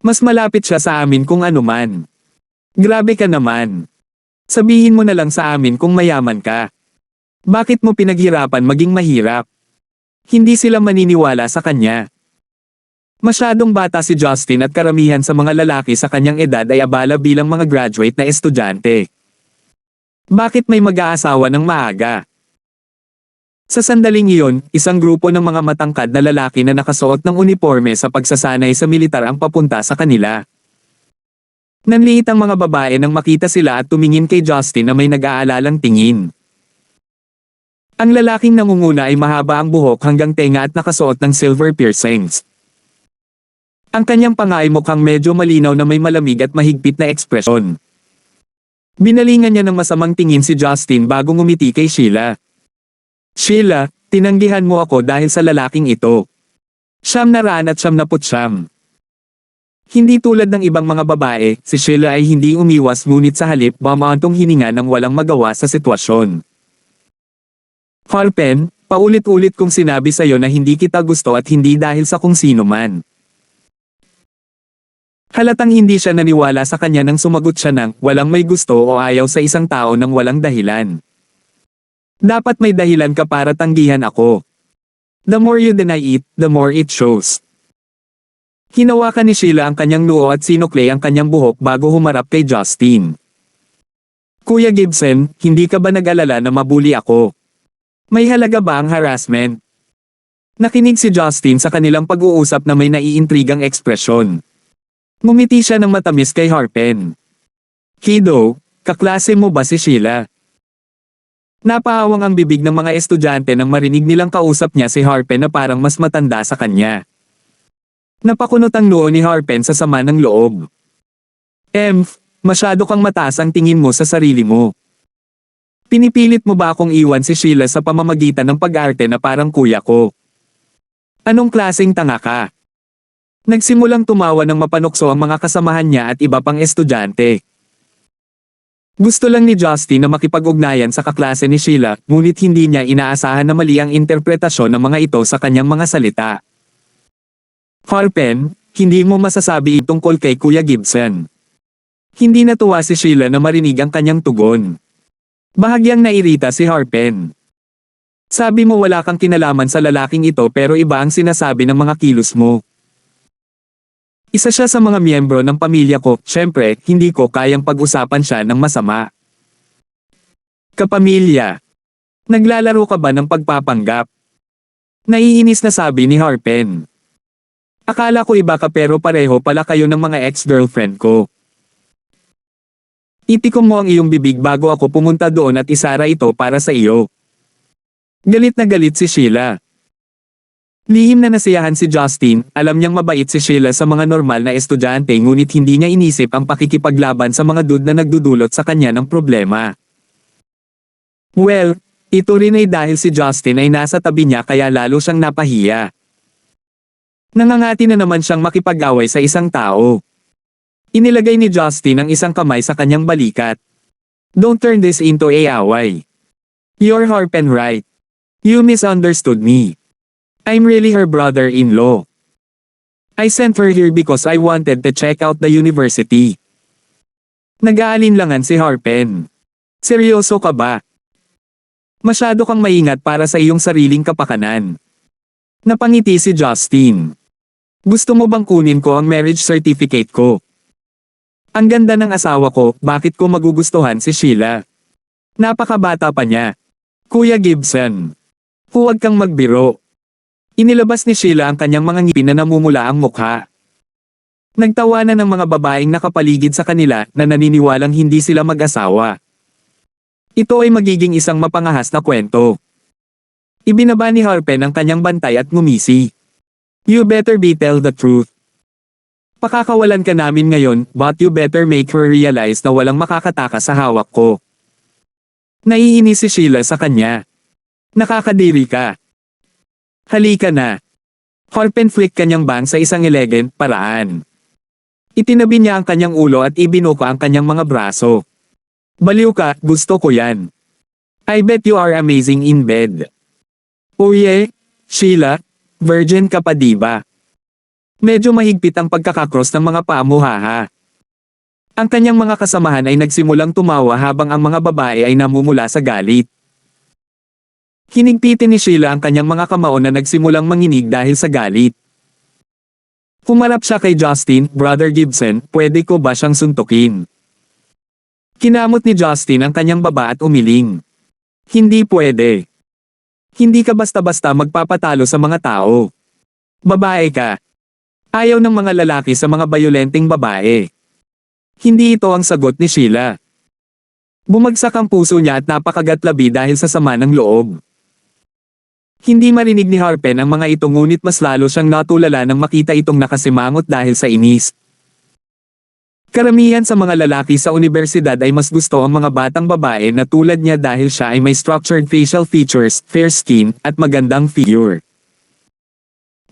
Mas malapit siya sa amin kung ano man. Grabe ka naman. Sabihin mo na lang sa amin kung mayaman ka. Bakit mo pinaghirapan maging mahirap? Hindi sila maniniwala sa kanya. Masyadong bata si Justin at karamihan sa mga lalaki sa kanyang edad ay abala bilang mga graduate na estudyante. Bakit may mag-aasawa ng maaga? Sa sandaling iyon, isang grupo ng mga matangkad na lalaki na nakasuot ng uniforme sa pagsasanay sa militar ang papunta sa kanila. Nanliit ang mga babae nang makita sila at tumingin kay Justin na may nag-aalalang tingin. Ang lalaking nangunguna ay mahaba ang buhok hanggang tenga at nakasuot ng silver piercings. Ang kanyang panga ay mukhang medyo malinaw na may malamig at mahigpit na ekspresyon. Binalingan niya ng masamang tingin si Justin bago ngumiti kay Sheila. Sheila, tinanggihan mo ako dahil sa lalaking ito. 999. Hindi tulad ng ibang mga babae, si Sheila ay hindi umiwas ngunit sa halip bumaantong hininga ng walang magawa sa sitwasyon. Harpen, paulit-ulit kong sinabi sa'yo na hindi kita gusto at hindi dahil sa kung sino man. Halatang hindi siya naniwala sa kanya nang sumagot siya ng walang may gusto o ayaw sa isang tao nang walang dahilan. Dapat may dahilan ka para tanggihan ako. The more you deny it, the more it shows. Hinawakan ni Sheila ang kanyang noo at sinukli ang kanyang buhok bago humarap kay Justin. Kuya Gibson, hindi ka ba nag-alala na mabuli ako? May halaga ba ang harassment? Nakinig si Justin sa kanilang pag-uusap na may naiintrigang ekspresyon. Ngumiti siya ng matamis kay Harpen. Kiddo, kaklase mo ba si Sheila? Napahawang ang bibig ng mga estudyante nang marinig nilang kausap niya si Harpen na parang mas matanda sa kanya. Napakunot ang noo ni Harpen sa sama ng loob. Masyado kang mataas ang tingin mo sa sarili mo. Pinipilit mo ba akong iwan si Sheila sa pamamagitan ng pag-arte na parang kuya ko? Anong klaseng tanga ka? Nagsimulang tumawa ng mapanukso ang mga kasamahan niya at iba pang estudyante. Gusto lang ni Justin na makipag-ugnayan sa kaklase ni Sheila, ngunit hindi niya inaasahan na mali ang interpretasyon ng mga ito sa kanyang mga salita. Harpen, hindi mo masasabi tungkol kay Kuya Gibson. Hindi natuwa si Sheila na marinig ang kanyang tugon. Bahagyang nairita si Harpen. Sabi mo wala kang kinalaman sa lalaking ito pero iba ang sinasabi ng mga kilos mo. Isa siya sa mga miyembro ng pamilya ko, syempre, hindi ko kayang pag-usapan siya ng masama. Kapamilya. Naglalaro ka ba ng pagpapanggap? Naiinis na sabi ni Harpen. Akala ko iba ka pero pareho pala kayo ng mga ex-girlfriend ko. Itikom mo ang iyong bibig bago ako pumunta doon at isara ito para sa iyo. Galit na galit si Sheila. Lihim na nasiyahan si Justin, alam niyang mabait si Sheila sa mga normal na estudyante ngunit hindi niya inisip ang pakikipaglaban sa mga dude na nagdudulot sa kanya ng problema. Well, ito rin ay dahil si Justin ay nasa tabi niya kaya lalo siyang napahiya. Nangangati na naman siyang makipag-away sa isang tao. Inilagay ni Justin ang isang kamay sa kanyang balikat. Don't turn this into a away. You're Harpen, right? You misunderstood me. I'm really her brother-in-law. I sent her here because I wanted to check out the university. Nag-aalinlangan si Harpen. Seryoso ka ba? Masyado kang maingat para sa iyong sariling kapakanan. Napangiti si Justin. Gusto mo bang kunin ko ang marriage certificate ko? Ang ganda ng asawa ko, bakit ko magugustuhan si Sheila? Napakabata pa niya. Kuya Gibson. Huwag kang magbiro. Inilabas ni Sheila ang kanyang mga ngipin na namumula ang mukha. Nagtawanan ng mga babaeng nakapaligid sa kanila na naniniwalang hindi sila mag-asawa. Ito ay magiging isang mapangahas na kwento. Ibinaba ni Harpen ang kanyang bantay at ngumisi. You better be tell the truth. Pakakawalan ka namin ngayon, but you better make her realize na walang makakatakas sa hawak ko. Naiinis si Sheila sa kanya. Nakakadiri ka. Halika na. Harpen flick kanyang bang sa isang elegant paraan. Itinabi niya ang kanyang ulo at ibinuka ang kanyang mga braso. Baliw ka, gusto ko yan. I bet you are amazing in bed. Oh yeah, Sheila, virgin ka pa diba? Medyo mahigpit ang pagkakakross ng mga paa mo haha. Ang kanyang mga kasamahan ay nagsimulang tumawa habang ang mga babae ay namumula sa galit. Hinigpitin ni Sheila ang kanyang mga kamao na nagsimulang manginig dahil sa galit. Humarap siya kay Justin, Brother Gibson, pwede ko ba siyang suntukin? Kinamot ni Justin ang kanyang baba at umiling. Hindi pwede. Hindi ka basta-basta magpapatalo sa mga tao. Babae ka. Ayaw ng mga lalaki sa mga bayolenteng babae. Hindi ito ang sagot ni Sheila. Bumagsak ang puso niya at napakagatlabi dahil sa sama ng loob. Hindi marinig ni Harpen ang mga ito ngunit mas lalo siyang natulala nang makita itong nakasimangot dahil sa inis. Karamihan sa mga lalaki sa universidad ay mas gusto ang mga batang babae na tulad niya dahil siya ay may structured facial features, fair skin, at magandang figure.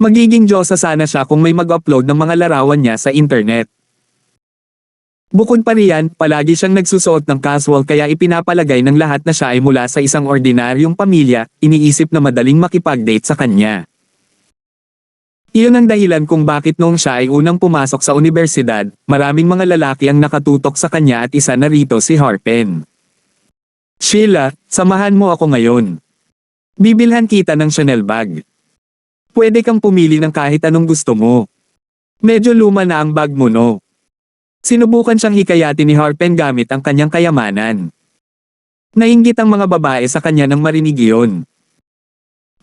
Magiging Diyosa sana siya kung may mag-upload ng mga larawan niya sa internet. Bukod pa riyan, palagi siyang nagsusuot ng casual kaya ipinapalagay ng lahat na siya ay mula sa isang ordinaryong pamilya, iniisip na madaling makipag-date sa kanya. Iyon ang dahilan kung bakit noong siya ay unang pumasok sa universidad, maraming mga lalaki ang nakatutok sa kanya at isa na rito si Harpen. Sheila, samahan mo ako ngayon. Bibilhan kita ng Chanel bag. Pwede kang pumili ng kahit anong gusto mo. Medyo luma na ang bag mo no. Sinubukan siyang hikayatin ni Harpen gamit ang kanyang kayamanan. Nainggit ang mga babae sa kanya nang marinig iyon.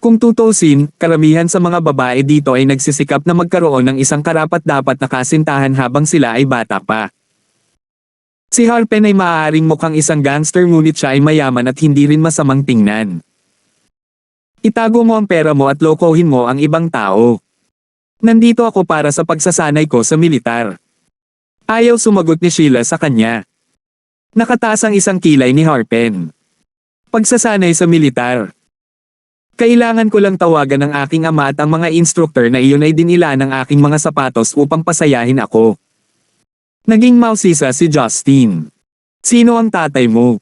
Kung tutusin, karamihan sa mga babae dito ay nagsisikap na magkaroon ng isang karapat-dapat na kasintahan habang sila ay bata pa. Si Harpen ay maaaring mukhang isang gangster ngunit siya ay mayaman at hindi rin masamang tingnan. Itago mo ang pera mo at lokohin mo ang ibang tao. Nandito ako para sa pagsasanay ko sa militar. Ayaw sumagot ni Sheila sa kanya. Nakataas ang isang kilay ni Harpen. Pagsasanay sa militar. Kailangan ko lang tawagan ng aking ama at ang mga instructor na iyon ay dinila ng aking mga sapatos upang pasayahin ako. Naging mausisa si Justin. Sino ang tatay mo?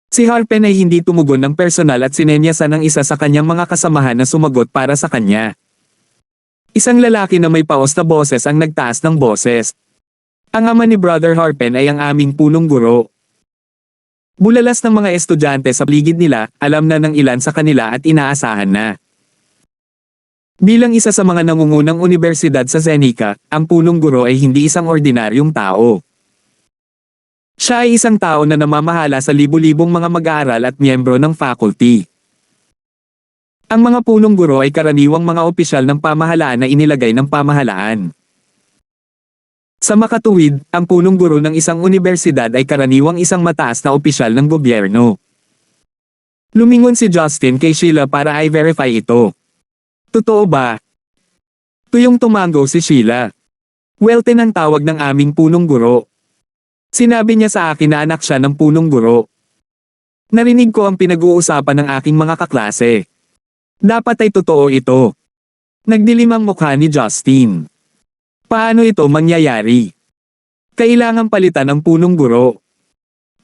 Si Harpen ay hindi tumugon ng personal at sinenyasan ng isa sa kanyang mga kasamahan na sumagot para sa kanya. Isang lalaki na may paos na boses ang nagtaas ng boses. Ang ama ni Brother Harpen ay ang aming punong guro. Bulalas ng mga estudyante sa paligid nila, alam na ng ilan sa kanila at inaasahan na. Bilang isa sa mga nangungunang universidad sa Zenica, ang punong guro ay hindi isang ordinaryong tao. Siya ay isang tao na namamahala sa libu-libong mga mag-aaral at miyembro ng faculty. Ang mga punong guro ay karaniwang mga opisyal ng pamahalaan na inilagay ng pamahalaan. Sa makatuwid, ang punong guro ng isang universidad ay karaniwang isang mataas na opisyal ng gobyerno. Lumingon si Justin kay Sheila para i-verify ito. Totoo ba? Tuyong tumango si Sheila. Welten ang tawag ng aming punong guro. Sinabi niya sa akin na anak siya ng punong guro. Narinig ko ang pinag-uusapan ng aking mga kaklase. Dapat ay totoo ito. Nagdilim ang mukha ni Justin. Paano ito mangyayari? Kailangang palitan ng punong guro.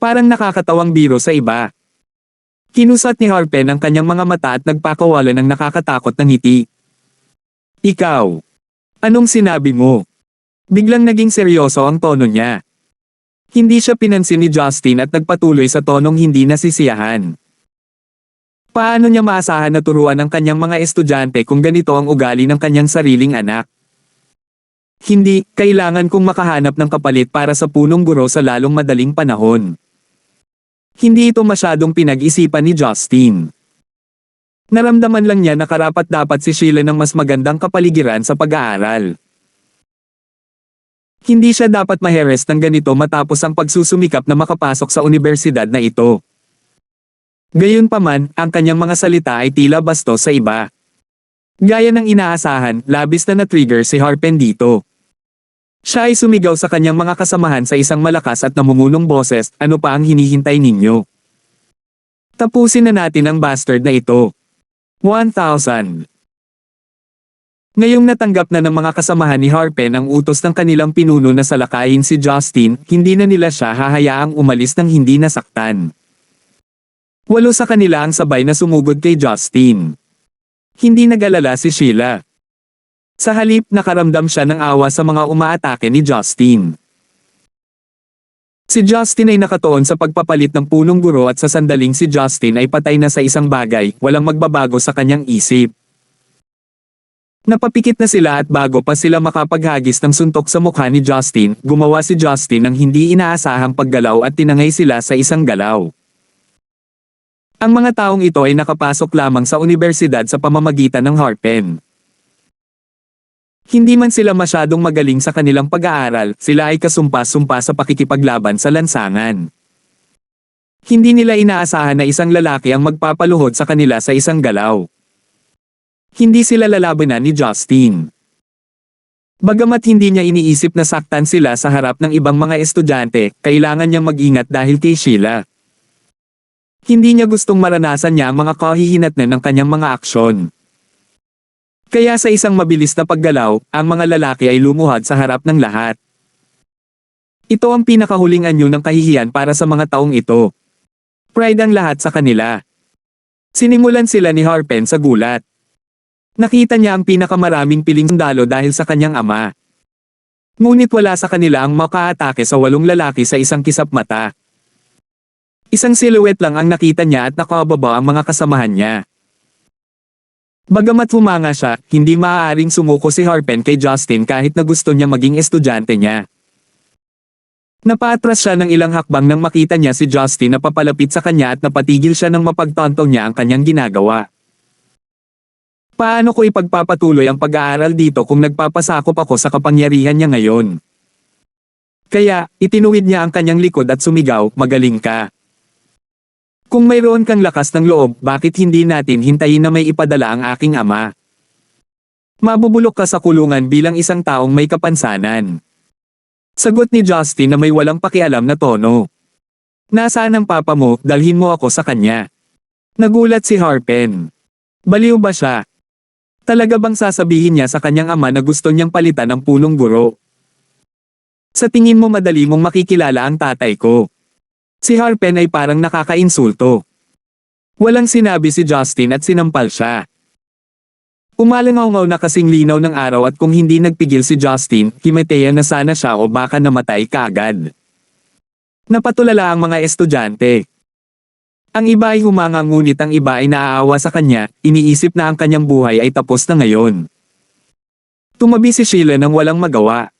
Parang nakakatawang biro sa iba. Kinusat ni Harpen ang kanyang mga mata at nagpakawalan ng nakakatakot na ngiti. Ikaw. Anong sinabi mo? Biglang naging seryoso ang tono niya. Hindi siya pinansin ni Justin at nagpatuloy sa tonong hindi nasisiyahan. Paano niya maasahan na turuan ang kanyang mga estudyante kung ganito ang ugali ng kanyang sariling anak? Hindi, kailangan kong makahanap ng kapalit para sa punong guro sa lalong madaling panahon. Hindi ito masyadong pinag-isipan ni Justin. Naramdaman lang niya na karapat-dapat si Sheila ng mas magandang kapaligiran sa pag-aaral. Hindi siya dapat maheres ng ganito matapos ang pagsusumikap na makapasok sa universidad na ito. Gayunpaman, ang kanyang mga salita ay tila bastos sa iba. Gaya ng inaasahan, labis na na-trigger si Harpen dito. Siya ay sumigaw sa kanyang mga kasamahan sa isang malakas at namumulong boses, ano pa ang hinihintay ninyo? Tapusin na natin ang bastard na ito. 1,000. Ngayong natanggap na ng mga kasamahan ni Harpen ang utos ng kanilang pinuno na salakayin si Justin, hindi na nila siya hahayaang umalis ng hindi nasaktan. 8 sa kanila ang sabay na sumugod kay Justin. Hindi nag-alala si Sheila. Sa halip, nakaramdam siya ng awa sa mga umaatake ni Justin. Si Justin ay nakatuon sa pagpapalit ng punong guro at sa sandaling si Justin ay patay na sa isang bagay, walang magbabago sa kanyang isip. Napapikit na sila at bago pa sila makapaghagis ng suntok sa mukha ni Justin, gumawa si Justin ng hindi inaasahang paggalaw at tinangay sila sa isang galaw. Ang mga taong ito ay nakapasok lamang sa universidad sa pamamagitan ng Harpen. Hindi man sila masyadong magaling sa kanilang pag-aaral, sila ay kasumpa-sumpa sa pakikipaglaban sa lansangan. Hindi nila inaasahan na isang lalaki ang magpapaluhod sa kanila sa isang galaw. Hindi sila lalabanan ni Justin. Bagamat hindi niya iniisip na saktan sila sa harap ng ibang mga estudyante, kailangan niyang mag-ingat dahil kay Sheila. Hindi niya gustong maranasan niya ang mga kahihinatnan ng kanyang mga aksyon. Kaya sa isang mabilis na paggalaw, ang mga lalaki ay lumuhad sa harap ng lahat. Ito ang pinakahuling anyo ng kahihiyan para sa mga taong ito. Pride ang lahat sa kanila. Sinimulan sila ni Harpen sa gulat. Nakita niya ang pinakamaraming piling sundalo dahil sa kanyang ama. Ngunit wala sa kanila ang makaatake sa 8 lalaki sa isang kisap mata. Isang silhouette lang ang nakita niya at nakababa ang mga kasamahan niya. Bagamat humanga siya, hindi maaaring sumuko si Harpen kay Justin kahit na gusto niya maging estudyante niya. Napatras siya ng ilang hakbang nang makita niya si Justin na papalapit sa kanya at napatigil siya nang mapagtanto niya ang kanyang ginagawa. Paano ko ipagpapatuloy ang pag-aaral dito kung nagpapasakop ako sa kapangyarihan niya ngayon? Kaya, itinuwid niya ang kanyang likod at sumigaw, magaling ka. Kung mayroon kang lakas ng loob, bakit hindi natin hintayin na may ipadala ang aking ama? Mabubulok ka sa kulungan bilang isang taong may kapansanan. Sagot ni Justin na may walang pakialam na tono. Nasaan ang papa mo, dalhin mo ako sa kanya. Nagulat si Harpen. Baliw ba siya? Talaga bang sasabihin niya sa kanyang ama na gusto niyang palitan ang punong guro? Sa tingin mo madali mong makikilala ang tatay ko. Si Harpen ay parang nakakainsulto. Walang sinabi si Justin at sinampal siya. Umalangaw-ngaw na kasing linaw ng araw at kung hindi nagpigil si Justin, himeteya na sana siya o baka namatay kaagad. Napatulala ang mga estudyante. Ang iba ay humanga ngunit ang iba ay naaawa sa kanya, iniisip na ang kanyang buhay ay tapos na ngayon. Tumabi si Sheila nang walang magawa.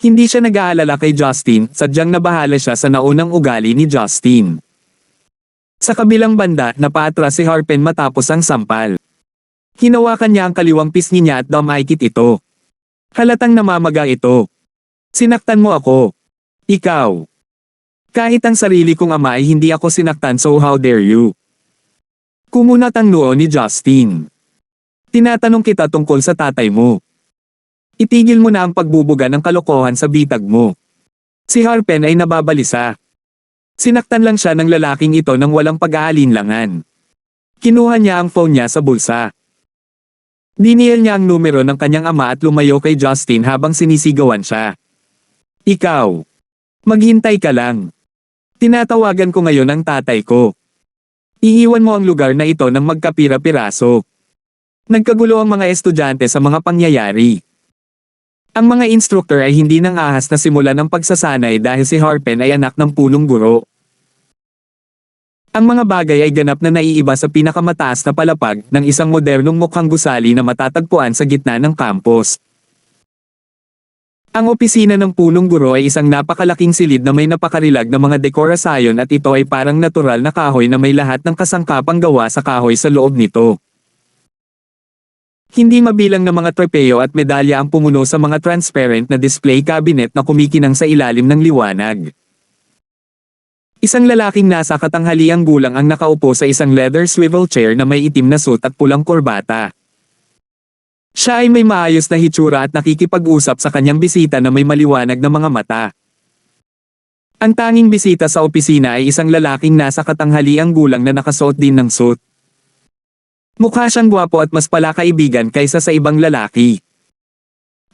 Hindi siya nag-aalala kay Justin, sadyang nabahala siya sa naunang ugali ni Justin. Sa kabilang banda, napatras si Harpen matapos ang sampal. Hinawakan niya ang kaliwang pisngi niya at damaykit ito. Halatang namamaga ito. Sinaktan mo ako. Ikaw. Kahit ang sarili kong ama ay hindi ako sinaktan, so how dare you? Kumunat ang noo ni Justin. Tinatanong kita tungkol sa tatay mo. Itigil mo na ang pagbubuga ng kalokohan sa bitag mo. Si Harpen ay nababalisa. Sinaktan lang siya ng lalaking ito nang walang pag-aalinlangan. Kinuha niya ang phone niya sa bulsa. Dinial niya ang numero ng kanyang ama at lumayo kay Justin habang sinisigawan siya. Ikaw. Maghintay ka lang. Tinatawagan ko ngayon ang tatay ko. Iiwan mo ang lugar na ito ng magkapira-piraso. Nagkagulo ang mga estudyante sa mga pangyayari. Ang mga instructor ay hindi nang ahas na simulan ng pagsasanay dahil si Harpen ay anak ng punong guro. Ang mga bagay ay ganap na naiiba sa pinakamataas na palapag ng isang modernong mukhang gusali na matatagpuan sa gitna ng campus. Ang opisina ng punong guro ay isang napakalaking silid na may napakarilag na mga dekorasyon at ito ay parang natural na kahoy na may lahat ng kasangkapang gawa sa kahoy sa loob nito. Hindi mabilang na mga trofeo at medalya ang pumuno sa mga transparent na display cabinet na kumikinang sa ilalim ng liwanag. Isang lalaking nasa katanghaliang gulang ang nakaupo sa isang leather swivel chair na may itim na suit at pulang korbata. Siya ay may maayos na hitsura at nakikipag-usap sa kanyang bisita na may maliwanag na mga mata. Ang tanging bisita sa opisina ay isang lalaking nasa katanghaliang gulang na nakasuot din ng suit. Mukha siyang gwapo at mas palakaibigan kaysa sa ibang lalaki.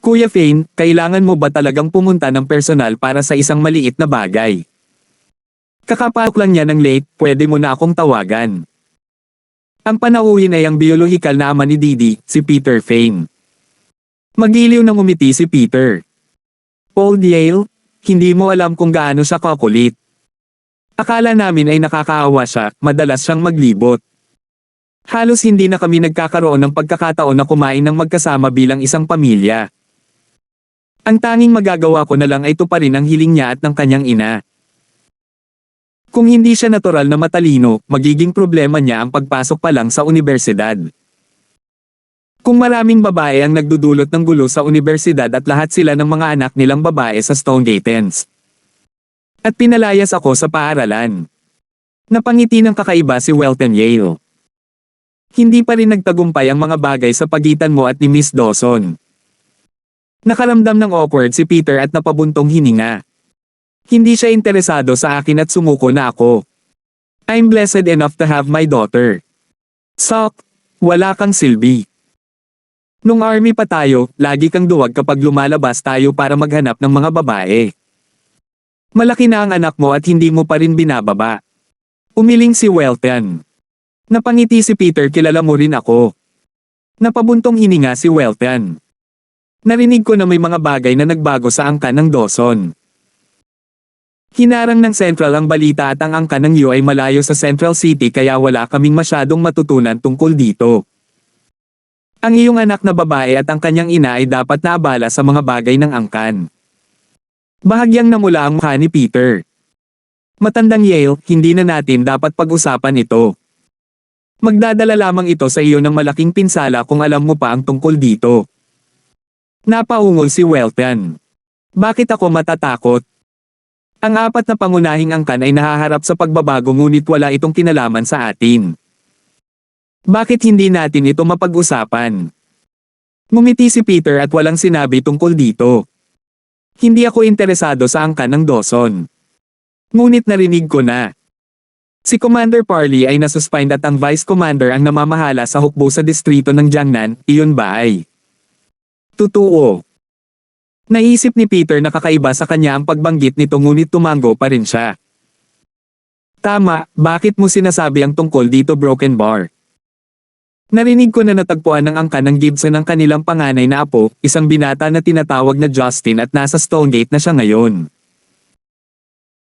Kuya Fane, kailangan mo ba talagang pumunta ng personal para sa isang maliit na bagay? Kakapasok lang niya ng late, pwede mo na akong tawagan. Ang panauhin ay ang biolohikal na ama ni Didi, si Peter Fane. Magiliw nang umiti si Peter. Old Yale, hindi mo alam kung gaano siya kakulit. Akala namin ay nakakaawa siya, madalas siyang maglibot. Halos hindi na kami nagkakaroon ng pagkakataon na kumain ng magkasama bilang isang pamilya. Ang tanging magagawa ko na lang ay tuparin ang hiling niya at ng kanyang ina. Kung hindi siya natural na matalino, magiging problema niya ang pagpasok pa lang sa unibersidad. Kung maraming babae ang nagdudulot ng gulo sa unibersidad at lahat sila ng mga anak nilang babae sa Stonegatens. At pinalayas ako sa paaralan. Napangiti ng kakaiba si Welton Yale. Hindi pa rin nagtagumpay ang mga bagay sa pagitan mo at ni Miss Dawson. Nakaramdam ng awkward si Peter at napabuntong hininga. Hindi siya interesado sa akin at sumuko na ako. I'm blessed enough to have my daughter. Sok, wala kang silbi. Nung army pa tayo, lagi kang duwag kapag lumalabas tayo para maghanap ng mga babae. Malaki na ang anak mo at hindi mo pa rin binababa. Umiling si Welton. Napangiti si Peter, kilala mo rin ako. Napabuntong hininga si Welton. Narinig ko na may mga bagay na nagbago sa angkan ng Dawson. Hinarang ng Central ang balita at ang angkan ng U ay malayo sa Central City kaya wala kaming masyadong matutunan tungkol dito. Ang iyong anak na babae at ang kanyang ina ay dapat naabala sa mga bagay ng angkan. Bahagyang namula ang mukha ni Peter. Matandang Yale, hindi na natin dapat pag-usapan ito. Magdadala lamang ito sa iyo ng malaking pinsala kung alam mo pa ang tungkol dito. Napaungol si Welton. Bakit ako matatakot? Ang apat na pangunahing angkan ay nahaharap sa pagbabago ngunit wala itong kinalaman sa atin. Bakit hindi natin ito mapag-usapan? Ngumiti si Peter at walang sinabi tungkol dito. Hindi ako interesado sa angkan ng Dawson. Ngunit narinig ko na. Si Commander Parley ay nasuspend at ang Vice Commander ang namamahala sa hukbo sa distrito ng Jiangnan, iyon ba ay? Totoo. Naisip ni Peter na kakaiba sa kanya ang pagbanggit nito ngunit tumango pa rin siya. Tama, bakit mo sinasabi ang tungkol dito Broken Bar? Narinig ko na natagpuan ng angkan ng Gibson ang kanilang panganay na apo, isang binata na tinatawag na Justin at nasa Stonegate na siya ngayon.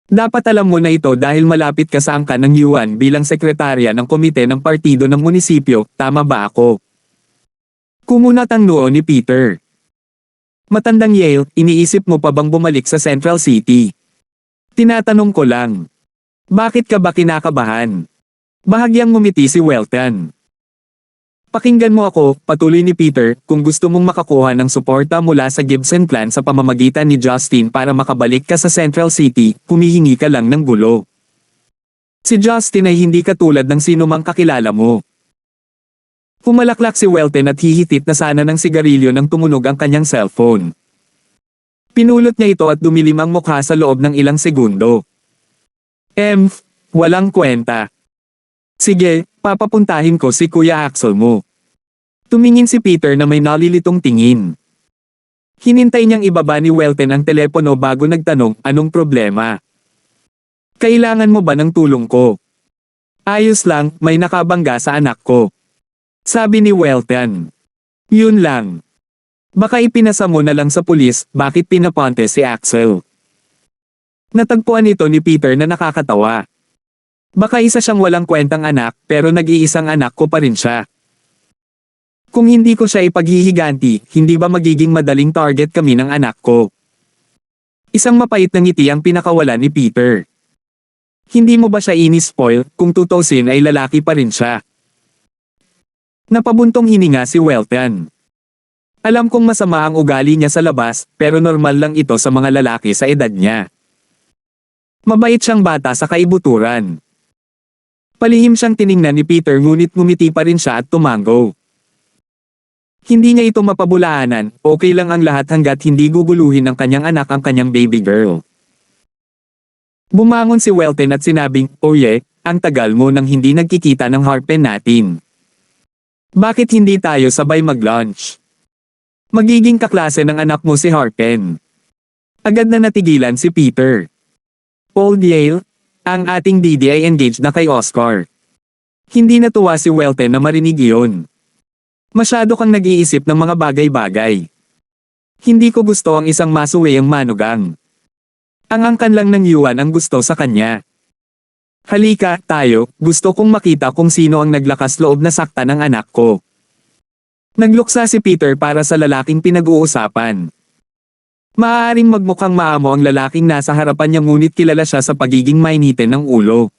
Dapat alam mo na ito dahil malapit ka sa angkan ng Yuan bilang sekretarya ng komite ng partido ng munisipyo, tama ba ako? Kumunat ang noo ni Peter. Matandang Yale, iniisip mo pa bang bumalik sa Central City? Tinatanong ko lang. Bakit ka ba kinakabahan? Bahagyang ngumiti si Welton. Pakinggan mo ako, patuloy ni Peter, kung gusto mong makakuha ng suporta mula sa Gibson clan sa pamamagitan ni Justin para makabalik ka sa Central City, humihingi ka lang ng gulo. Si Justin ay hindi katulad ng sinumang kakilala mo. Pumalaklak si Welton at hihitit na sana ng sigarilyo nang tumunog ang kanyang cellphone. Pinulot niya ito at dumilim ang mukha sa loob ng ilang segundo. Walang kwenta. Sige, papapuntahin ko si Kuya Axel mo. Tumingin si Peter na may nalilitong tingin. Hinintay niyang ibaba ni Welton ang telepono bago nagtanong, anong problema? Kailangan mo ba ng tulong ko? Ayos lang, may nakabangga sa anak ko. Sabi ni Welton. Yun lang. Baka ipinasa mo na lang sa pulis, bakit pinaponte si Axel? Natagpuan ito ni Peter na nakakatawa. Baka isa siyang walang kwentang anak, pero nag-iisang anak ko pa rin siya. Kung hindi ko siya ipaghihiganti, hindi ba magiging madaling target kami ng anak ko? Isang mapait na ngiti ang pinakawalan ni Peter. Hindi mo ba siya inispoil, kung tutusin ay lalaki pa rin siya? Napabuntong hininga si Welton. Alam kong masama ang ugali niya sa labas, pero normal lang ito sa mga lalaki sa edad niya. Mabait siyang bata sa kaibuturan. Palihim siyang tiningnan ni Peter ngunit ngumiti pa rin siya at tumango. Hindi niya ito mapabulaanan, okay lang ang lahat hanggat hindi guguluhin ng kanyang anak ang kanyang baby girl. Bumangon si Welton at sinabing, "Oye, ang tagal mo nang hindi nagkikita ng Harpen natin. Bakit hindi tayo sabay mag-lunch? Magiging kaklase ng anak mo si Harpen." Agad na natigilan si Peter. Old Yale, ang ating DD ay engaged na kay Oscar. Hindi natuwa si Welton na marinig iyon. Masyado kang nag-iisip ng mga bagay-bagay. Hindi ko gusto ang isang masuweyang manugang. Ang angkan lang ng yuan ang gusto sa kanya. Halika, tayo, gusto kong makita kung sino ang naglakas loob na saktan ng anak ko. Nagluksa si Peter para sa lalaking pinag-uusapan. Maaaring magmukhang maamo ang lalaking nasa harapan niya ngunit kilala siya sa pagiging mainitin ng ulo.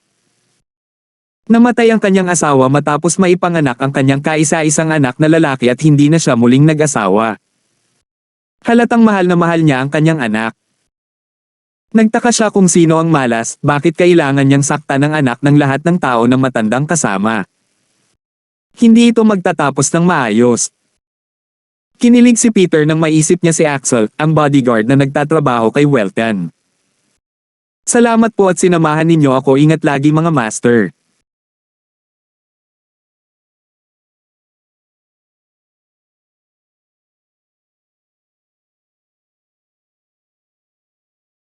Namatay ang kanyang asawa matapos maipanganak ang kanyang kaisa-isang anak na lalaki at hindi na siya muling nag-asawa. Halatang mahal na mahal niya ang kanyang anak. Nagtaka siya kung sino ang malas, bakit kailangan niyang saktan ng anak ng lahat ng tao na matandang kasama. Hindi ito magtatapos ng maayos. Kinilig si Peter nang maisip niya si Axel, ang bodyguard na nagtatrabaho kay Welton. Salamat po at sinamahan ninyo ako, ingat lagi mga master.